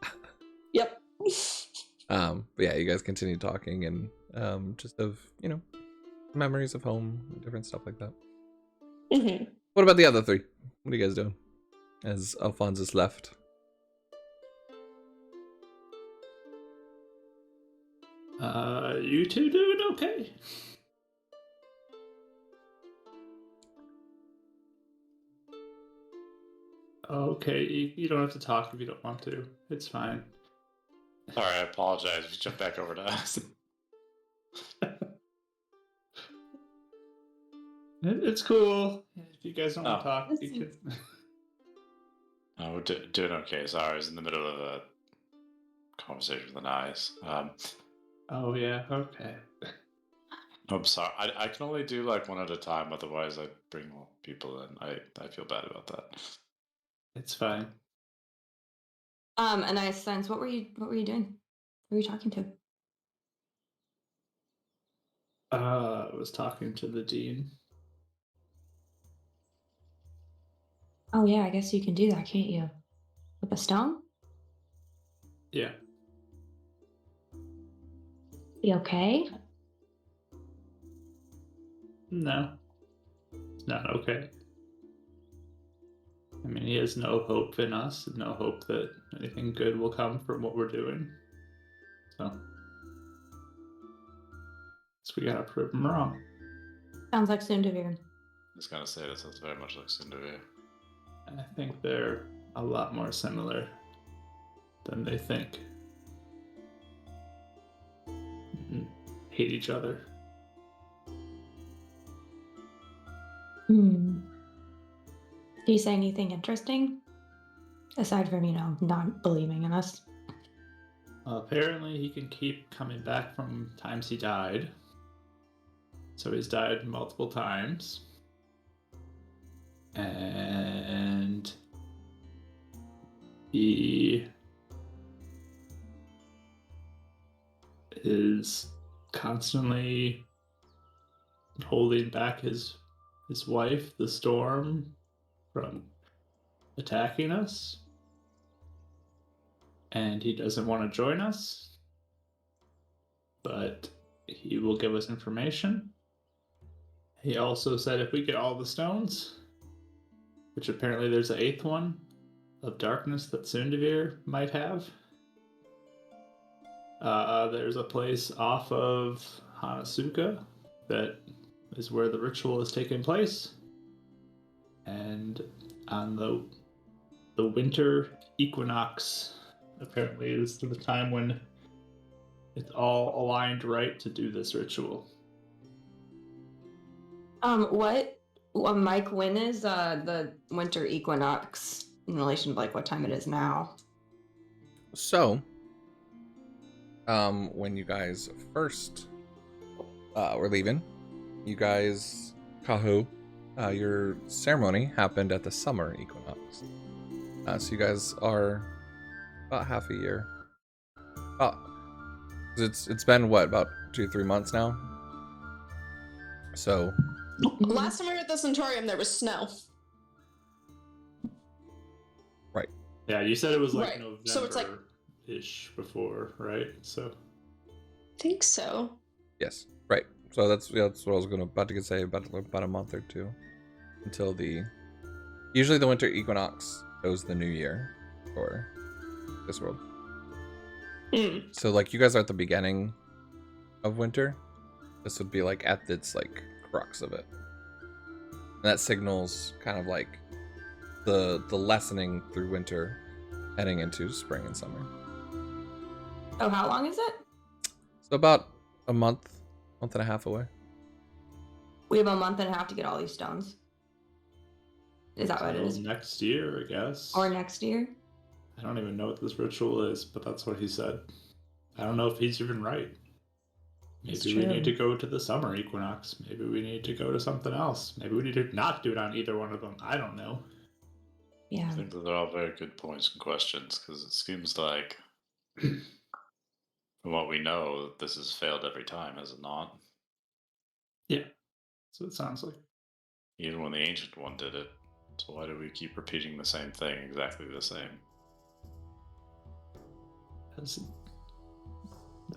Yep. But yeah, you guys continue talking and just of, memories of home, different stuff like that. Mm-hmm. What about the other three? What are you guys doing? As Alphonsus left. You two doing okay? Okay, you don't have to talk if you don't want to. It's fine. Sorry, I apologize. We jump back over to us. It's cool. If you guys don't want to talk, you can. Oh, we're doing okay. Sorry, I was in the middle of a conversation with an eyes. Oh yeah, okay. I'm sorry. I can only do like one at a time. Otherwise, I bring more people in. I feel bad about that. It's fine. A nice sense. What were you doing? Who were you talking to? I was talking to the dean. Oh yeah, I guess you can do that, can't you? With a stone? Yeah. You okay? No. It's not okay. I mean, he has no hope in us, no hope that anything good will come from what we're doing. So we gotta prove him wrong. Sounds like Sundavir. I was gonna say this is very much like Sundavir. I think they're a lot more similar than they think. Hate each other. Hmm. Do you say anything interesting? Aside from, not believing in us. Apparently, he can keep coming back from times he died. So he's died multiple times. And he is constantly holding back his wife, the storm, from attacking us. And he doesn't want to join us. But he will give us information. He also said if we get all the stones, which apparently there's an 8th one of darkness that Sundavir might have. There's a place off of Hanasuka that is where the ritual is taking place. And on the winter equinox, apparently is the time when it's all aligned right to do this ritual. Mike, when is the winter equinox in relation to like what time it is now? So, when you guys first were leaving, you guys, Kahu, your ceremony happened at the summer equinox. So you guys are about half a year. It's been what, about 2-3 months now? So Last time we were at the Centaurium, there was snow. right. Yeah, you said it was like Right. November-ish So it's like- before, right? So I think so. Yes, right. So that's what I was about to say, about a month or two until usually the winter equinox goes the new year for this world. So like you guys are at the beginning of winter. This would be like at its like crux of it. And that signals kind of like the lessening through winter, heading into spring and summer. Oh, how long is it? So about a month and a half away. We have a month and a half to get all these stones. Is that what it is? next year, I guess. Or next year? I don't even know what this ritual is, but that's what he said. I don't know if he's even right. Maybe we need to go to the summer equinox. Maybe we need to go to something else. Maybe we need to not do it on either one of them. I don't know. Yeah. I think that they're all very good points and questions because it seems like, from what we know, this has failed every time, has it not? Yeah, that's what it sounds like. Even when the ancient one did it. So why do we keep repeating the same thing, exactly the same? It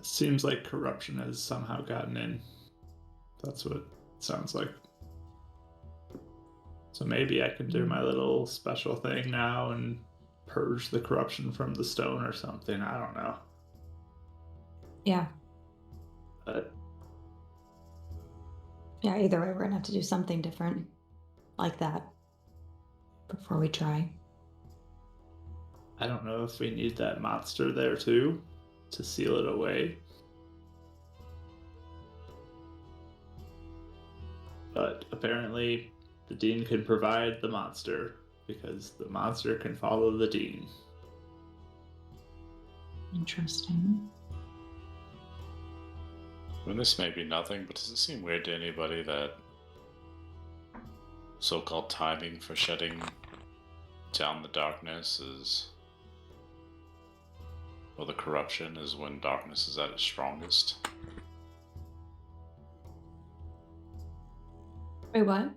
seems like corruption has somehow gotten in. That's what it sounds like. So maybe I can do my little special thing now and purge the corruption from the stone or something. I don't know. Yeah. But Yeah, either way, we're gonna have to do something different like that before we try. I don't know if we need that monster there too to seal it away. But apparently the dean can provide the monster because the monster can follow the dean. Interesting. mean, this may be nothing, but does it seem weird to anybody that so-called timing for shutting down the darkness is, or the corruption is when darkness is at its strongest? Wait, what?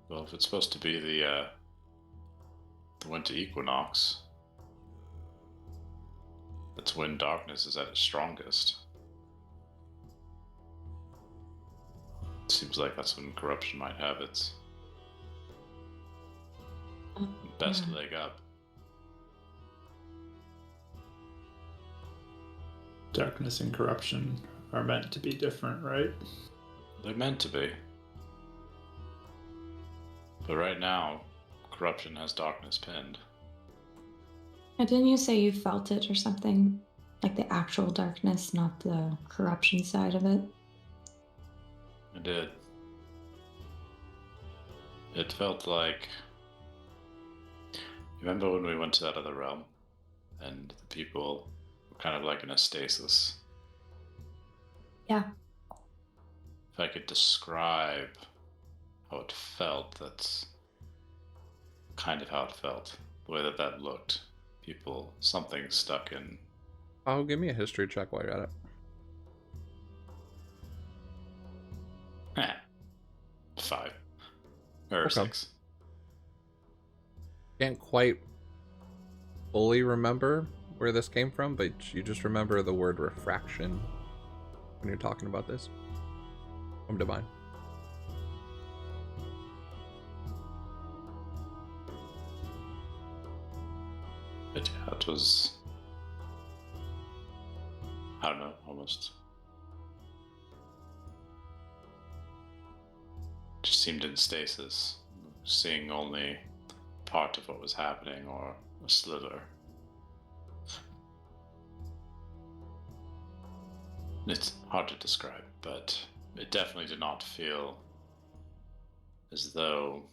Well, if it's supposed to be the winter equinox, that's when darkness is at its strongest. Seems like that's when corruption might have its best Yeah. leg up. Darkness and corruption are meant to be different, right? They're meant to be. But right now, corruption has darkness pinned. Didn't you say you felt it or something? Like the actual darkness, not the corruption side of it? I did. It felt like... Remember when we went to that other realm? And the people were kind of like in a stasis? Yeah. If I could describe how it felt, that's kind of how it felt. The way that that looked. People, something stuck in... Oh, give me a history check while you're at it. 5. Or Okay. 6. Can't quite fully remember where this came from, but you just remember the word refraction when you're talking about this. I'm divine. But yeah, it was... I don't know, almost... Just seemed in stasis, seeing only part of what was happening or a slither. It's hard to describe, but it definitely did not feel as though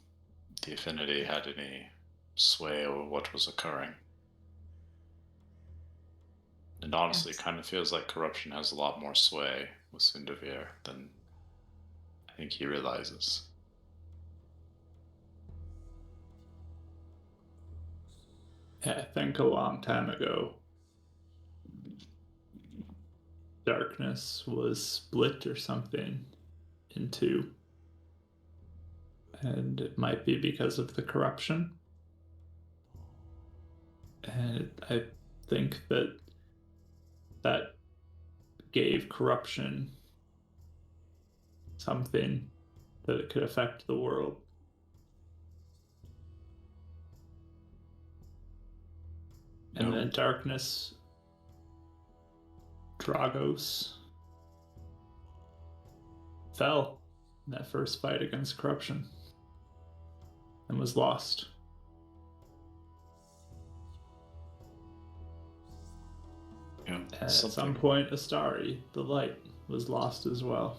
the affinity had any sway over what was occurring. And honestly, it kind of feels like corruption has a lot more sway with Sindavir than I think he realizes. I think a long time ago, darkness was split or something in two. And it might be because of the corruption. And I think that gave corruption something that it could affect the world. And then darkness, Dragos, fell in that first fight against corruption and was lost. Yeah, And at something. some point, Astari, the light, was lost as well.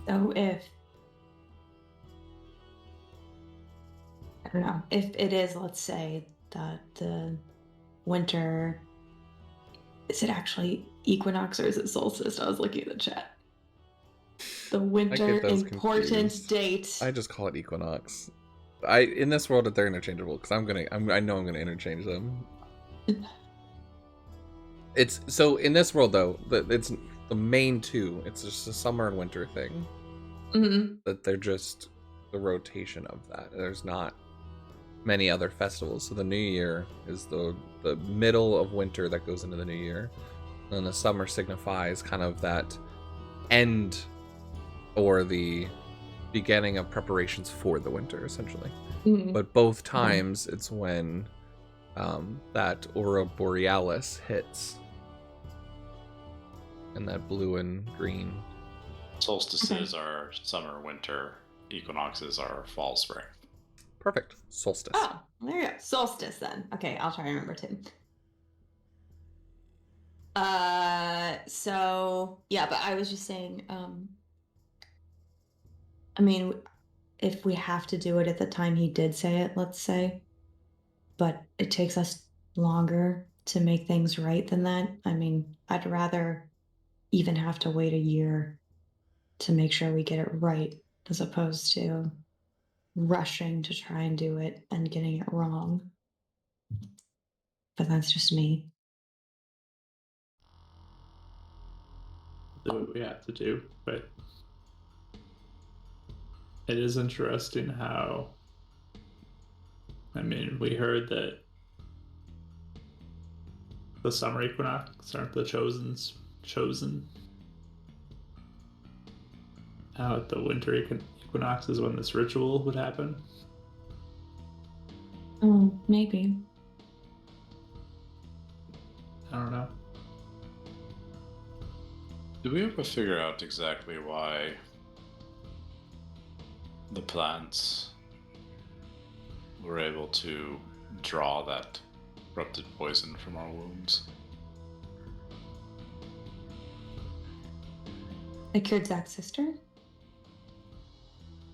So if I don't know, if it is, let's say, that the winter, is it actually equinox or is it solstice? I was looking at the chat. The winter those important confused. date. I just call it equinox. In this world they're interchangeable because I know I'm gonna interchange them. It's so in this world though, it's the main two. It's just a summer and winter thing. Mhm. That they're just the rotation of that. There's not many other festivals. So the New Year is the middle of winter that goes into the New Year. And then the summer signifies kind of that end or the beginning of preparations for the winter, essentially. Mhm. But both times it's when that aurora borealis hits, and that blue and green. Solstices are summer, winter. Equinoxes are fall, spring. Perfect. Solstice. Oh, there you go. Solstice then. Okay, I'll try to remember too. So yeah, but I was just saying, I mean, if we have to do it at the time he did say it, let's say, but it takes us longer to make things right than that. I mean, I'd rather even have to wait a year to make sure we get it right as opposed to rushing to try and do it and getting it wrong. But that's just me. Do what we have to do, but it is interesting how, I mean, we heard that the summer equinox aren't the chosen. How the winter equinox is when this ritual would happen. Oh, maybe. I don't know. Did we ever figure out exactly why the plants were able to draw that corrupted poison from our wounds? I cured Zach's sister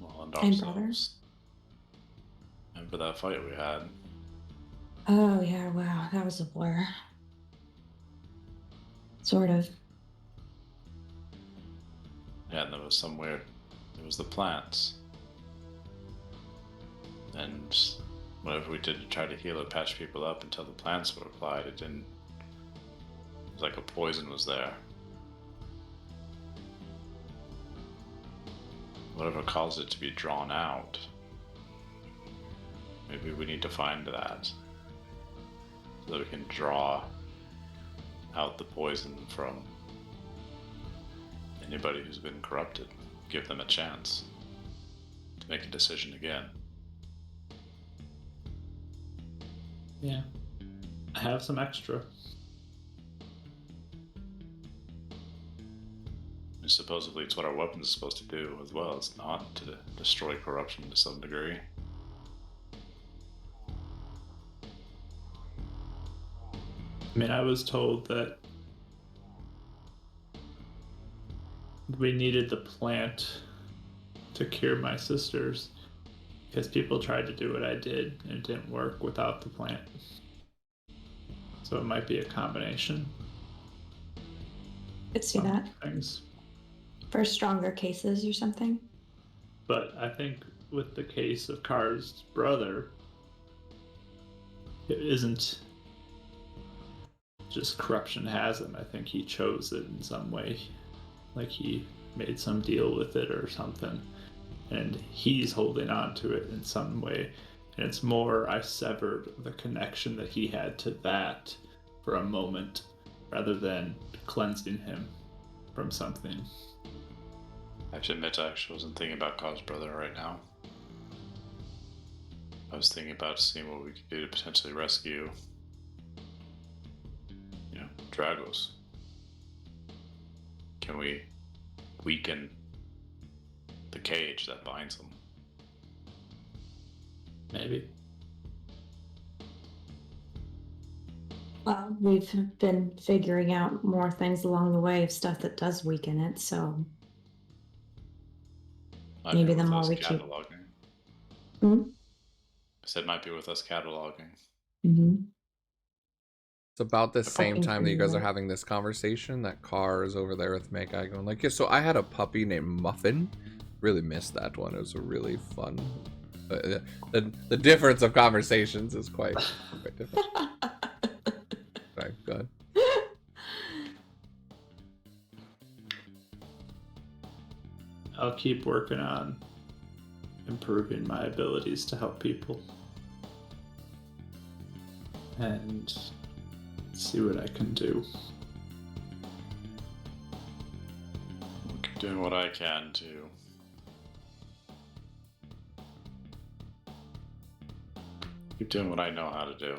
Well, and and ourselves. brother. And for that fight we had. Oh, yeah, wow, that was a blur. Sort of. Yeah, and there was some weird. It was the plants. And whatever we did to try to heal or patch people up until the plants were applied, it didn't. It was like a poison was there. Whatever caused it to be drawn out. Maybe we need to find that. So that we can draw out the poison from anybody who's been corrupted. Give them a chance to make a decision again. Yeah. I have some extra. And supposedly it's what our weapon is supposed to do as well. It's not to destroy corruption to some degree. I mean, I was told that we needed the plant to cure my sisters because people tried to do what I did and it didn't work without the plant. So it might be a combination Could see of that. things. For stronger cases or something. But I think with the case of Carr's brother, it isn't just corruption has him. I think he chose it in some way. Like he made some deal with it or something. And he's holding on to it in some way. And it's more, I severed the connection that he had to that for a moment rather than cleansing him from something. I have to admit, I actually wasn't thinking about Car's brother right now. I was thinking about seeing what we could do to potentially rescue, Dragos. Can we weaken the cage that binds them? Maybe. Well, we've been figuring out more things along the way of stuff that does weaken it, so Might maybe be the worth more us we keep. cataloging. Hmm? I said might be worth us cataloging. Mm-hmm. It's about the same Fucking time that you guys are criminal. having this conversation that Carr is over there with Mega going like, yeah, so I had a puppy named Muffin. Really missed that one. It was a really fun. The difference of conversations is quite different. Sorry, go ahead. I'll keep working on improving my abilities to help people. And see what I can do. I'll keep doing what I can to keep doing what I know how to do.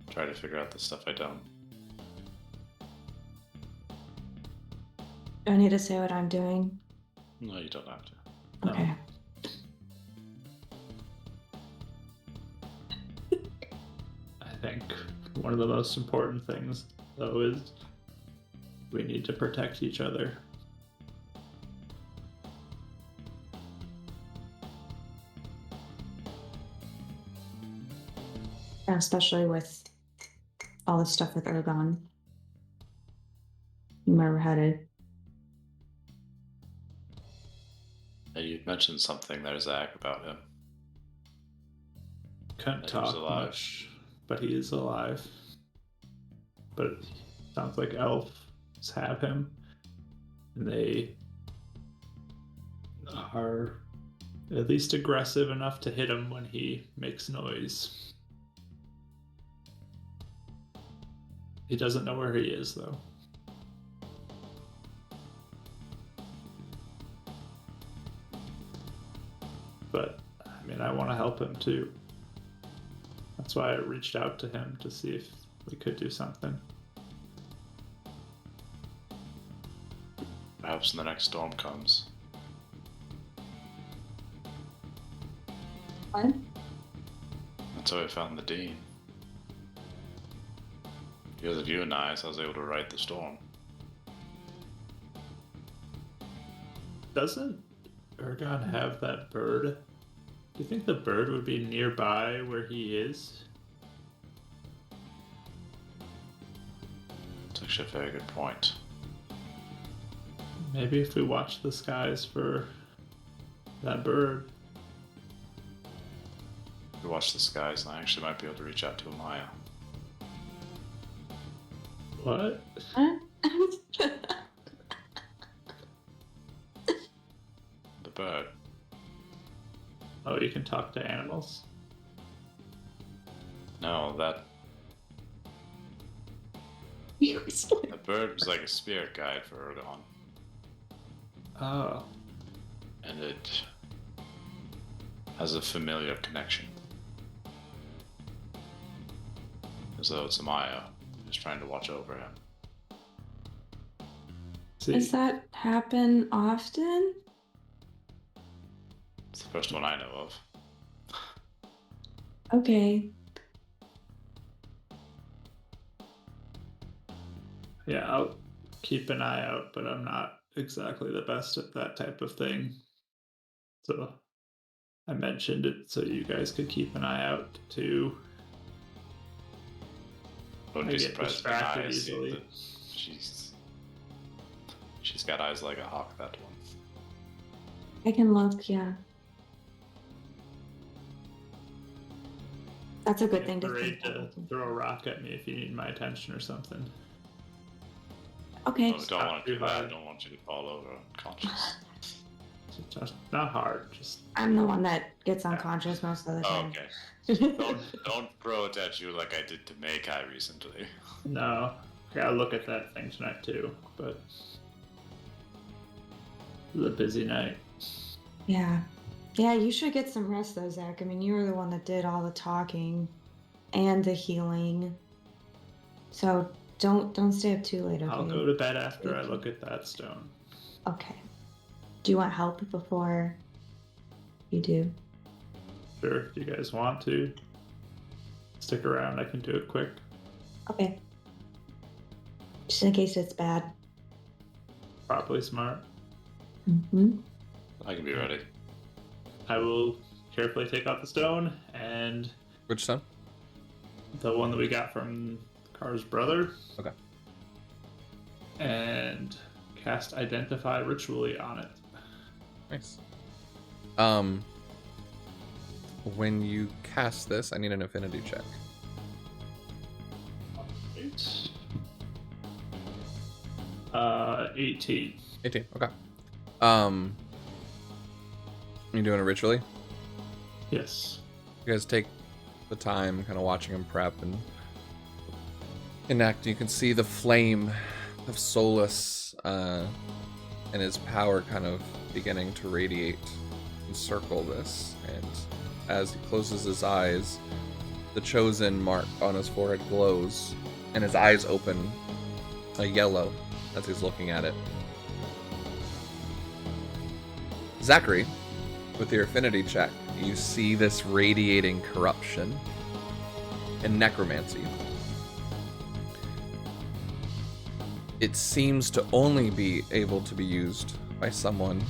Try to figure out the stuff I don't. Do I need to say what I'm doing? No, you don't have to. No. Okay. I think one of the most important things, though, is we need to protect each other. Especially with all this stuff with Ergon. Where we're headed. You mentioned something there, Zach, about him. Couldn't That he was talk alive. much, but he is alive. But it sounds like elves have him, and they are at least aggressive enough to hit him when he makes noise. He doesn't know where he is, though. But, I mean, I want to help him too. That's why I reached out to him to see if we could do something. Perhaps when the next storm comes. What? That's how I found the Dean. Because of you and I was able to ride the storm. Doesn't Ergon have that bird? Do you think the bird would be nearby where he is? It's actually a very good point. Maybe if we watch the skies for that bird. We watch the skies, and I actually might be able to reach out to Amaya. What? Huh? The bird. Oh, you can talk to animals? No, that You explain. the bird was like a spirit guide for Ergon, Oh. and it has a familiar connection. As though it's Amaya, just trying to watch over him. See, Does that happen often? It's the first one I know of. Okay. yeah, I'll keep an eye out, but I'm not exactly the best at that type of thing. So I mentioned it so you guys could keep an eye out too. Wouldn't I be get surprised if my distracted eyes see easily. that she's got eyes like a hawk, that one. I can look, yeah. That's a good thing to Afraid think to about. throw a rock at me if you need my attention or something. Okay. No, don't want to do too that. I hard. don't want you to fall over unconscious. Just not hard, just I'm the one that gets unconscious most of the Oh, time. okay. Don't throw it at you like I did to Meikai recently. no. I gotta look at that thing tonight too, but it was a busy night. Yeah. Yeah, you should get some rest though, Zach. I mean, you were the one that did all the talking and the healing. So don't stay up too late, okay? I'll go to bed after I look at that stone. Okay. Do you want help before you do? Sure, if you guys want to stick around, I can do it quick. Okay. Just in case it's bad. Probably smart. Mm-hmm. I can be ready. I will carefully take out the stone and Which son? the one that we got from Car's brother. Okay. And cast Identify ritually on it. Nice. When you cast this, I need an affinity check. Right. 18. 18. Okay. You doing it ritually? Yes. You guys take the time, kind of watching him prep and enact. You can see the flame of Solus and his power kind of beginning to radiate, encircle this. And as he closes his eyes, the chosen mark on his forehead glows, and his eyes open a yellow as he's looking at it. Zachary, with your affinity check, you see this radiating corruption and necromancy. It seems to only be able to be used by someone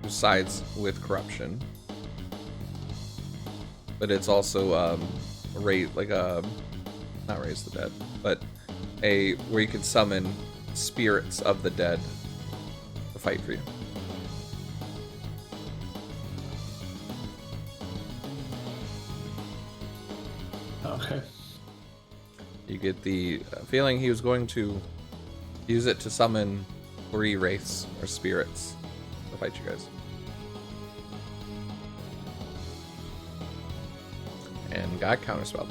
who sides with corruption. But it's also not raise the dead, but where you can summon spirits of the dead to fight for you. Okay. You get the feeling he was going to use it to summon 3 wraiths or spirits to fight you guys. And got counterspelled.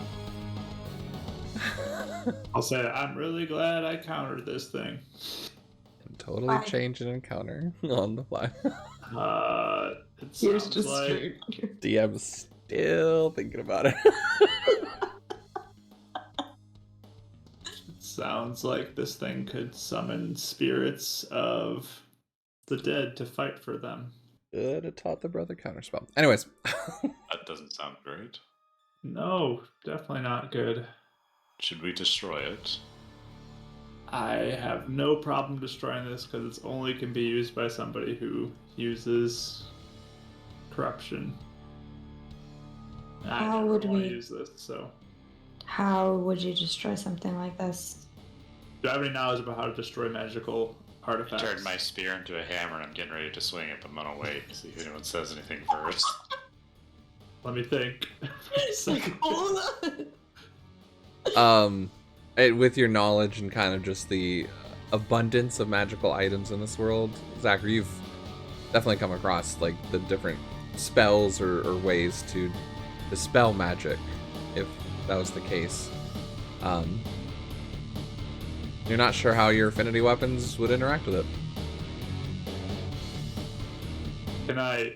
I'll say I'm really glad I countered this thing. And totally Why? change an encounter on the fly. It Here's sounds just like straight. DM's still thinking about it. sounds like this thing could summon spirits of the dead to fight for them. Good, it taught the brother counterspell. Anyways. That doesn't sound great. No, definitely not good. Should we destroy it? I have no problem destroying this because it only can be used by somebody who uses corruption. I How never would want we- to use this, so. How would you destroy something like this? Do I have any knowledge about how to destroy magical I artifacts? turned my spear into a hammer and I'm getting ready to swing it, but I'm gonna wait and see if anyone says anything first. Let me think. It's like, hold on. With your knowledge and kind of just the abundance of magical items in this world, Zachary, you've definitely come across like the different spells or ways to dispel magic, if that was the case. You're not sure how your affinity weapons would interact with it. Can I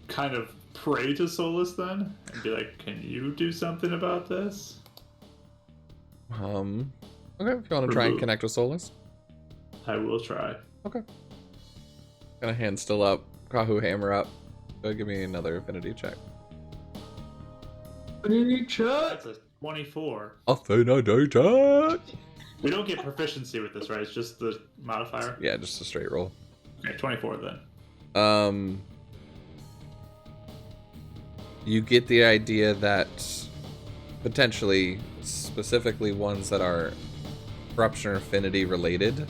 kind of pray to Solus then? And be like, can you do something about this? Okay, if you want to try and Remove. connect with Solus. I will try. Okay. Got a hand still up. Kahu hammer up. Go give me another affinity check. That's a 24. Affinity check! We don't get proficiency with this, right? It's just the modifier? Yeah, just a straight roll. Okay, 24 then. You get the idea that potentially, specifically ones that are corruption or affinity related,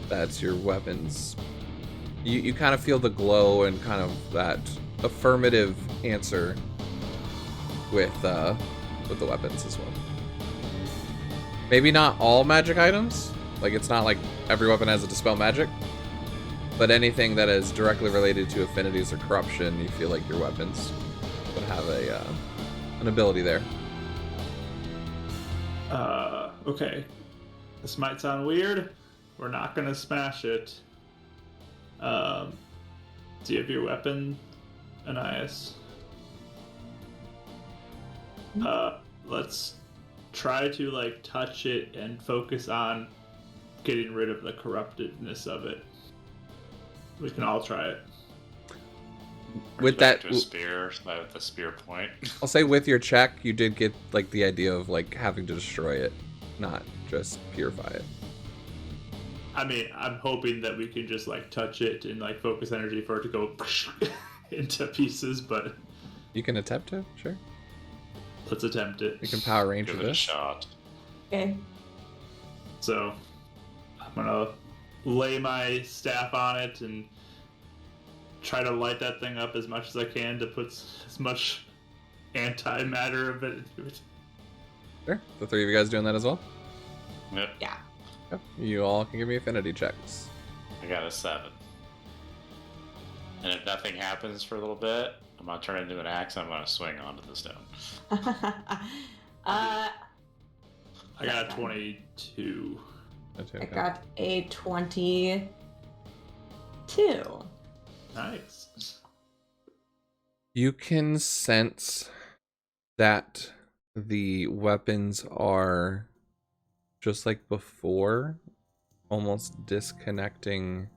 that's your weapons. You kind of feel the glow and kind of that affirmative answer with the weapons as well. Maybe not all magic items, like it's not like every weapon has a dispel magic, but anything that is directly related to affinities or corruption, you feel like your weapons would have an ability there. Okay. This might sound weird. We're not gonna smash it. Do you have your weapon, Anais? Let's try to like touch it and focus on getting rid of the corruptedness of it. We can all try it. With Back that, to a spear, with the spear point. I'll say with your check, you did get like the idea of like having to destroy it, not just purify it. I mean, I'm hoping that we can just like touch it and like focus energy for it to go into pieces, but You can attempt to, sure. let's attempt it. You can power range Give for it a this. shot. Okay. So I'm gonna lay my staff on it and try to light that thing up as much as I can to put as much antimatter of it into it. Sure. The three of you guys doing that as well? Yep, Yep. You all can give me affinity checks. I got a 7. And if nothing happens for a little bit, I'm gonna turn it into an axe and I'm gonna swing onto the stone. I got a 22. That's I okay. got a 22. Nice. You can sense that the weapons are just like before, almost disconnecting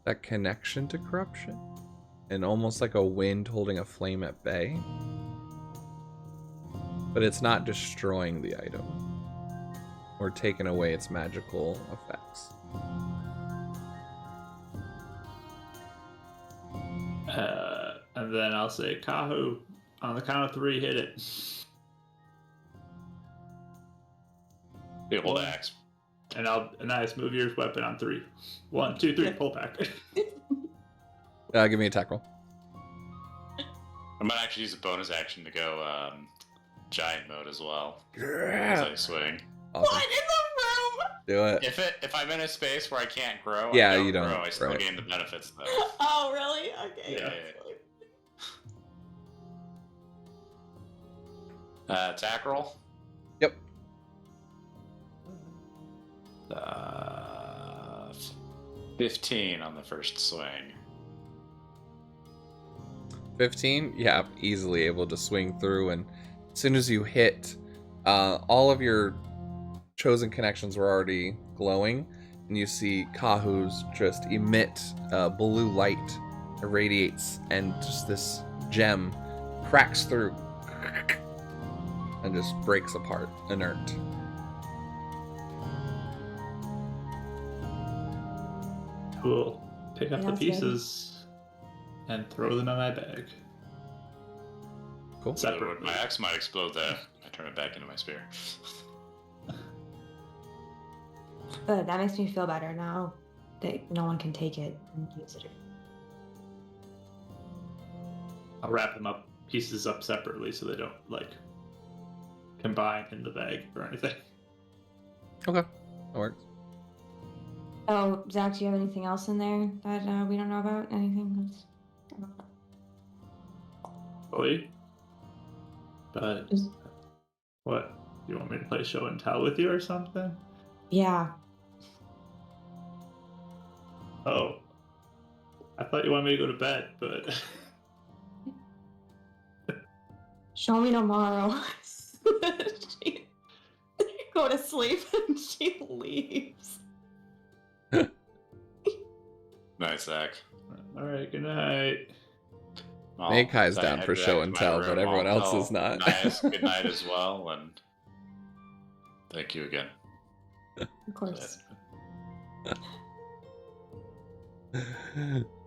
that connection to corruption, and almost like a wind holding a flame at bay. But it's not destroying the item or taking away its magical effects. And then I'll say, Kahu, on the count of 3, hit it. The old axe. And Anais, move your weapon on 3. 1, 2, 3, pull back. Give me a attack roll. I might actually use a bonus action to go giant mode as well. As Yeah. I swing. Awesome. What in the room? Do it. If I'm in a space where I can't grow, Yeah, I don't you don't, grow. I still right. gain the benefits though. Oh, really? Okay. Yeah. Attack roll. Yep. 15 on the first swing. 15. Yeah, easily able to swing through, and as soon as you hit, all of your chosen connections were already glowing, and you see Kahu's just emit blue light, irradiates, and just this gem cracks through and just breaks apart, inert. Cool. Pick up Yeah, the that's good. pieces and throw them in my bag. Cool. Separately. My axe might explode there. I turn it back into my spear. Good, that makes me feel better now that no one can take it and use it. I'll wrap them up, pieces up separately so they don't, like, combine in the bag or anything. Okay, that works. Oh, Zach, do you have anything else in there that we don't know about? Anything else? Fully. But, Just- what? You want me to play show and tell with you or something? Yeah. Oh. I thought you wanted me to go to bed, but... Show me tomorrow. She go to sleep and she leaves. Nice, Zach. Alright, good night. Well, Maykai's I down head for back show to and my tell, room. but everyone I'll else tell is not. Nias good night as well, and thank you again. Of course.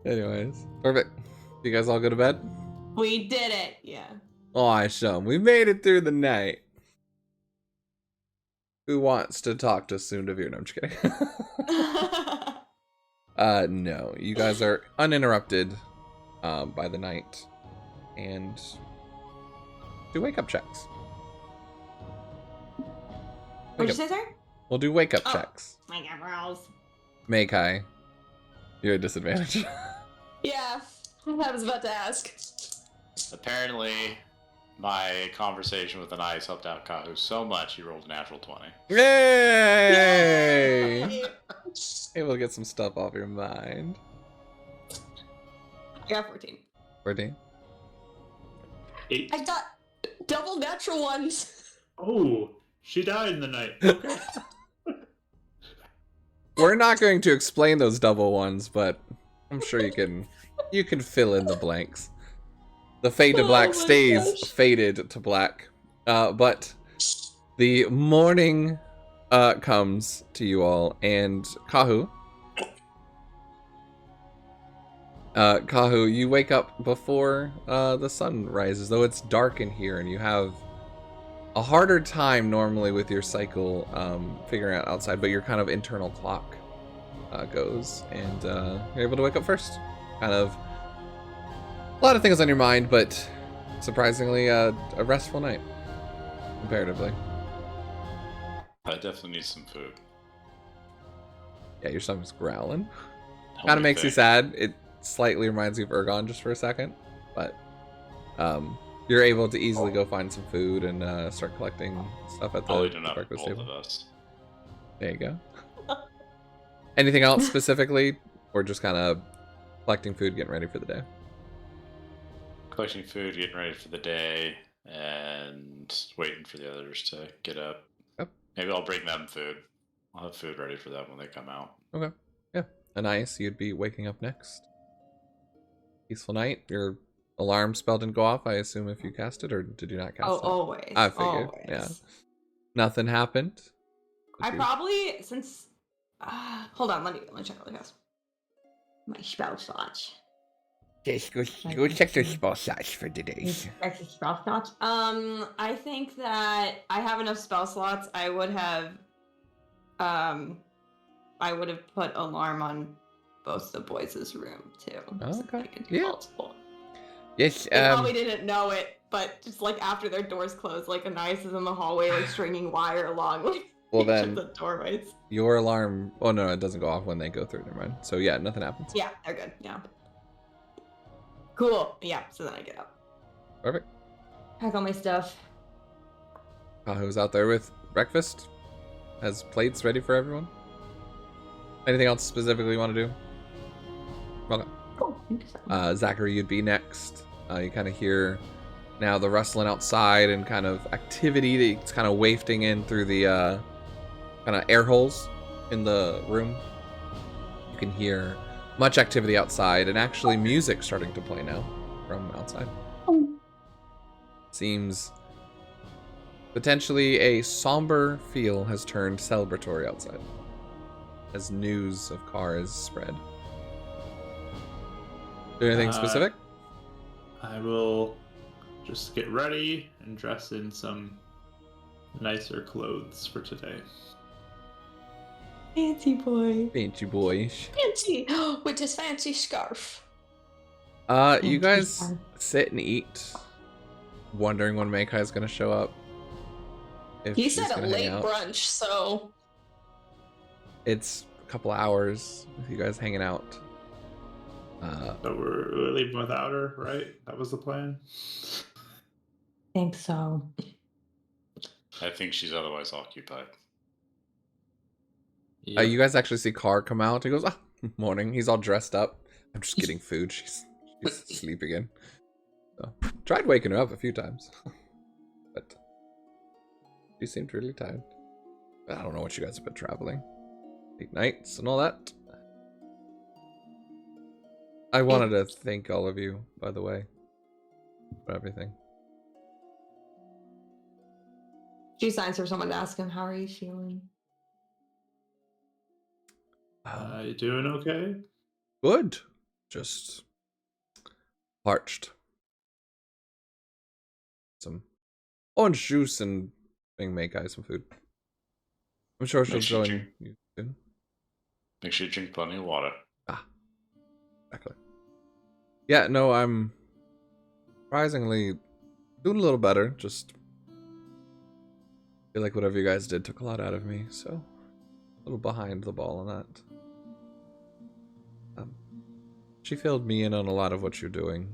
Anyways, perfect. You guys all go to bed? We did it. Yeah. Awesome. We made it through the night. Who wants to talk to Soondavir? No, I'm just kidding. No. You guys are uninterrupted by the night. And do wake-up checks. What'd you say, sir? We'll do wake-up Oh. checks. My eyebrows. Meikai, you're at disadvantage. Yeah. I was about to ask. Apparently, my conversation with Anais helped out Kahu so much he rolled a natural 20. Yay! Yay! Able to get some stuff off your mind. I got 14. 14. 8. I got double natural ones. Oh, she died in the night. Okay. We're not going to explain those double ones, but I'm sure you can fill in the blanks. The fade to Oh black my stays gosh. faded to black. But the morning comes to you all, and Kahu. Kahu, you wake up before the sun rises, though it's dark in here, and you have a harder time normally with your cycle figuring out outside, but your kind of internal clock goes, and you're able to wake up first. Kind of a lot of things on your mind, but surprisingly a restful night, comparatively. I definitely need some food. Yeah, your stomach's growling. Help Kind of me makes you think. sad. It slightly reminds you of Ergon just for a second, but you're able to easily go find some food and start collecting stuff at I'll the eat enough for breakfast both table. of us. There you go. Anything else specifically, or just kind of collecting food, getting ready for the day? Collecting food, getting ready for the day, and waiting for the others to get up. Yep. Maybe I'll bring them food. I'll have food ready for them when they come out. Okay. Yeah. Anais, you'd be waking up next. Peaceful night. Your alarm spell didn't go off, I assume, if you cast it, or did you not cast Oh, it? always. I figured, Always. yeah. Nothing happened. I probably, since... hold on, let me check really fast. My spell slots. Just go check the spell slots for today. Extra spell slots. I think that I have enough spell slots. I would have I would have put alarm on both the boys' room too. Oh, so okay. I can do Yeah. multiple. Yes, They probably didn't know it, but just like after their doors closed, like Anais is in the hallway, like stringing wire along like Well, each then- of the doorways. Your alarm. Oh no, it doesn't go off when they go through. Never mind. So yeah, nothing happens. Yeah, they're good. Yeah. Cool. Yeah. So then I get up, Perfect. pack all my stuff. Kaho's out there with breakfast. Has plates ready for everyone. Anything else specifically you want to do? Okay. Cool. Zachary, you'd be next. You kind of hear now the rustling outside and kind of activity that's kind of wafting in through the kind of air holes in the room. You can hear much activity outside and actually music starting to play now from outside. Seems potentially a somber feel has turned celebratory outside as news of cars spread. Do anything specific? I will just get ready and dress in some nicer clothes for today. Fancy boy. Ain't you boy? Fancy with his fancy scarf. You guys sit and eat, wondering when Meikai is gonna show up. If He she's said a gonna hang late out. brunch, so It's a couple hours with you guys hanging out. So we're leaving without her, right? That was the plan. think so. I think she's otherwise occupied. You guys actually see Car come out. He goes, "Ah, morning." He's all dressed up. I'm just getting food. She's sleeping in. So, tried waking her up a few times, but she seemed really tired. I don't know what you guys have been traveling, late nights and all that. I wanted to thank all of you, by the way, for everything. She signs for someone to ask him, "How are you feeling?" You doing okay? Good. Just parched. Some orange juice and make Meikai some food. I'm sure she'll Make sure join you soon. Make sure you drink plenty of water. Exactly. Yeah, no, I'm surprisingly doing a little better. Just feel like whatever you guys did took a lot out of me, so a little behind the ball on that. She filled me in on a lot of what you're doing.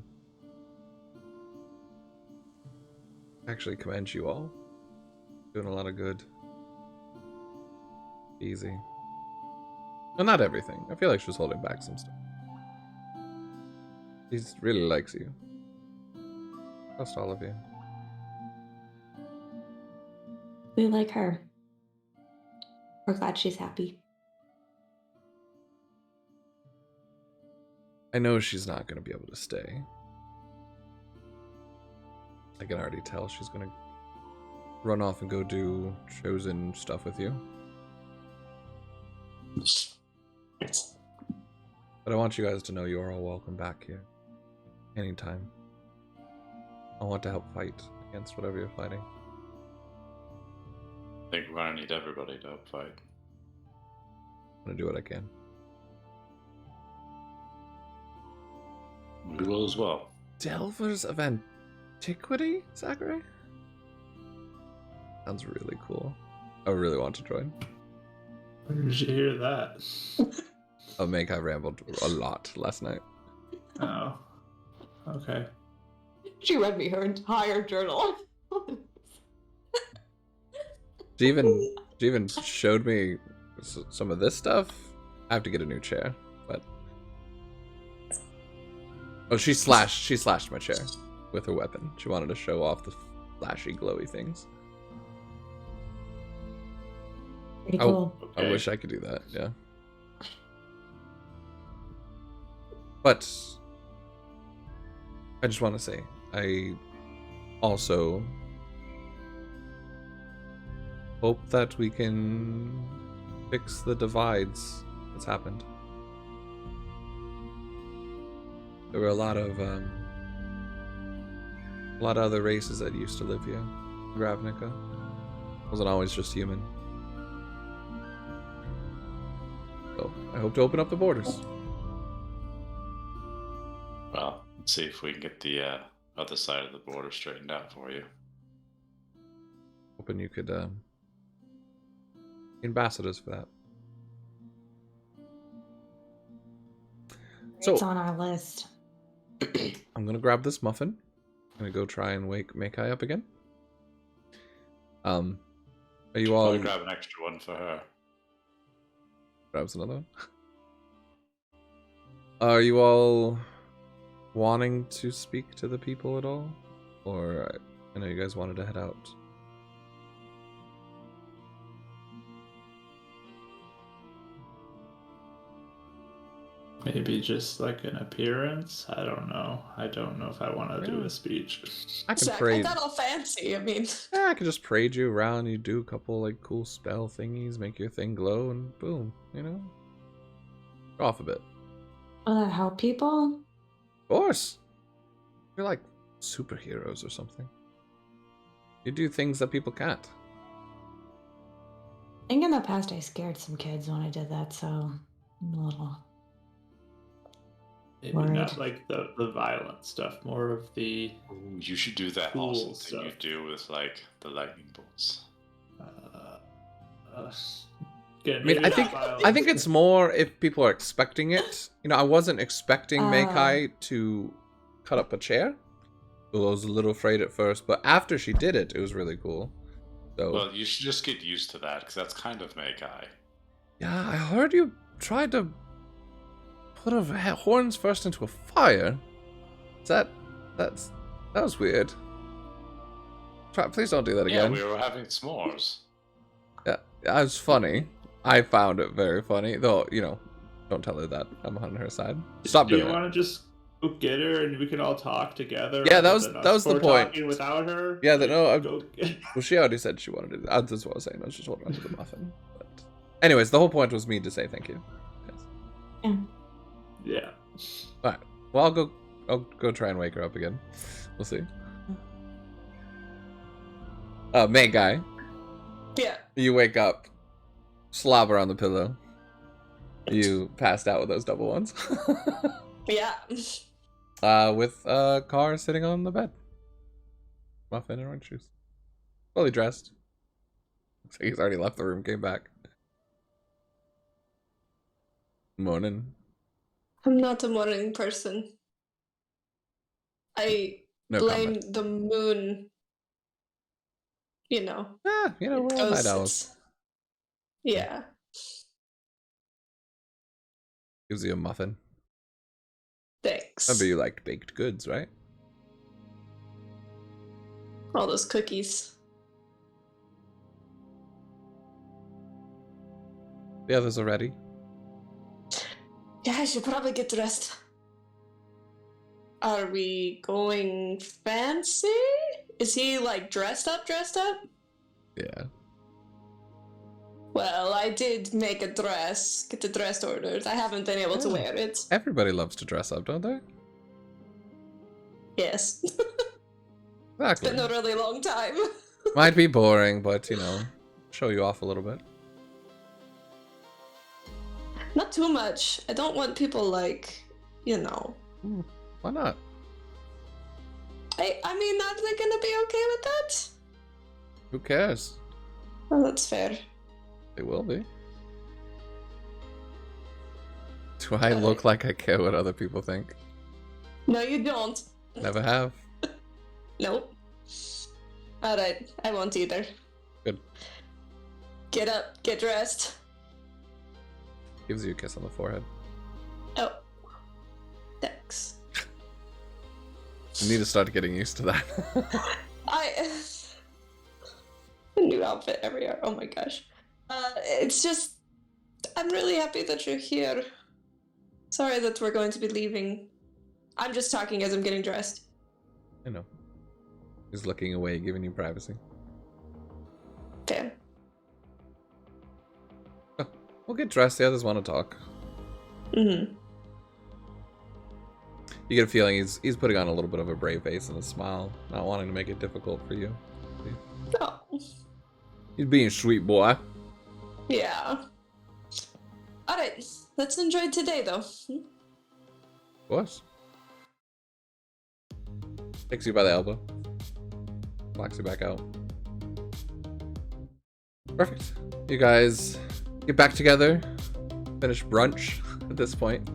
Actually commend you all. Doing a lot of good. Easy. Well, not everything. I feel like she was holding back some stuff. She really likes you. Trust all of you. We like her. We're glad she's happy. I know she's not going to be able to stay. I can already tell she's going to run off and go do chosen stuff with you. But I want you guys to know you are all welcome back here. Anytime. I want to help fight against whatever you're fighting. I think we're gonna need everybody to help fight. I'm going to do what I can. We will as well. Delvers of Antiquity, Zachary? Sounds really cool. I really want to join. Where did you hear that? I'll make I rambled a lot last night. Oh. Okay. She read me her entire journal. She even showed me some of this stuff. I have to get a new chair, but oh, she slashed my chair with her weapon. She wanted to show off the flashy, glowy things. Pretty cool. I wish I could do that. Yeah, but I just want to say I also hope that we can fix the divides that's happened. There were a lot of other races that used to live here. Gravnica wasn't always just human. So I hope to open up the borders. Well, let's see if we can get the other side of the border straightened out for you. Hoping you could ambassadors for that. So It's on our list. I'm gonna grab this muffin. I'm gonna go try and wake Makai up again. Are you all? I'll grab an extra one for her. Grabs another one. Are you all wanting to speak to the people at all, or I know you guys wanted to head out? Maybe just like an appearance. I don't know. I don't know if I want to do a speech. I can Zach, I trade. got all fancy. I mean, Yeah, I could just parade you around. You do a couple like cool spell thingies, make your thing glow, and boom, you know, go off a bit. Will that help people? Of course, you're like superheroes or something. You do things that people can't. I think in the past I scared some kids when I did that, so I'm a little... Maybe Word. not like the violent stuff, more of the Ooh, you should do that Cool awesome thing you stuff. do with like the lightning bolts. Again, I mean, maybe I not think violent. it's more if people are expecting it. You know, I wasn't expecting Oh. Makai to cut up a chair. I was a little afraid at first, but after she did it, it was really cool. So Well, you should just get used to that because that's kind of Makai. yeah, I heard you tried to put her horns first into a fire. That was weird. Please don't do that Yeah, again. we were having s'mores. Yeah, it was funny. I found it very funny, though. You know, don't tell her that I'm on her side. Stop Do doing you it. want to just go get her and we can all talk together? Yeah, that rather was- than that us was the four point. talking without her. Yeah, Like, no, go get... Well, she already said she wanted to do that. That's what I was saying. I was just holding on to the muffin. But anyways, the whole point was me to say thank you. Yes. Yeah. All right. Well, I'll go try and wake her up again. We'll see. May guy, yeah. you wake up, slobber on the pillow. You passed out with those double ones. Yeah. With car sitting on the bed. Muffin and orange juice. Fully dressed. Looks like he's already left the room, came back. Morning. I'm not a morning person. I No blame comment. the moon. You know. Ah, you know, we're all night owls. It's- Yeah. Gives you a muffin. Thanks. Remember you liked baked goods, right? All those cookies. The others are ready. Yeah, I should probably get dressed. Are we going fancy? Is he like dressed up? Yeah. Well, I did make a dress, get the dress ordered. I haven't been able to Oh. wear it. Everybody loves to dress up, don't they? Yes. Exactly. Been a really long time. Might be boring, but you know, show you off a little bit. Not too much. I don't want people like, you know. Why not? I mean, are they gonna be okay with that? Who cares? Well, that's fair. They will be. Do I look like I care what other people think? No, you don't. Never have. Nope. Alright, I won't either. Good. Get up, get dressed. Gives you a kiss on the forehead. Oh. Thanks. You need to start getting used to that. A new outfit every year. Oh my gosh. It's just, I'm really happy that you're here. Sorry that we're going to be leaving. I'm just talking as I'm getting dressed. I know. He's looking away, giving you privacy. Fair. Oh, we'll get dressed. The others want to talk. Mm-hmm. You get a feeling he's putting on a little bit of a brave face and a smile, not wanting to make it difficult for you. Oh. He's being sweet boy. Yeah. Alright. let's enjoy today, though. Of course. Takes you by the elbow. Locks you back out. Perfect. You guys get back together. Finish brunch at this point.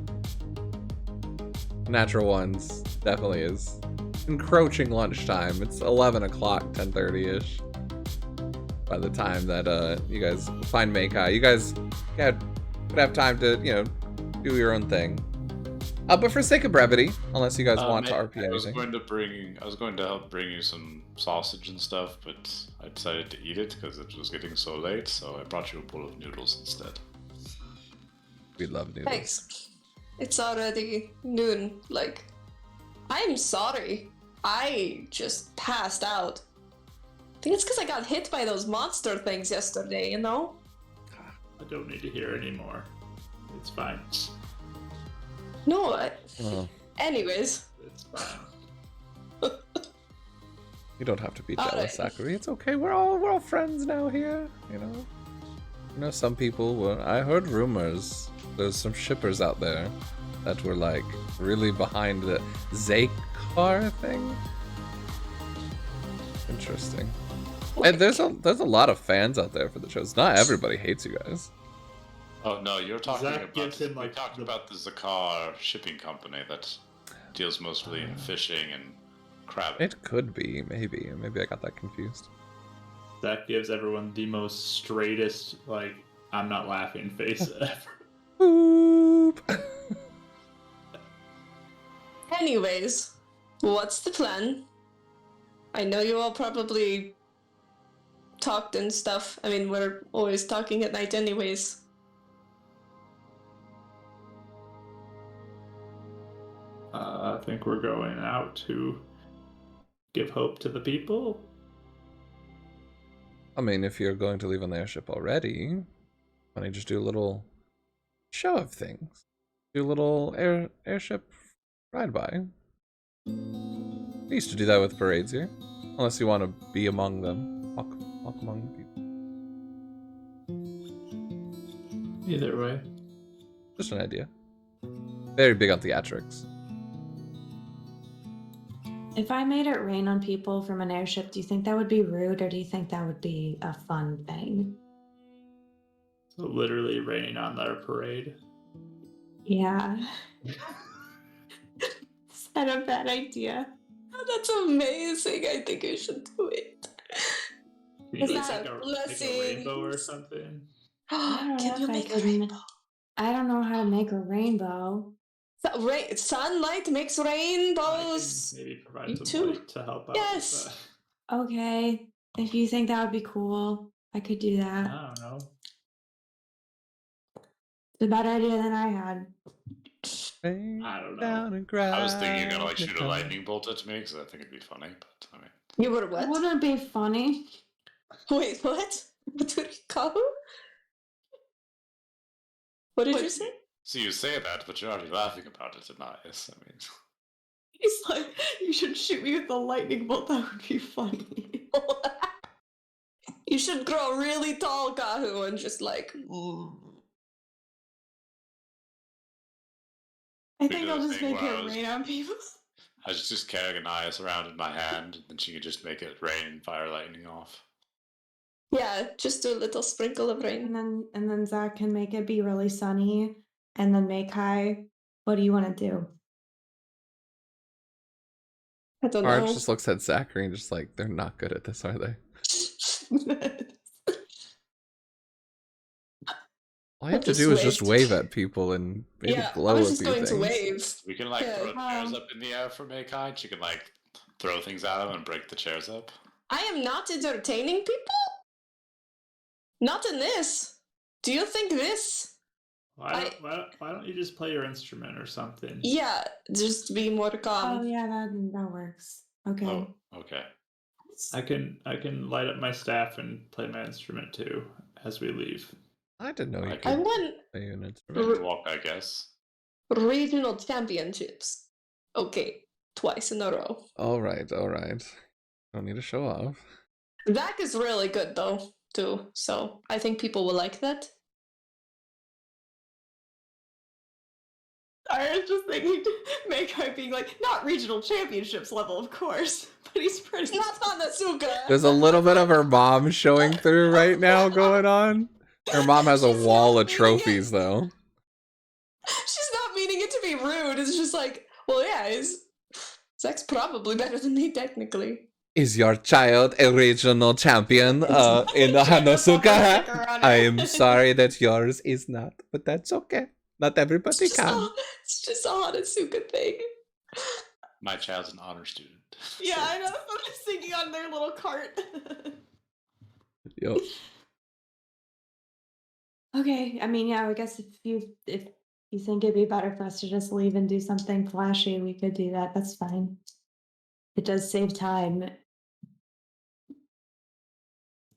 Natural Ones definitely is encroaching lunchtime. It's 11 o'clock, 10:30-ish. By the time that you guys find Meikai. You guys could have time to, do your own thing. But for sake of brevity, unless you guys want to RP I was anything. I was going to help bring you some sausage and stuff, but I decided to eat it because it was getting so late, so I brought you a bowl of noodles instead. We love noodles. Thanks. It's already noon. Like, I'm sorry. I just passed out. I think it's because I got hit by those monster things yesterday, you know? I don't need to hear anymore. It's fine. No, Oh, anyways. It's fine. you don't have to be All jealous, right. Zachary. It's okay. We're all friends now here. Some people. I heard rumors. There's some shippers out there that were like really behind the Zakar thing. Interesting. And there's a lot of fans out there for the shows. Not everybody hates you guys. Oh no, you're talking Zach about gives him, we like, talked about the Zakar shipping company that deals mostly in fishing and crabbing. It could be, maybe I got that confused. That gives everyone the most straightest, like, I'm not laughing face ever. Boop. Anyways, what's the plan? I know you all probably talked and stuff. I mean, we're always talking at night anyways. I think we're going out to give hope to the people. I mean, if you're going to leave on the airship already, why don't you just do a little show of things? Do a little airship ride by. We used to do that with parades here. Unless you want to be among them. Walk among the people. Either way. Just an idea. Very big on theatrics. If I made it rain on people from an airship, do you think that would be rude, or do you think that would be a fun thing? So literally raining on their parade. Yeah. Is that a bad idea? Oh, that's amazing. I think I should do it. Can Is you that make a blessings? rainbow or something? I don't know Can you if I make a could rainbow? I don't know how to make a rainbow. Sunlight makes I rainbows. can maybe You provide some too. light to help out Yes. with Okay, if you think that would be cool, I could do that. that. I don't know. It's a better idea than I had. I don't know. Down and I was thinking you're gonna grab shoot me a lightning bolt at me because I think it'd be funny, but I mean, You were what? Wouldn't it be funny? Wait, what? What did he call? What did you say? so you say that, but you're already laughing about it, and nice. I mean, He's like, you should shoot me with a lightning bolt. That would be funny. You should grow really tall, Kahu, and just like. I We think do I'll the just thing make where I it was- rain on people. I was just carrying an ice around in my hand, and then she could just make it rain and fire lightning off. Yeah, just do a little sprinkle of rain. And then Zach can make it be really sunny, and then make high. What do you want to do? I don't Arch know. just looks at Zachary and just like, they're not good at this, are they? All you have to just do is just waved. wave at people and maybe Yeah, blow I was a just few going things. to wave. We can like Yeah, throw chairs um, up in the air for Meikai. She can like throw things at them and break the chairs up. I am not entertaining people? Not in this. Do you think this? Why don't you just play your instrument or something? Yeah, just be more Oh calm. yeah, that works. Okay. Oh, okay. I can light up my staff and play my instrument too as we leave. I didn't know you I I could won play an We instrument. can walk, I guess. regional championships. Okay, twice in a row. All right. Don't need to show off. Zach is really good though, too. So I think people will like that. I was just thinking Makai being like, not regional championships level, of course, but he's pretty. Not Asuka. There's a little bit of her mom showing through right now going on. Her mom has a She's wall not of meaning trophies, though. She's not meaning it to be rude. It's just like, well, yeah, Zach's probably better than me technically. Is your child a regional champion in Hanosuka? I am sorry that yours is not, but that's okay. Not everybody can. It's just a Asuka thing. My child's an honor student. Yeah, I know. That's what I'm thinking on their little cart. Yep. Okay, I mean, yeah, I guess if you think it'd be better for us to just leave and do something flashy, we could do that. That's fine. It does save time.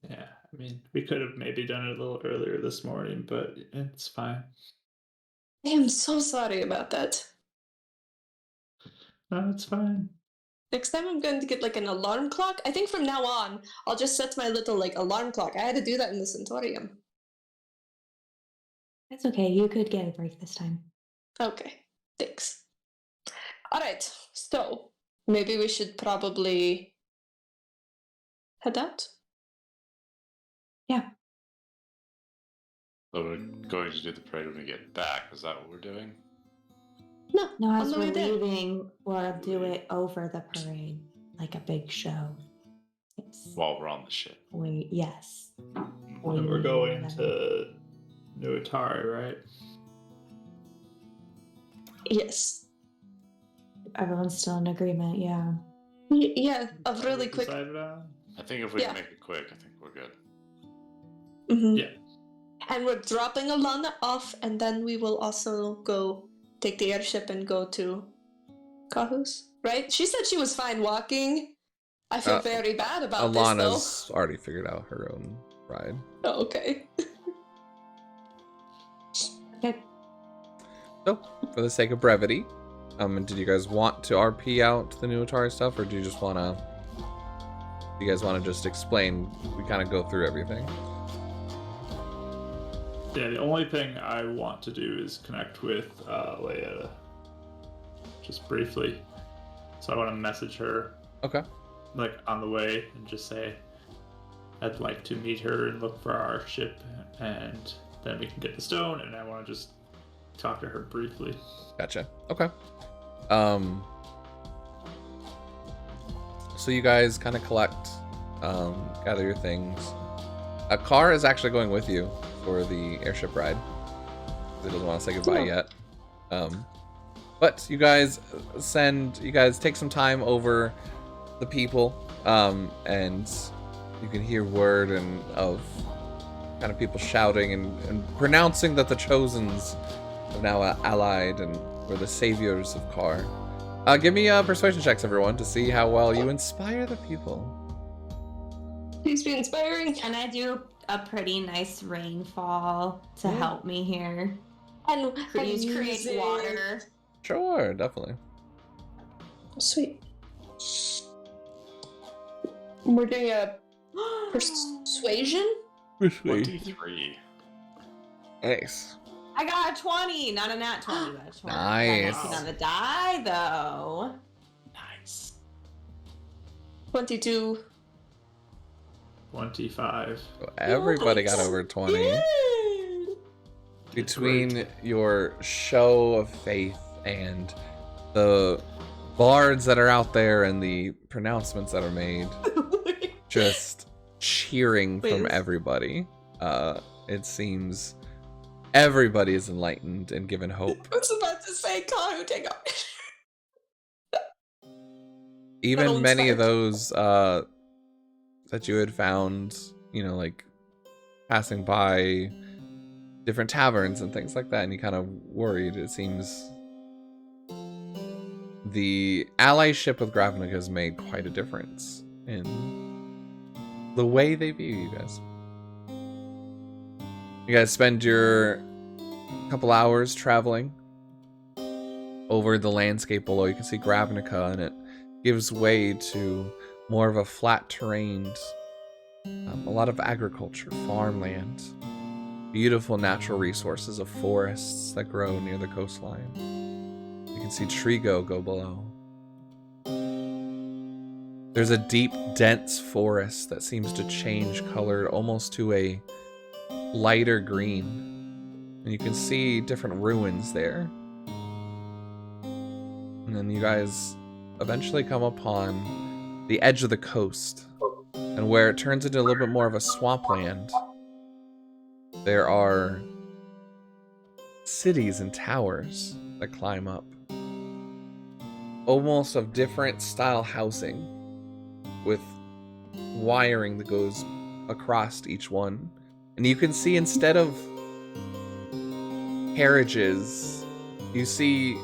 Yeah, I mean, we could have maybe done it a little earlier this morning, but it's fine. I am so sorry about that. No, it's fine. Next time I'm going to get like an alarm clock. I think from now on, I'll just set my little like alarm clock. I had to do that in the Centaurium. That's okay. You could get a break this time. Okay, thanks. Alright, so maybe we should probably head out? Yeah. So we're going to do the parade when we get back. Is that what we're doing? No, On as the we're way there. leaving, we'll do it over the parade, like a big show. Yes. While we're on the ship. Yes. And we're going to New Atari, right? Yes. Everyone's still in agreement, yeah. Yeah, a really quick. Decided on? I think if we Yeah. can make it quick, I think we're good. Mhm. Yeah. And we're dropping Alana off, and then we will also go take the airship and go to Kahus, right? She said she was fine walking. I feel very bad about Alana's already figured out her own ride. this, though. Oh, okay. Okay. So, for the sake of brevity, did you guys want to RP out the new Atari stuff, or do you just want to? Do you guys want to just explain? We kind of go through everything. Yeah, the only thing I want to do is connect with Leia, just briefly. So I want to message her, Okay. like on the way, and just say I'd like to meet her and look for our ship, and then we can get the stone. And I want to just talk to her briefly. Gotcha. Okay. So you guys kind of collect, gather your things. A car is actually going with you for the airship ride. He doesn't want to say goodbye yet. But you guys take some time over the people, and you can hear word of kind of people shouting and pronouncing that the Chosens have now allied and were the saviors of Kar. Give me persuasion checks, everyone, to see how well you inspire the people. Please be inspiring. Can I do a pretty nice rainfall to help me here? And Create music. water. Sure, definitely. Sweet. We're doing a persuasion? 23. Nice. I got a 20, not a nat 20, but a 20. Nice. Got 19 on the die, though. Nice. 22. 25. So everybody got over 20. Between your show of faith and the bards that are out there and the pronouncements that are made, just cheering from Please. everybody, it seems everybody is enlightened and given hope. I was about to say, Kahu, take off. Even That'll many of inspire those that you had found, like passing by different taverns and things like that, and you kind of worried. It seems the allyship with Gravnik has made quite a difference in the way they view you guys. You guys spend your couple hours traveling over the landscape below. You can see Gravnica, and it gives way to more of a flat terrain, a lot of agriculture, farmland, beautiful natural resources of forests that grow near the coastline. You can see Trigo go below. There's a deep, dense forest that seems to change color almost to a lighter green. And you can see different ruins there. And then you guys eventually come upon the edge of the coast. And where it turns into a little bit more of a swampland, there are cities and towers that climb up. Almost of different style housing, with wiring that goes across each one. And you can see, instead of carriages, you see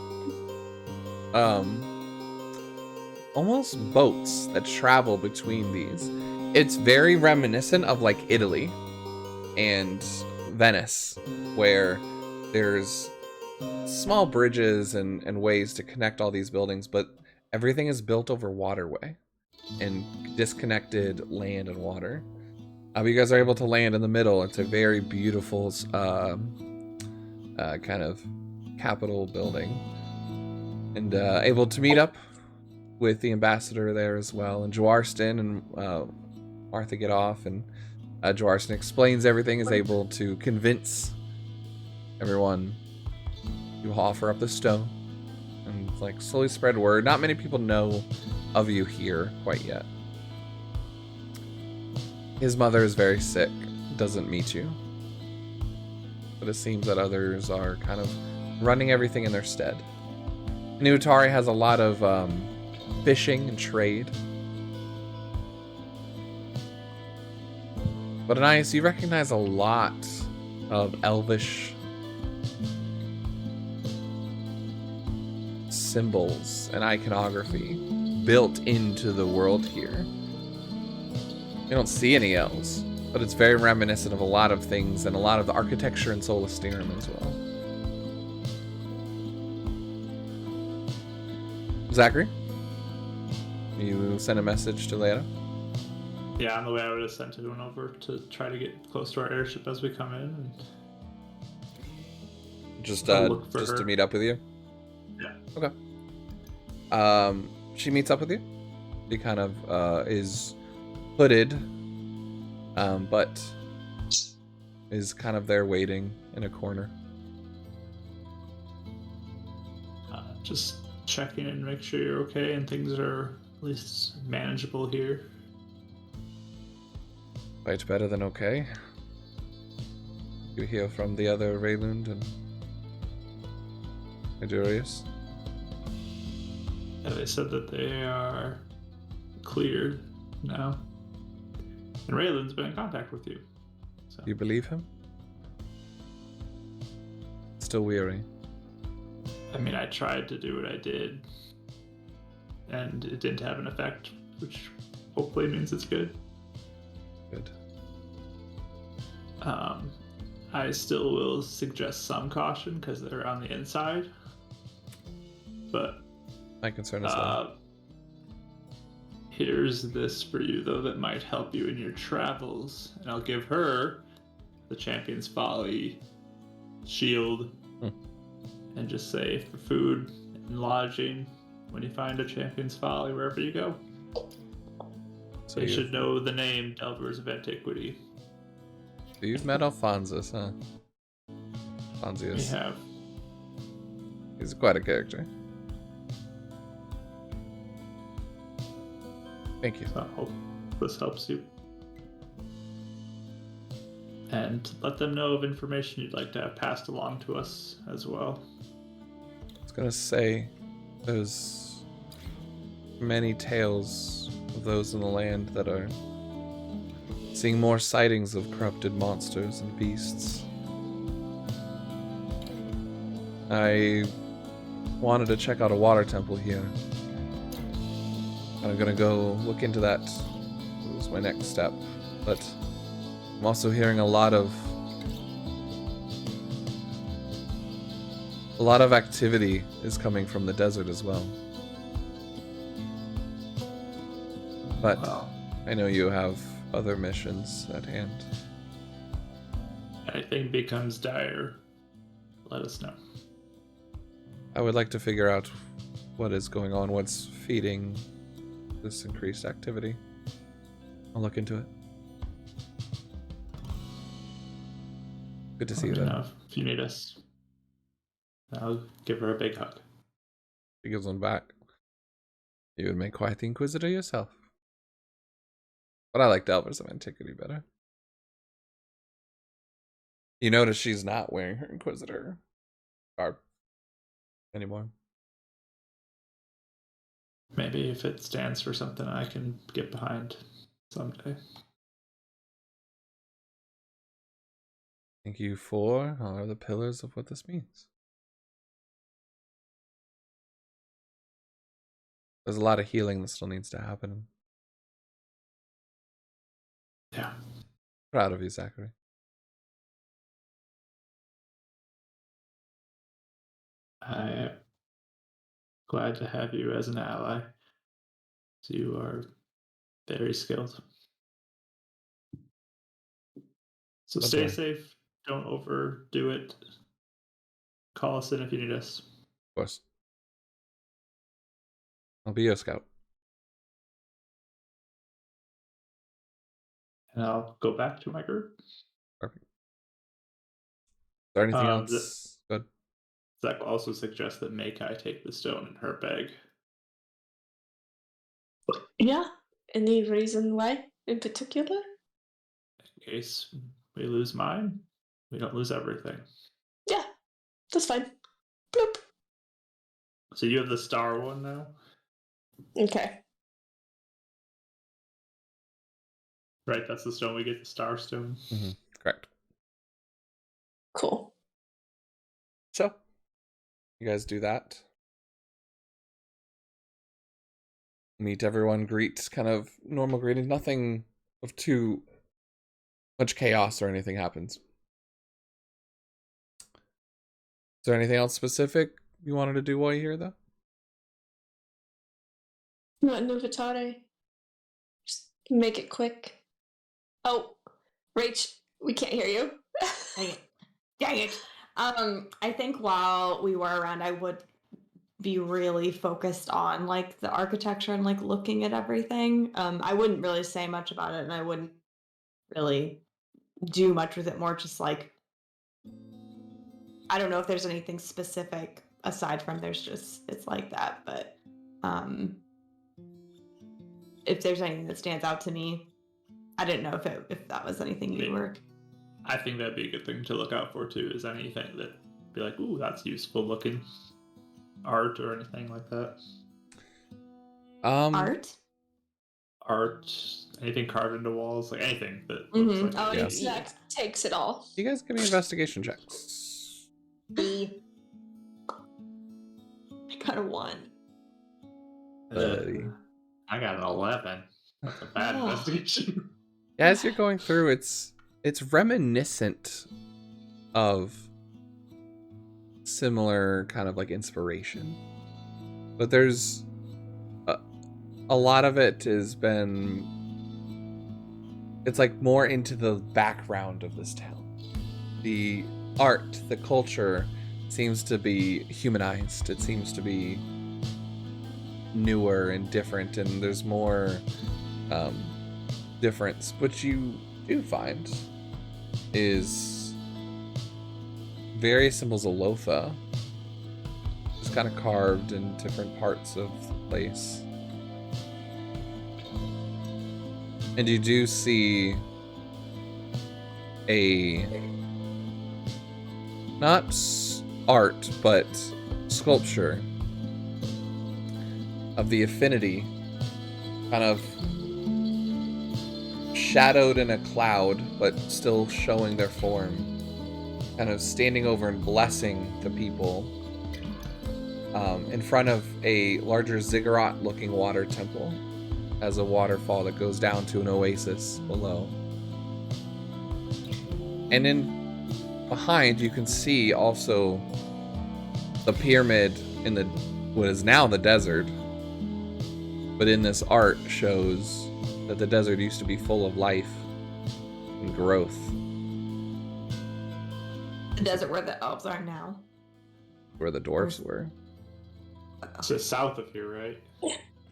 almost boats that travel between these. It's very reminiscent of like Italy and Venice, where there's small bridges and ways to connect all these buildings, but everything is built over waterway and disconnected land and water. You guys are able to land in the middle. It's a very beautiful kind of capital building, and able to meet up with the ambassador there as well. And Jawarston and Martha get off, and Jawarston explains everything, is able to convince everyone to offer up the stone and like slowly spread word. Not many people know of you here quite yet. His mother is very sick, doesn't meet you, but it seems that others are kind of running everything in their stead. Nuatari has a lot of fishing and trade. But Anais, you recognize a lot of elvish symbols and iconography built into the world here. You don't see any elves, but it's very reminiscent of a lot of things and a lot of the architecture in Solastyrum as well. Zachary, you send a message to Leia? Yeah, on the way I would have sent one over to try to get close to our airship as we come in. And just look for just her. to meet up with you? Yeah. Okay. She meets up with you. She kind of is hooded, but is kind of there waiting in a corner. Just checking and make sure you're okay and things are at least manageable here. Quite better than okay. You hear from the other Raylund and Adurius? Yeah, they said that they are cleared now. And Raylan's been in contact with you. So. Do you believe him? Still weary. I mean, I tried to do what I did, and it didn't have an effect, which hopefully means it's good. Good. I still will suggest some caution because they're on the inside. But My concern is that. Here's this for you, though, that might help you in your travels. And I'll give her the Champion's Folly shield. And just say, for food and lodging, when you find a Champion's Folly, wherever you go. So you should know the name Delvers of Antiquity. So you've met Alphonsus, huh? Alphonsius. We have. He's quite a character. Thank you. So I hope this helps you. And let them know of information you'd like to have passed along to us as well. I was gonna say, there's many tales of those in the land that are seeing more sightings of corrupted monsters and beasts. I wanted to check out a water temple here. I'm gonna go look into that. It was my next step. But I'm also hearing a lot of activity is coming from the desert as well. But Well, I know you have other missions at hand. anything becomes dire, let us know. I would like to figure out what is going on, what's feeding this increased activity. I'll look into it. Good to see you, Let me though. know if you need us. I'll give her a big hug. She gives one back. You would make quite the Inquisitor yourself. But I like Delvers of Antiquity better. You notice she's not wearing her Inquisitor garb anymore. Maybe if it stands for something I can get behind someday. Thank you for are the pillars of what this means. There's a lot of healing that still needs to happen. Yeah. Proud of you, Zachary. I am glad to have you as an ally. You are very skilled. So Don't stay worry. safe. Don't overdo it. Call us in if you need us. Of course. I'll be your scout. And I'll go back to my group. Perfect. Is there anything Um, else? Good. Zach also suggests that Makai take the stone in her bag. Yeah. Any reason why in particular? In case we lose mine, we don't lose everything. Yeah, that's fine. Bloop. So you have the star one now? Okay. Right, that's the stone we get, the star stone. Mm-hmm. Correct. Cool. So, you guys do that. Meet everyone, greet kind of normal greetings. Nothing of too much chaos or anything happens. Is there anything else specific you wanted to do while you're here, though? Not Novatare. Just make it quick. Oh, Rach, we can't hear you. Dang it. Dang it. I think while we were around, I would be really focused on like the architecture and like looking at everything. I wouldn't really say much about it, and I wouldn't really do much with it. More just like, I don't know if there's anything specific aside from it's like that, but if there's anything that stands out to me, I didn't know if that was anything you were. I think that'd be a good thing to look out for too, is anything that be like, ooh, that's useful looking art or anything like that. Art? Art, anything carved into walls, like anything that Mhm. looks like Oh, Yes. Zach takes it all. You guys give me investigation checks. I got a 1. Buddy. I got an 11. That's a bad Oh. investigation. As you're going through, it's reminiscent of similar kind of like inspiration, but there's a lot of it has been, it's like more into the background of this town. The art, the culture seems to be humanized. It seems to be newer and different, and there's more difference. What you do find is various symbols of Lotha, just kind of carved in different parts of the place. And you do see a, not art, but sculpture of the affinity, kind of shadowed in a cloud, but still showing their form, kind of standing over and blessing the people in front of a larger ziggurat-looking water temple as a waterfall that goes down to an oasis below. And in behind, you can see also the pyramid in the what is now the desert, but in this art shows that the desert used to be full of life and growth. The desert where the elves are now. Where the dwarves were. It's just south of here, right?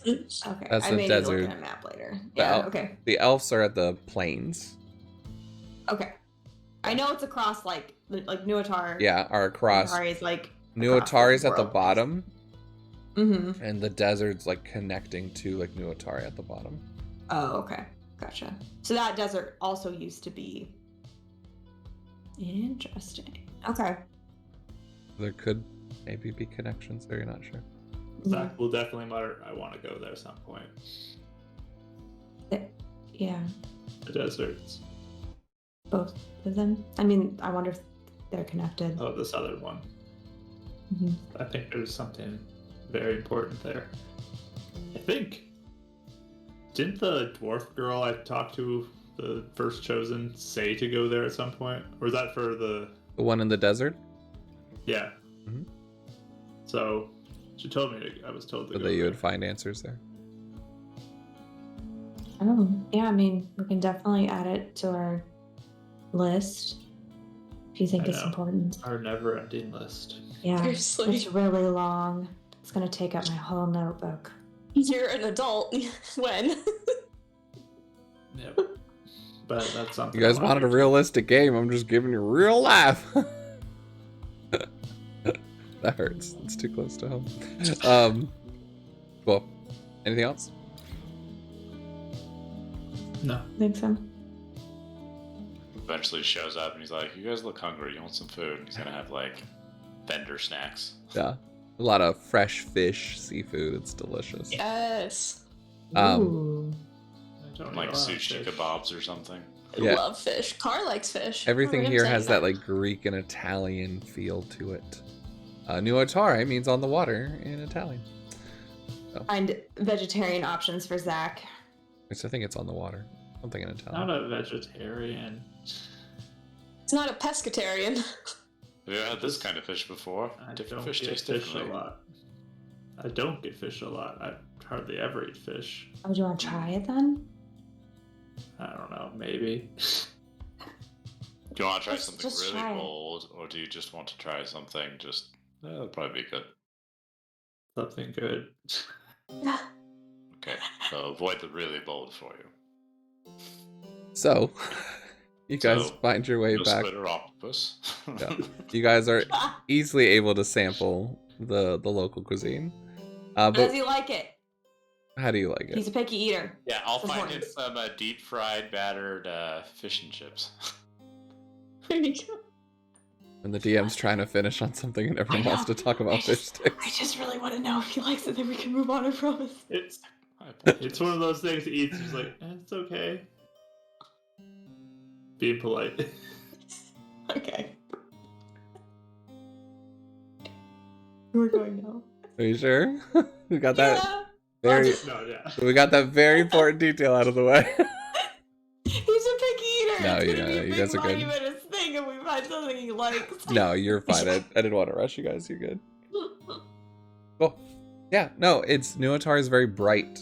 Okay, That's I the may need to desert. look at a map later. The Yeah, el- okay. The elves are at the plains. Okay. I know it's across, like Nuatar. Yeah, are across. Nuatar is, like, New across Atari's at the world. bottom, Mm-hmm. and the desert's like connecting to like New Atari at the bottom. Oh, okay. Gotcha. So that desert also used to be... Interesting. Okay. There could maybe be connections there. You're not sure. Zach will definitely mutter, I want to go there at some point. Yeah, The deserts. both of them. I mean, I wonder if they're connected. Oh, this other one. Mhm. I think there's something very important there. I think. Didn't the dwarf girl I talked to, the first chosen, say to go there at some point? Or is that for the... The one in the desert, Yeah. Mhm. So, she told me I was told to so go that you there. would find answers there. Oh, yeah, I mean, we can definitely add it to our list if you think I it's know. important. Our never-ending list. Yeah, Seriously. it's really long. It's gonna take up my whole notebook. You're an adult. When? Yep. But that's something. You guys I wanna wanted a do. realistic game. I'm just giving you a real laugh. That hurts. It's too close to home. Cool. Anything else? No. I think so. Eventually shows up and he's like, "You guys look hungry. You want some food?" And he's gonna have like vendor snacks. Yeah. A lot of fresh fish, seafood. It's delicious. Yes. Ooh. I don't Like know. sushi kebabs or something. I Yeah. love fish. Car likes fish. Everything What am I here saying has that like Greek and Italian feel to it. Nuotare means on the water in Italian. Find vegetarian options for Zach. Which I think it's on the water. Something in Italian. Not a vegetarian. It's not a pescatarian. Have you ever had this kind of fish before? I Different don't fish get taste fish differently. a lot. I don't get fish a lot. I hardly ever eat fish. Oh, do you want to try it then? I don't know. Maybe. Do you want to try Just- something just really try it. bold, or do you just want to try something just... that'll probably be good. Something good. Okay, so avoid the really bold for you. So, you guys So, find your way No back. squid or octopus. Yeah. You guys are easily able to sample the local cuisine. Does But he like it? how do you like He's it? a picky eater. Yeah, I'll Some find him horns. some deep fried battered fish and chips. There you go. And the DM's trying to finish on something and everyone I wants know. to talk about I fish just- sticks. I just really want to know if he likes it, then we can move on, I promise. It's I apologize. it's one of those things. He eats. He's like, it's okay. Being polite. Okay. We're going now. Are you sure? We got that Yeah. very No, yeah. we got that very important detail out of the way. He's a picky eater. No, it's gonna yeah, be a you big guys are good. monumentous thing if we find something he likes. No, you're fine. I didn't want to rush you guys. You're good. Cool. Yeah, no, it's Nuatar is very bright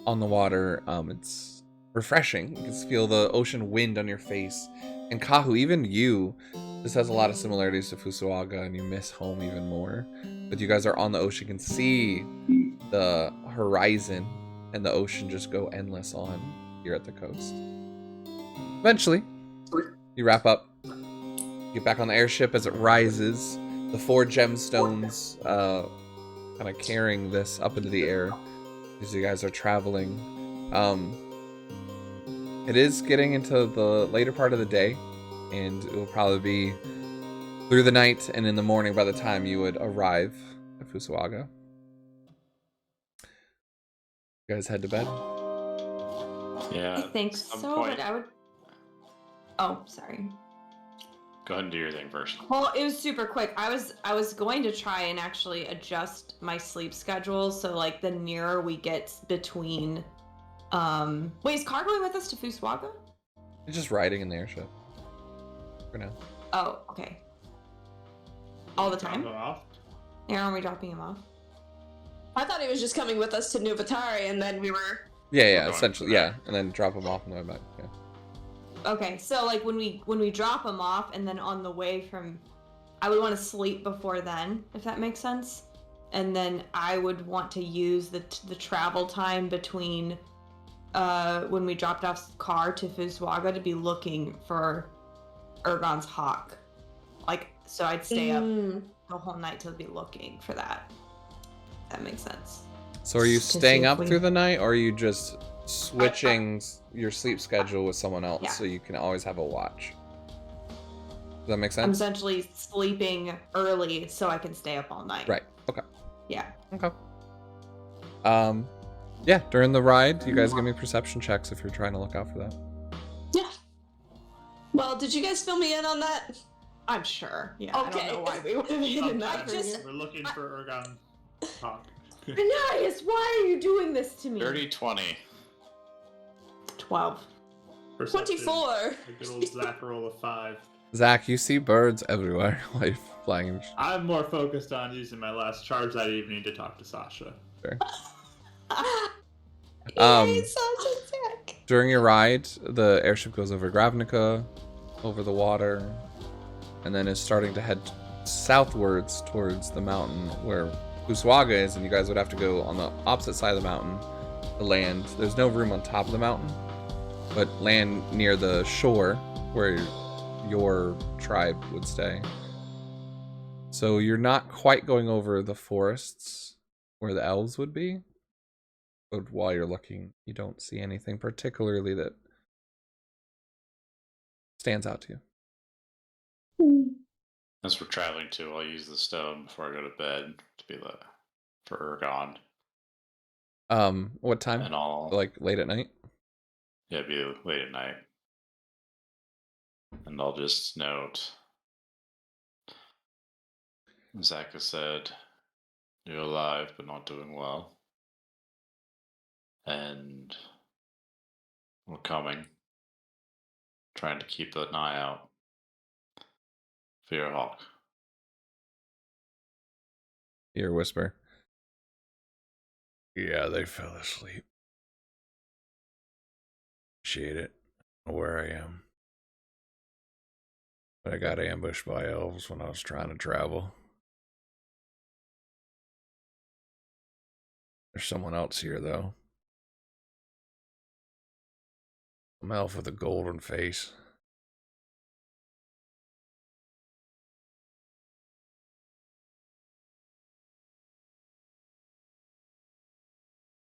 on the water. It's refreshing. You can feel the ocean wind on your face. And Kahu, even you, this has a lot of similarities to Fusuaga, and you miss home even more. But you guys are on the ocean, can see the horizon, and the ocean just go endless on here at the coast. Eventually, you wrap up, get back on the airship as it rises. The 4 gemstones kind of carrying this up into the air as you guys are traveling. It is getting into the later part of the day, and it will probably be through the night and in the morning by the time you would arrive at Fusuaga. You guys head to bed? Yeah. I think at some so, point- but I would. Oh, sorry. Go ahead and do your thing first. Well, it was super quick. I was going to try and actually adjust my sleep schedule so like the nearer we get between. Wait, is Car going with us to Fusuaga? You're just riding in the airship. For now. Oh, okay. All the time? Drop him off. Yeah, are we dropping him off? I thought he was just coming with us to Nuvatari, and then we were. Yeah, going essentially, from yeah. there. And then drop them off on the way back. Yeah. Okay, so like when we drop him off and then on the way from, I would want to sleep before then, if that makes sense. and then I would want to use the travel time between when we dropped off car to Fuswaga to be looking for Ergon's hawk. Like, so I'd stay up the whole night to be looking for that. That makes sense. So are you To see staying if up we- through the night, or are you just switching your sleep schedule with someone else Yeah. so you can always have a watch? Does that make I'm sense? essentially sleeping early so I can stay up all night. Right. Okay. Yeah. Okay. Yeah, during the ride, you guys give me perception checks if you're trying to look out for that. Yeah. Well, did you guys fill me in on that? I'm sure. Yeah. Okay. I don't know why we would have needed that. just- We're looking for Ergon Hawk. Anais, why are you doing this to me? Dirty 20. 12. Perception. 24. A good old Zach roll of 5. Zach, you see birds everywhere while you're flying. I'm more focused on using my last charge that evening to talk to Sasha. Yay, Sasha Zach. During your ride, the airship goes over Gravnica, over the water, and then is starting to head southwards towards the mountain where Uswaga is, and you guys would have to go on the opposite side of the mountain to land. There's no room on top of the mountain, but land near the shore where your tribe would stay. So you're not quite going over the forests where the elves would be, but while you're looking, you don't see anything particularly that stands out to you. As we're traveling too, I'll use the stone before I go to bed to be for Ergon. What time? And I'll Like late at night? yeah, be late at night. And I'll just note Zach has said you're alive but not doing well. And we're coming. Trying to keep an eye out for your hawk. Ear whisper. Yeah, they fell asleep. Appreciate it. Know where I am. But I got ambushed by elves when I was trying to travel. There's someone else here, though. Some elf with a golden face.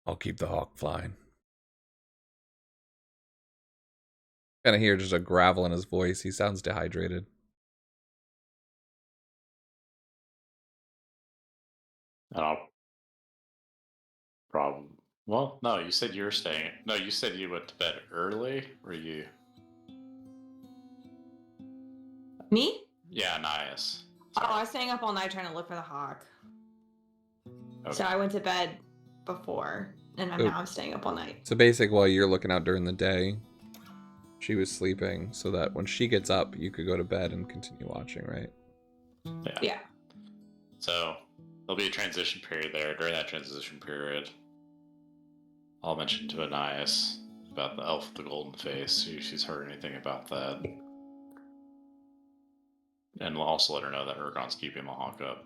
I'll keep the hawk flying. Kind of hear just a gravel in his voice. He sounds dehydrated. And I'll probably. Well, no, you said you were staying. No, you said you went to bed early. Were you? Me? Yeah, nice. Oh, I was staying up all night trying to look for the hawk. Okay. So I went to bed before, and Oh. now I'm staying up all night. So basically, while you're looking out during the day, she was sleeping so that when she gets up, you could go to bed and continue watching, right? Yeah. Yeah. So there'll be a transition period there. During that transition period, I'll mention to Anais about the elf with the golden face. See if she's heard anything about that. And we'll also let her know that Ergon's keeping the hawk up.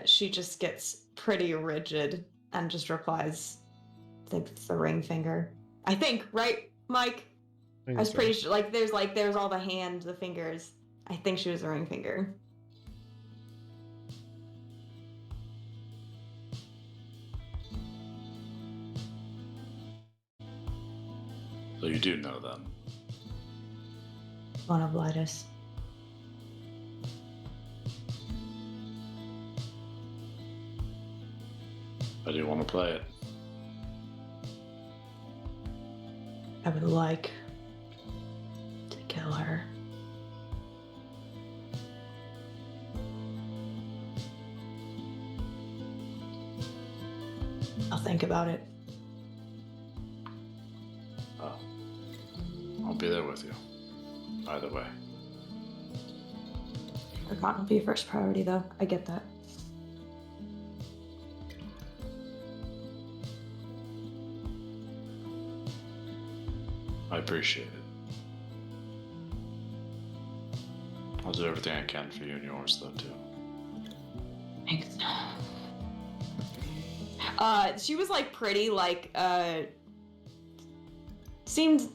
She just gets pretty rigid and just replies, I think it's the ring finger. I think, right, Mike? I was pretty sure, there's all the hand, the fingers. I think she was a ring finger. So you do know them. One of Lightus. How do you want to play it? I would like to kill her. I'll think about it. Oh. I'll be there with you. Either way. Ergon will be first priority, though. I get that. I appreciate it. I'll do everything I can for you and yours, though, too. Thanks. She was like pretty, like, seemed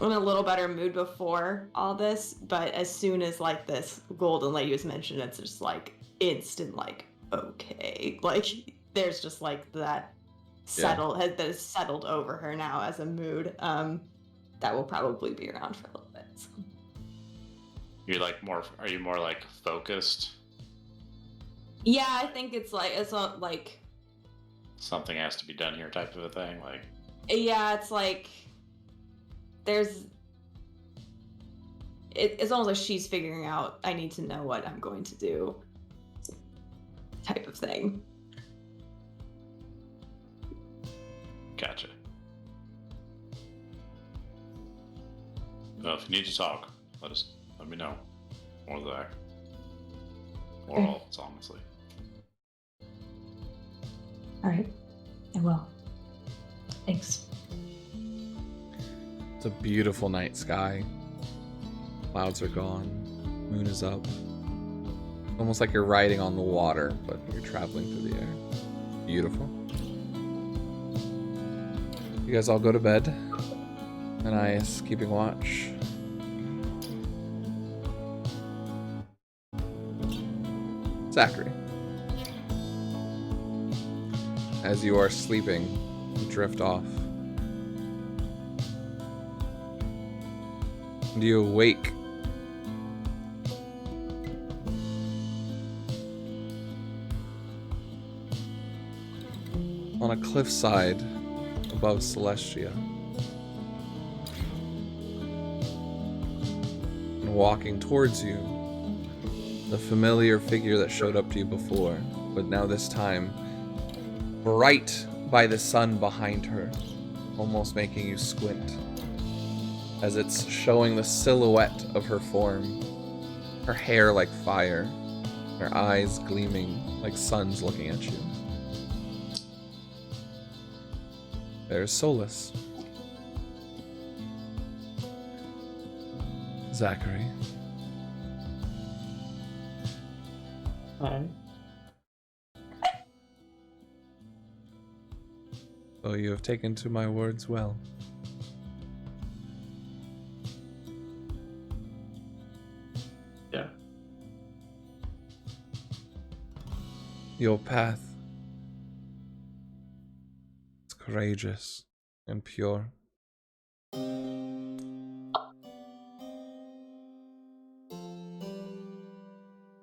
in a little better mood before all this, but as soon as like this golden lady was mentioned, it's just like instant, like, okay, like there's just like that that is settled over her now as a mood. That will probably be around for a little bit. So. You're like are you more like focused? Yeah, I think it's not like Something has to be done here type of a thing, like. Yeah, it's like there's it's almost like she's figuring out I need to know what I'm going to do type of thing. Gotcha. Well, if you need to talk, let me know. Or Zach. Or all of us, honestly. All right, I will. Thanks. It's a beautiful night sky. Clouds are gone. Moon is up. Almost like you're riding on the water, but you're traveling through the air. Beautiful. You guys all go to bed. And I is keeping watch. Zachary. As you are sleeping, you drift off. And you awake on a cliffside above Celestia. And walking towards you, the familiar figure that showed up to you before, but now this time bright by the sun behind her, almost making you squint as it's showing the silhouette of her form, her hair like fire, her eyes gleaming like suns looking at you. There's Solus. Zachary. Hi. So you have taken to my words well. Yeah. Your path is courageous and pure.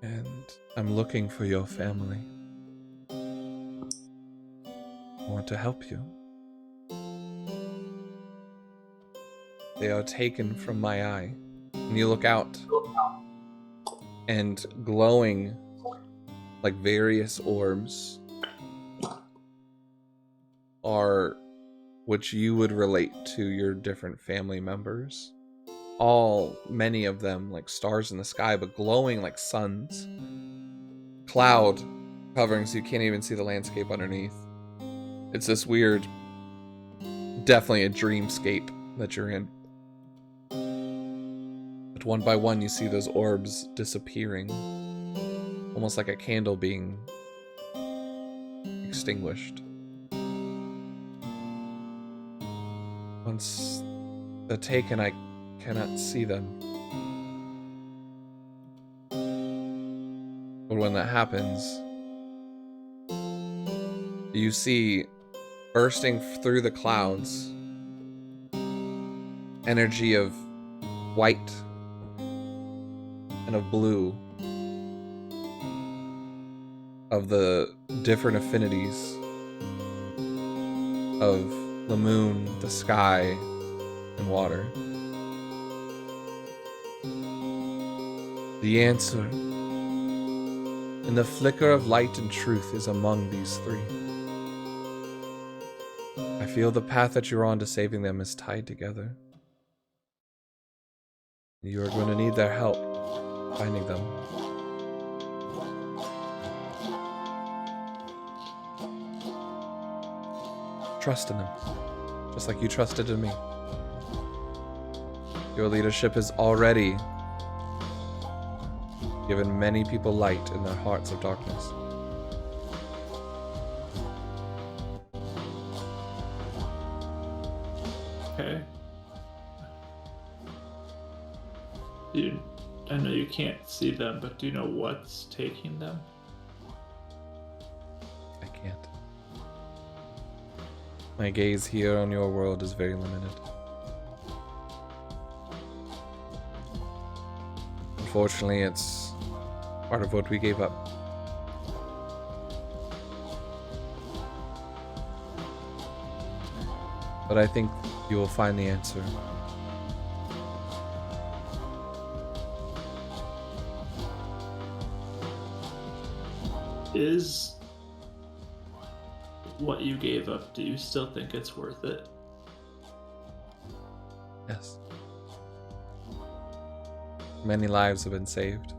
And I'm looking for your family. I want to help you. They are taken from my eye. And you look out, and glowing like various orbs are which you would relate to your different family members. Many of them like stars in the sky, but glowing like suns. Cloud covering so you can't even see the landscape underneath. It's this weird, definitely a dreamscape that you're in. But one by one you see those orbs disappearing. Almost like a candle being extinguished. Once they're taken, I cannot see them. But when that happens, you see bursting through the clouds energy of white and of blue, of the different affinities of the moon, the sky, and water. The answer in the flicker of light and truth is among these three. I feel the path that you're on to saving them is tied together. You are going to need their help finding them. Trust in them, just like you trusted in me. Your leadership is already given many people light in their hearts of darkness. Okay. I know you can't see them, but do you know what's taking them? I can't. My gaze here on your world is very limited. Unfortunately, it's part of what we gave up. But I think you will find the answer. Is what you gave up, do you still think it's worth it? Yes. Many lives have been saved.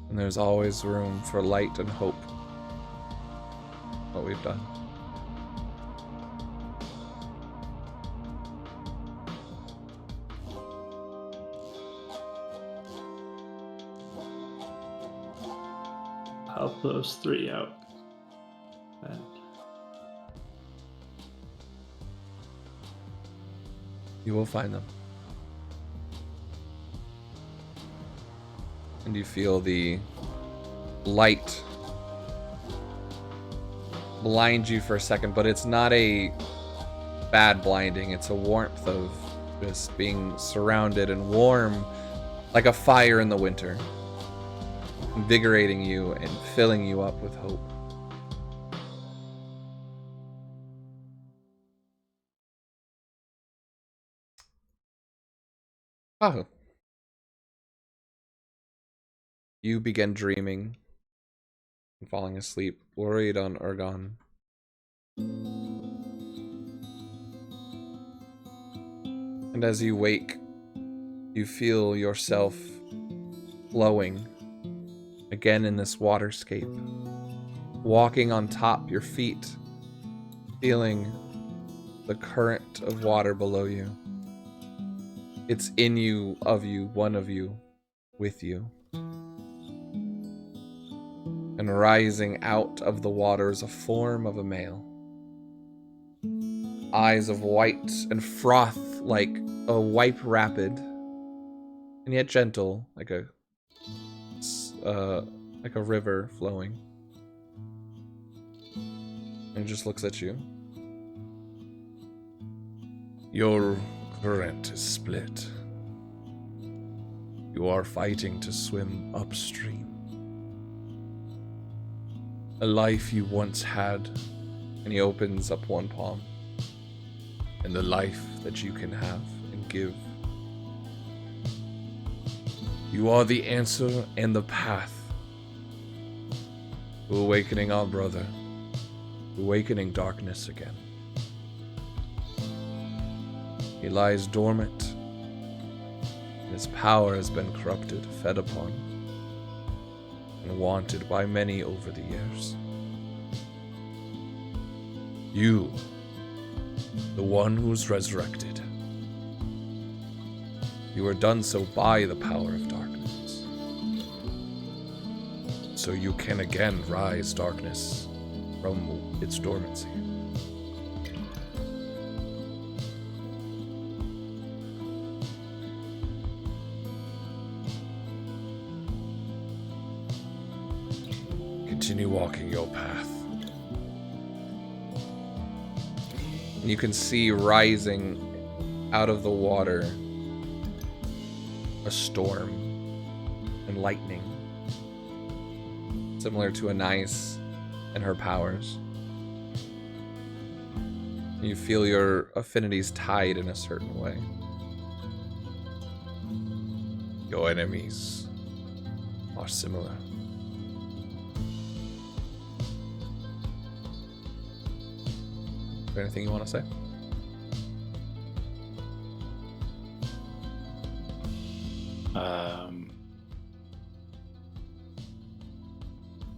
And there's always room for light and hope. What we've done. Help those three out. And You will find them. And you feel the light blind you for a second, but it's not a bad blinding. It's a warmth of just being surrounded and warm, like a fire in the winter, invigorating you and filling you up with hope. Oh. You begin dreaming and falling asleep, worried on Ergon. And as you wake, you feel yourself flowing again in this waterscape, walking on top, your feet feeling the current of water below you. It's in you, of you, one of you, with you. And rising out of the water is a form of a male. Eyes of white and froth like a white rapid, and yet gentle, like a river flowing. And just looks at you. Your current is split. You are fighting to swim upstream. A life you once had, and he opens up one palm. And the life that you can have and give. You are the answer and the path to awakening our brother, awakening darkness again. He lies dormant, and his power has been corrupted, fed upon, and wanted by many over the years. You, the one who's resurrected. You were done so by the power of darkness. So you can again rise darkness from its dormancy. Continue walking your path. And you can see rising out of the water a storm and lightning, similar to Anais and her powers. You feel your affinities tied in a certain way. Your enemies are similar. Is there anything you want to say? I'm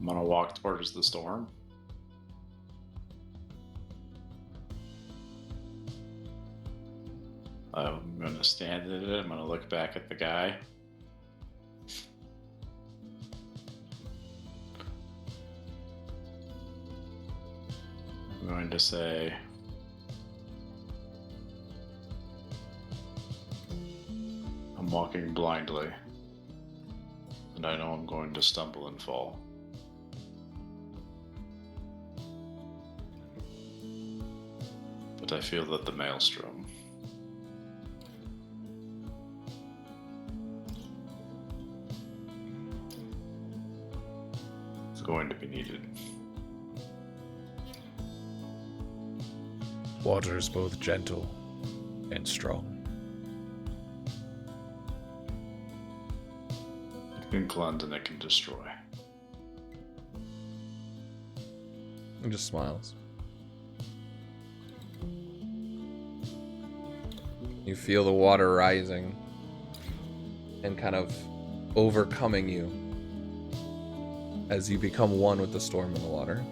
gonna walk towards the storm. I'm gonna stand in it. I'm gonna look back at the guy. I'm going to say I'm walking blindly, and I know I'm going to stumble and fall. But I feel that the maelstrom is going to be needed. Water is both gentle and strong. It can cleanse and it can destroy. He just smiles. You feel the water rising and kind of overcoming you as you become one with the storm in the water.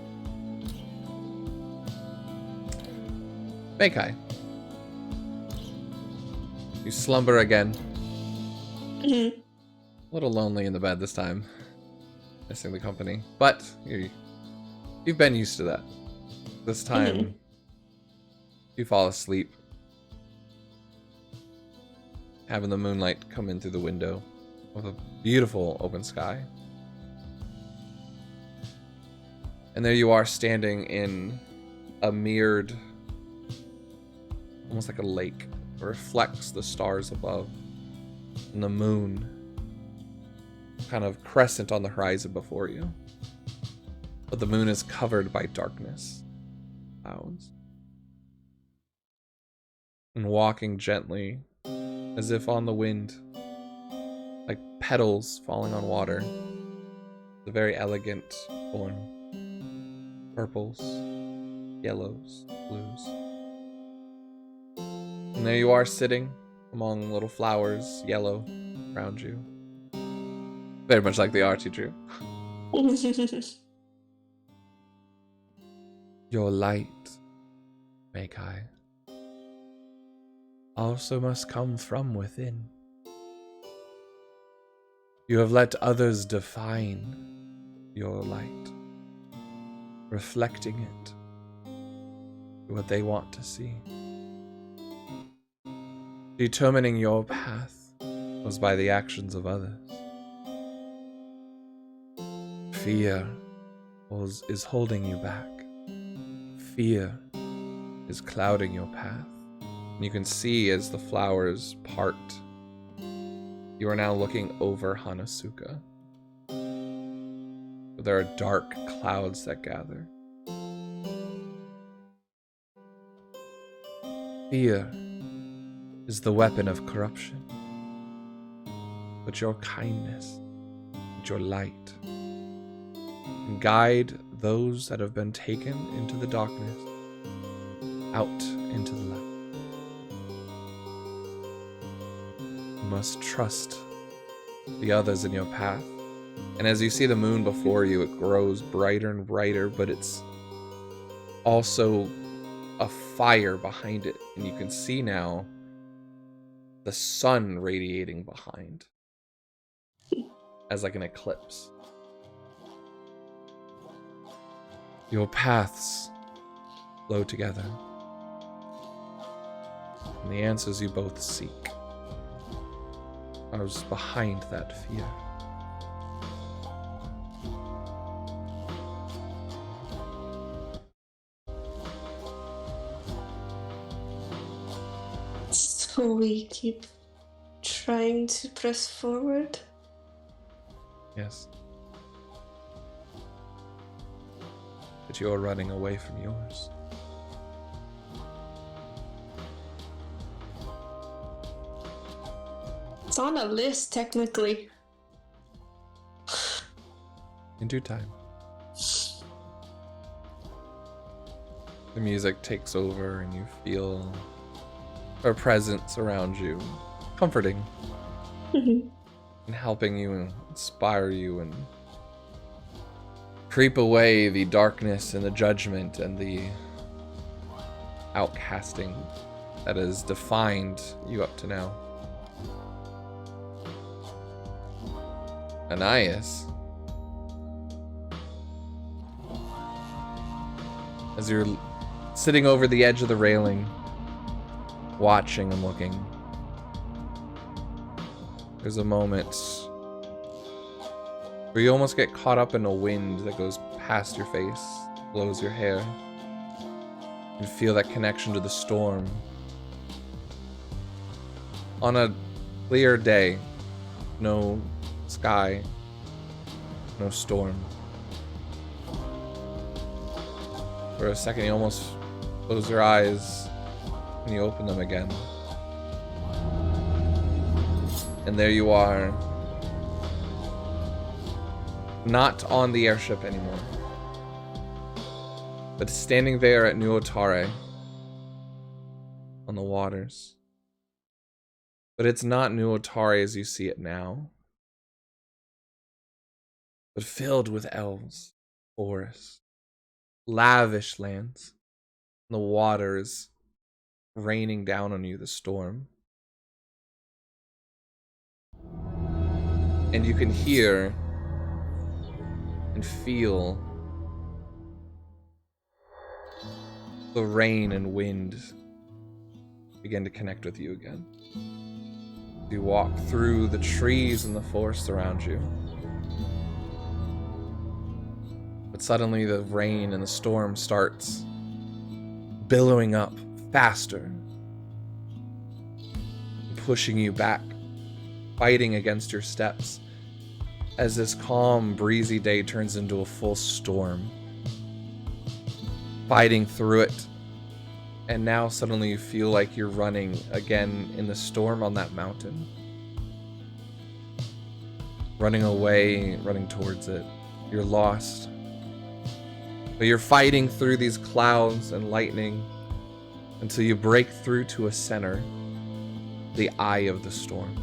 Meikai. You slumber again. Mhm. A little lonely in the bed this time. Missing the company. But you've been used to that. This time, you fall asleep. Having the moonlight come in through the window with a beautiful open sky. And there you are standing in a mirrored, almost like a lake. It reflects the stars above. And the moon kind of crescent on the horizon before you. But the moon is covered by darkness. Clouds. And walking gently, as if on the wind, like petals falling on water. The very elegant form. Purples, yellows, blues. And there you are sitting among little flowers, yellow, around you. Very much like the art you drew. Your light, Meikai, also must come from within. You have let others define your light, reflecting it to what they want to see. Determining your path was by the actions of others. Fear is holding you back. Fear is clouding your path. And you can see as the flowers part, you are now looking over Hanasuka. There are dark clouds that gather. Fear is the weapon of corruption. But your kindness, and your light, can guide those that have been taken into the darkness out into the light. You must trust the others in your path. And as you see the moon before you, it grows brighter and brighter, but it's also a fire behind it. And you can see now the sun radiating behind as like an eclipse. Your paths flow together, and the answers you both seek are behind that fear. So we keep trying to press forward. Yes. But you're running away from yours. It's on a list, technically. In due time. The music takes over and you feel her presence around you, comforting and helping you and inspire you and creep away the darkness and the judgment and the outcasting that has defined you up to now. Anais, as you're sitting over the edge of the railing, watching and looking. There's a moment where you almost get caught up in a wind that goes past your face, blows your hair. You feel that connection to the storm. On a clear day, no sky, no storm. For a second, you almost close your eyes and you open them again. And there you are. Not on the airship anymore, but standing there at New Otare on the waters. But it's not New Otare as you see it now, but filled with elves, forests, lavish lands. The water is raining down on you, the storm. And you can hear and feel the rain and wind begin to connect with you again. You walk through the trees and the forest around you. But suddenly the rain and the storm starts billowing up faster, pushing you back, fighting against your steps, as this calm, breezy day turns into a full storm. Fighting through it, and now suddenly you feel like you're running again in the storm on that mountain. Running away, running towards it. You're lost. But you're fighting through these clouds and lightning until you break through to a center, the eye of the storm.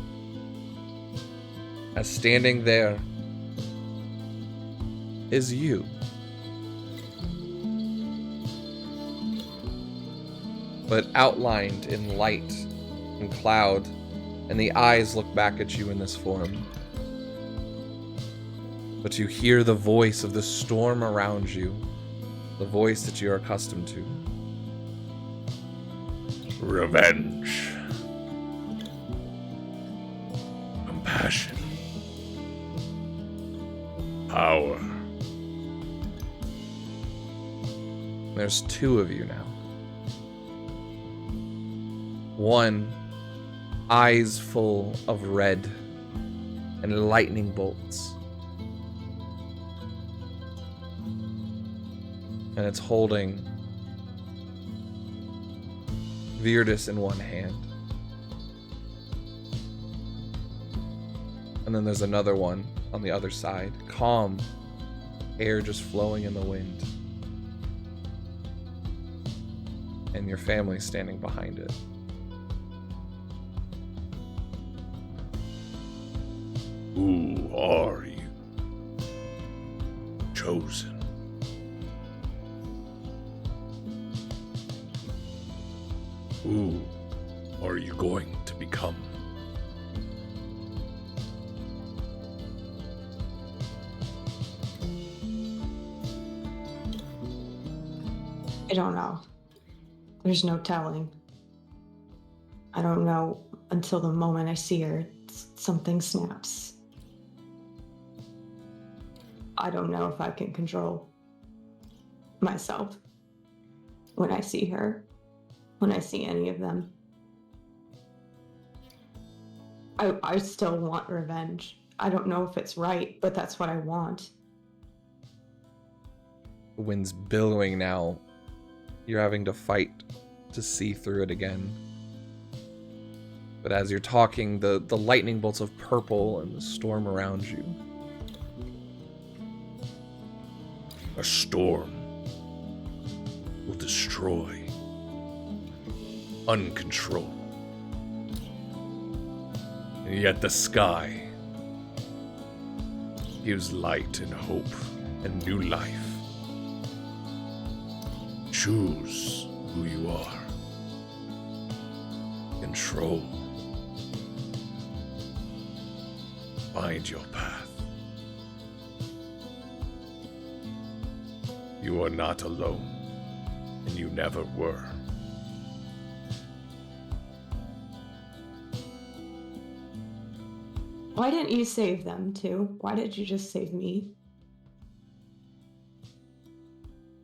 As standing there is you. But outlined in light and cloud, and the eyes look back at you in this form. But you hear the voice of the storm around you, the voice that you are accustomed to. Revenge. Compassion. Power. There's two of you now. One, eyes full of red and lightning bolts. And it's holding Bardicdice in one hand. And then there's another one on the other side, calm, air just flowing in the wind. And your family standing behind it. Who are you? Chosen. Who are you going to become? I don't know. There's no telling. I don't know until the moment I see her, something snaps. I don't know if I can control myself when I see her, when I see any of them. I still want revenge. I don't know if it's right, but that's what I want. The wind's billowing now. You're having to fight to see through it again. But as you're talking, the lightning bolts of purple and the storm around you. A storm will destroy, uncontrolled. And yet the sky gives light and hope and new life. Choose who you are. Control. Find your path. You are not alone. and you never were. Why didn't you save them too? Why did you just save me?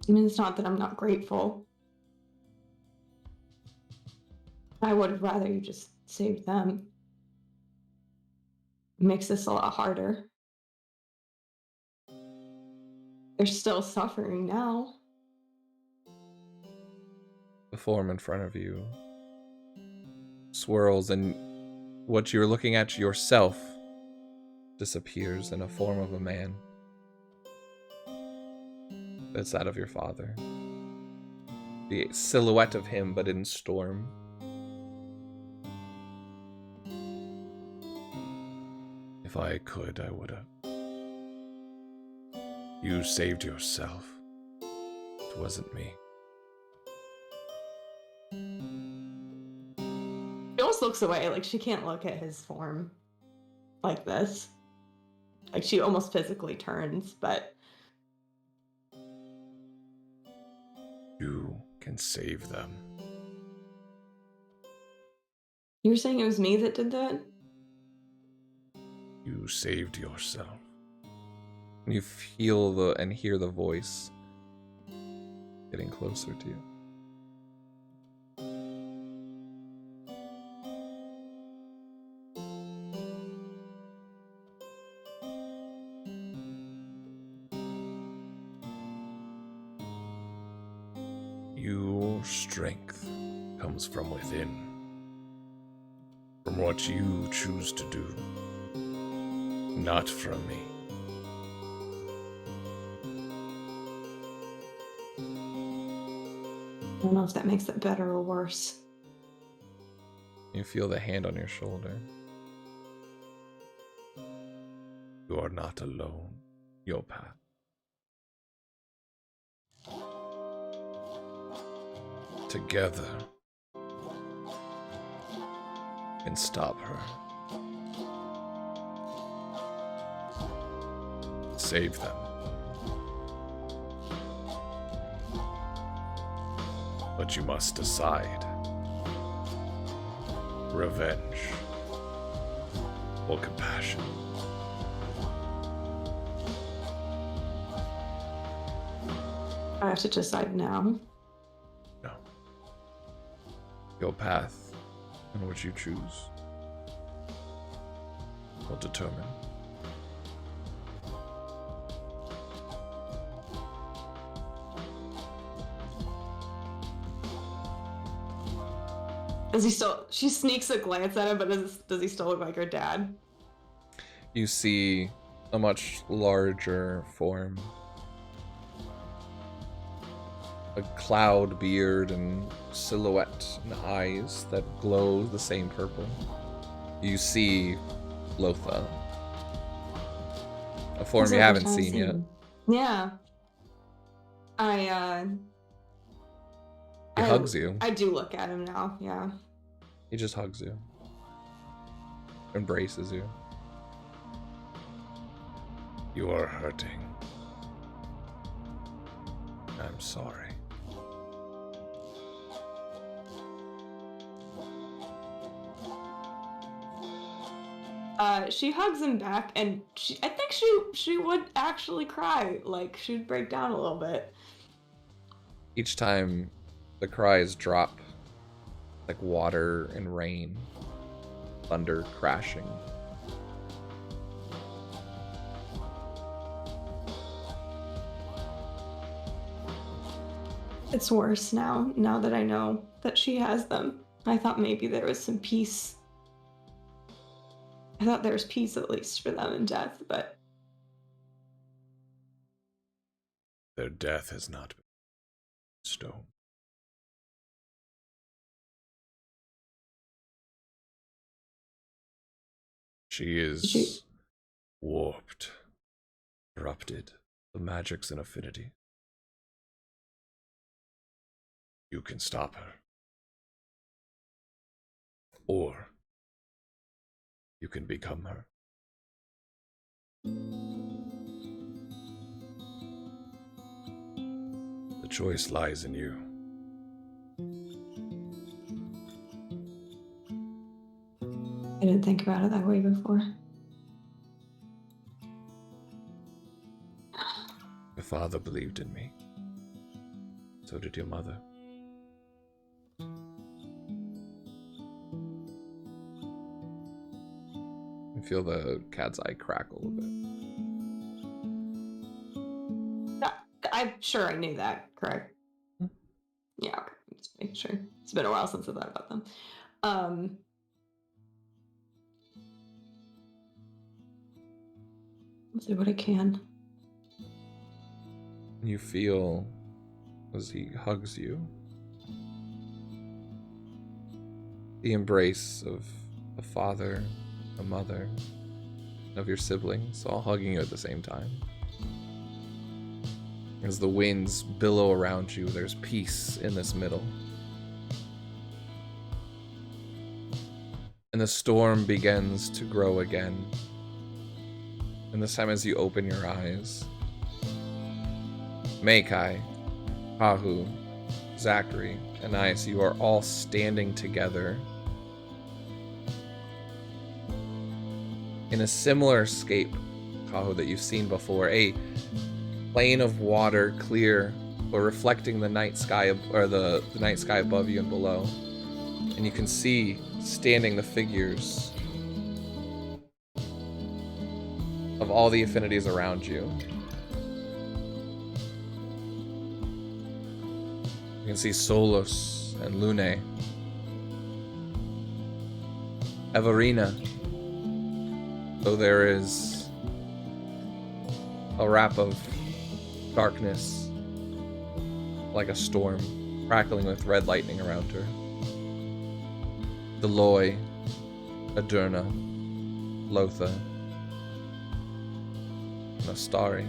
I mean, it's not that I'm not grateful. I would have rather you just saved them. It makes this a lot harder. They're still suffering now. The form in front of you swirls, and what you're looking at yourself disappears in a form of a man. It's that of your father. The silhouette of him, but in storm. If I could, I would have. You saved yourself. It wasn't me. She almost looks away, like she can't look at his form like this. Like she almost physically turns, but You can save them. you were saying it was me that did that? You saved yourself. You feel and hear the voice getting closer to you. Your strength comes from within, from what you choose to do, not from me. I don't know if that makes it better or worse. You feel the hand on your shoulder. You are not alone. Your path. Together, can stop her. Save them. But you must decide. Revenge or compassion. I have to decide now. No. Your path and what you choose Will determine. Does he still? She sneaks a glance at him, but does he still look like her dad? You see a much larger form. A cloud beard and silhouette and eyes that glow the same purple. You see Lotha. A form you haven't seen yet. Yeah. He hugs you. I do look at him now, yeah. He just hugs you. Embraces you. You are hurting. I'm sorry. She hugs him back, and I think she would actually cry. Like, she'd break down a little bit. Each time the cries drop like water and rain, thunder crashing. It's worse now that I know that she has them. I thought maybe there was some peace. I thought there was peace at least for them in death, but Their death has not been stone. She is warped, corrupted, the magics and affinity. You can stop her. Or you can become her. The choice lies in you. didn't think about it that way before. Your father believed in me. So did your mother. You feel the cat's eye crackle a bit. I'm sure I knew that, correct? Yeah, okay. Just make sure. It's been a while since I thought about them. I'll do what I can. You feel as he hugs you the embrace of a father, a mother, of your siblings, all hugging you at the same time. As the winds billow around you, there's peace in this middle. And the storm begins to grow again. And this time as you open your eyes, Meikai, Hahu, Zachary, and Ice, you are all standing together in a similar scape, Hahu, that you've seen before. A plane of water, clear, but reflecting the night sky, or the night sky above you and below. And you can see standing the figures of all the affinities around you. You can see Solus and Lune, Everina, though there is a wrap of darkness, like a storm, crackling with red lightning around her. Deloy, Adurna, Lotha, Nastari.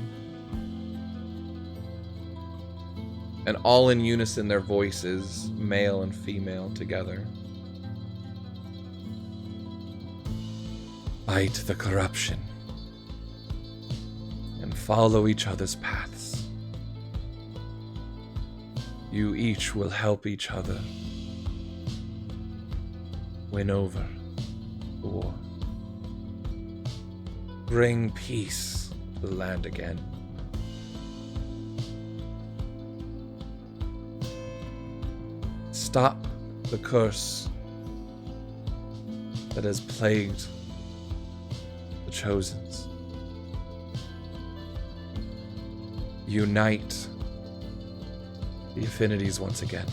And all in unison, their voices, male and female, together. Fight the corruption and follow each other's paths. You each will help each other win over the war. Bring peace to the land again. Stop the curse that has plagued the Chosens. Unite the affinities once again.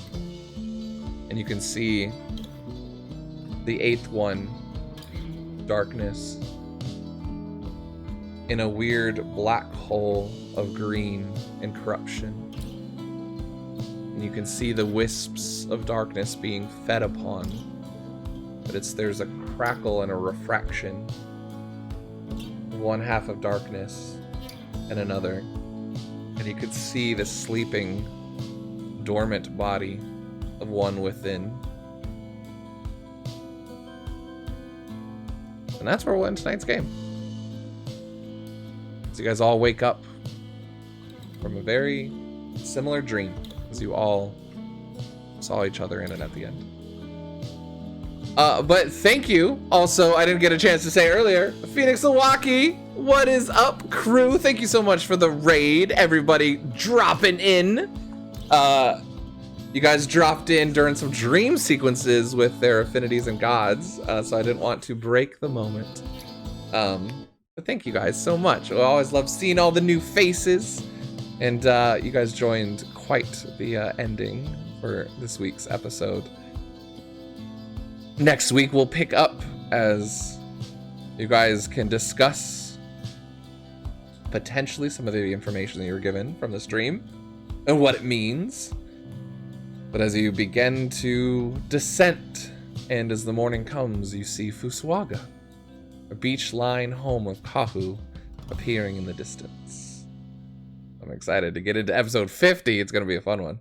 And you can see the eighth one, darkness, in a weird black hole of green and corruption. And you can see the wisps of darkness being fed upon. But there's a crackle and a refraction. One half of darkness and another. And you could see the sleeping, dormant body of one within. And that's where we'll end tonight's game. So you guys all wake up from a very similar dream as you all saw each other in it at the end. But thank you. Also, I didn't get a chance to say earlier, Phoenix Milwaukee, what is up, crew? Thank you so much for the raid. Everybody dropping in. You guys dropped in during some dream sequences with their affinities and gods, so I didn't want to break the moment. But thank you guys so much. I always love seeing all the new faces, and you guys joined quite the ending for this week's episode. Next week we'll pick up as you guys can discuss potentially some of the information that you were given from the stream and what it means. But as you begin to descent, and as the morning comes, you see Fusuaga, a beach-line home of Kahu, appearing in the distance. I'm excited to get into episode 50. It's going to be a fun one.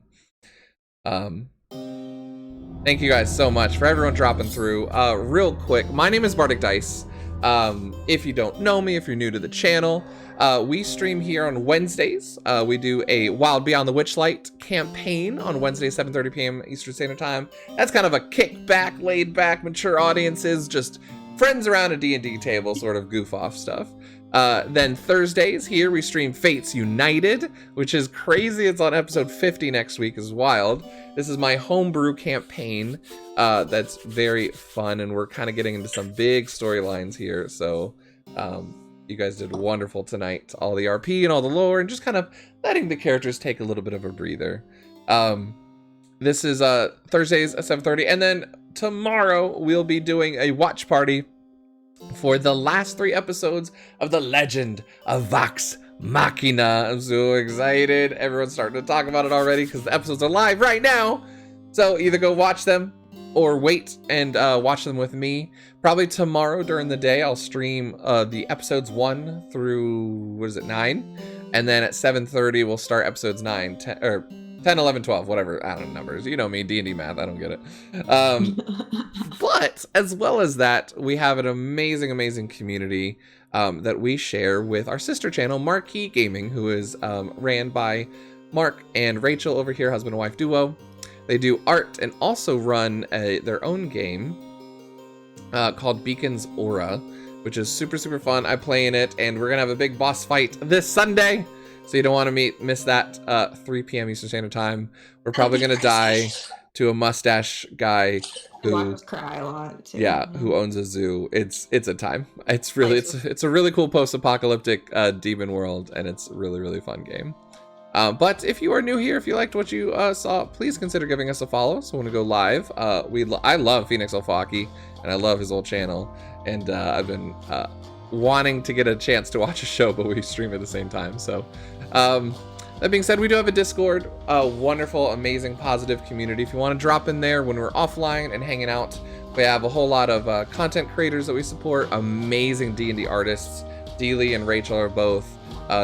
Thank you guys so much for everyone dropping through. Real quick, my name is Bardicdice. If you don't know me, if you're new to the channel, we stream here on Wednesdays. We do a Wild Beyond the Witchlight campaign on Wednesdays, 7:30 p.m. Eastern Standard Time. That's kind of a kickback, laid-back, mature audiences just friends around a D&D table sort of goof off stuff. Then Thursdays here we stream Fates United, which is crazy. It's on episode 50 next week, is wild. This is my homebrew campaign that's very fun, and we're kind of getting into some big storylines here. So you guys did wonderful tonight. All the RP and all the lore, and just kind of letting the characters take a little bit of a breather. This is Thursdays at 7:30, and then tomorrow we'll be doing a watch party for the last 3 episodes of The Legend of Vox Machina. I'm so excited. Everyone's starting to talk about it already because the episodes are live right now. So either go watch them or wait and watch them with me. Probably tomorrow during the day, I'll stream the episodes 1 through, 9? And then at 7:30, we'll start episodes 9, 10, or 10, 11, 12, whatever. I don't know numbers. You know me, D&D math. I don't get it. But as well as that, we have an amazing, amazing community that we share with our sister channel, Marquee Gaming, who is ran by Mark and Rachel over here, husband and wife duo. They do art and also run their own game called Beacon's Aura, which is super, super fun. I play in it, and we're going to have a big boss fight this Sunday. So you don't want to miss that 3 p.m. Eastern Standard Time. We're probably going to die to a mustache guy who cry a lot too. Yeah, who owns a zoo. It's a time. It's really it's a really cool post-apocalyptic demon world, and it's a really, really fun game. But if you are new here, if you liked what you saw, please consider giving us a follow. So when we go live, I love Phoenix Alfaki, and I love his old channel, and I've been wanting to get a chance to watch a show, but we stream at the same time. So that being said, we do have a Discord, a wonderful, amazing, positive community. If you want to drop in there when we're offline and hanging out, we have a whole lot of content creators that we support, amazing D&D artists. Deely and Rachel are both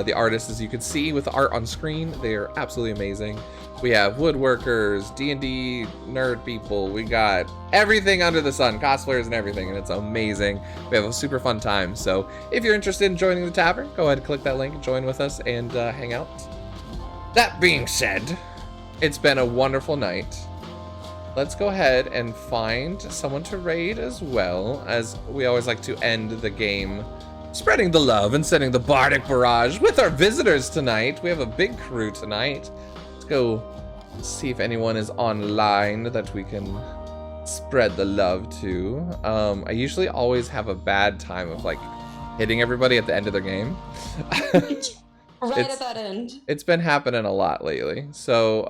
the artists, as you can see with the art on screen. They are absolutely amazing. We have woodworkers, D&D nerd people. We got everything under the sun, cosplayers and everything, and it's amazing. We have a super fun time. So if you're interested in joining the tavern, go ahead and click that link and join with us and hang out. That being said, it's been a wonderful night. Let's go ahead and find someone to raid, as well as we always like to end the game spreading the love and setting the bardic barrage with our visitors tonight. We have a big crew tonight. Let's go see if anyone is online that we can spread the love to. I usually always have a bad time of like hitting everybody at the end of their game. At that end. It's been happening a lot lately. So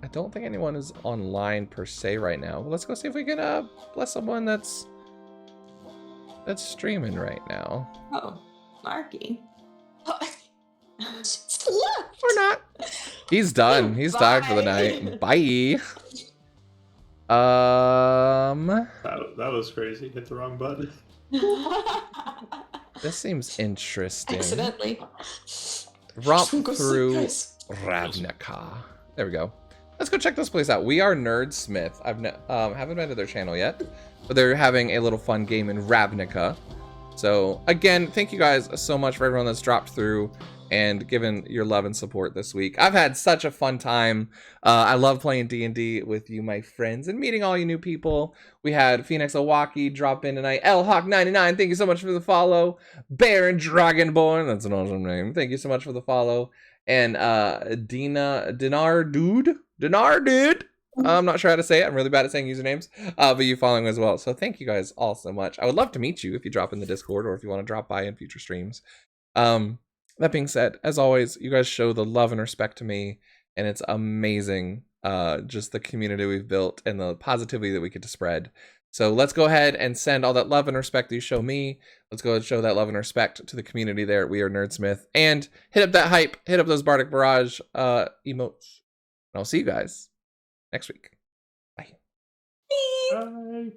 I don't think anyone is online per se right now. Let's go see if we can bless someone that's streaming right now. Oh, Marky. Slept. Or not. He's done. He's died for the night. Bye. That was crazy. Hit the wrong button. This seems interesting. Accidentally. Romp through Ravnica. There we go. Let's go check this place out. We are Nerdsmith. Haven't been to their channel yet, but they're having a little fun game in Ravnica. So again, thank you guys so much for everyone that's dropped through and given your love and support this week. I've had such a fun time. I love playing D&D with you, my friends, and meeting all you new people. We had Phoenix Awaki drop in tonight. Lhawk99, thank you so much for the follow. Baron Dragonborn, that's an awesome name. Thank you so much for the follow. And Dinar Dude. I'm not sure how to say it. I'm really bad at saying usernames, but you following as well. So thank you guys all so much. I would love to meet you if you drop in the Discord or if you want to drop by in future streams. That being said, as always, you guys show the love and respect to me, and it's amazing, just the community we've built and the positivity that we get to spread. So let's go ahead and send all that love and respect that you show me. Let's go ahead and show that love and respect to the community there at We Are Nerdsmith, and hit up that hype, hit up those Bardic Barrage emotes. And I'll see you guys next week. Bye. Bye.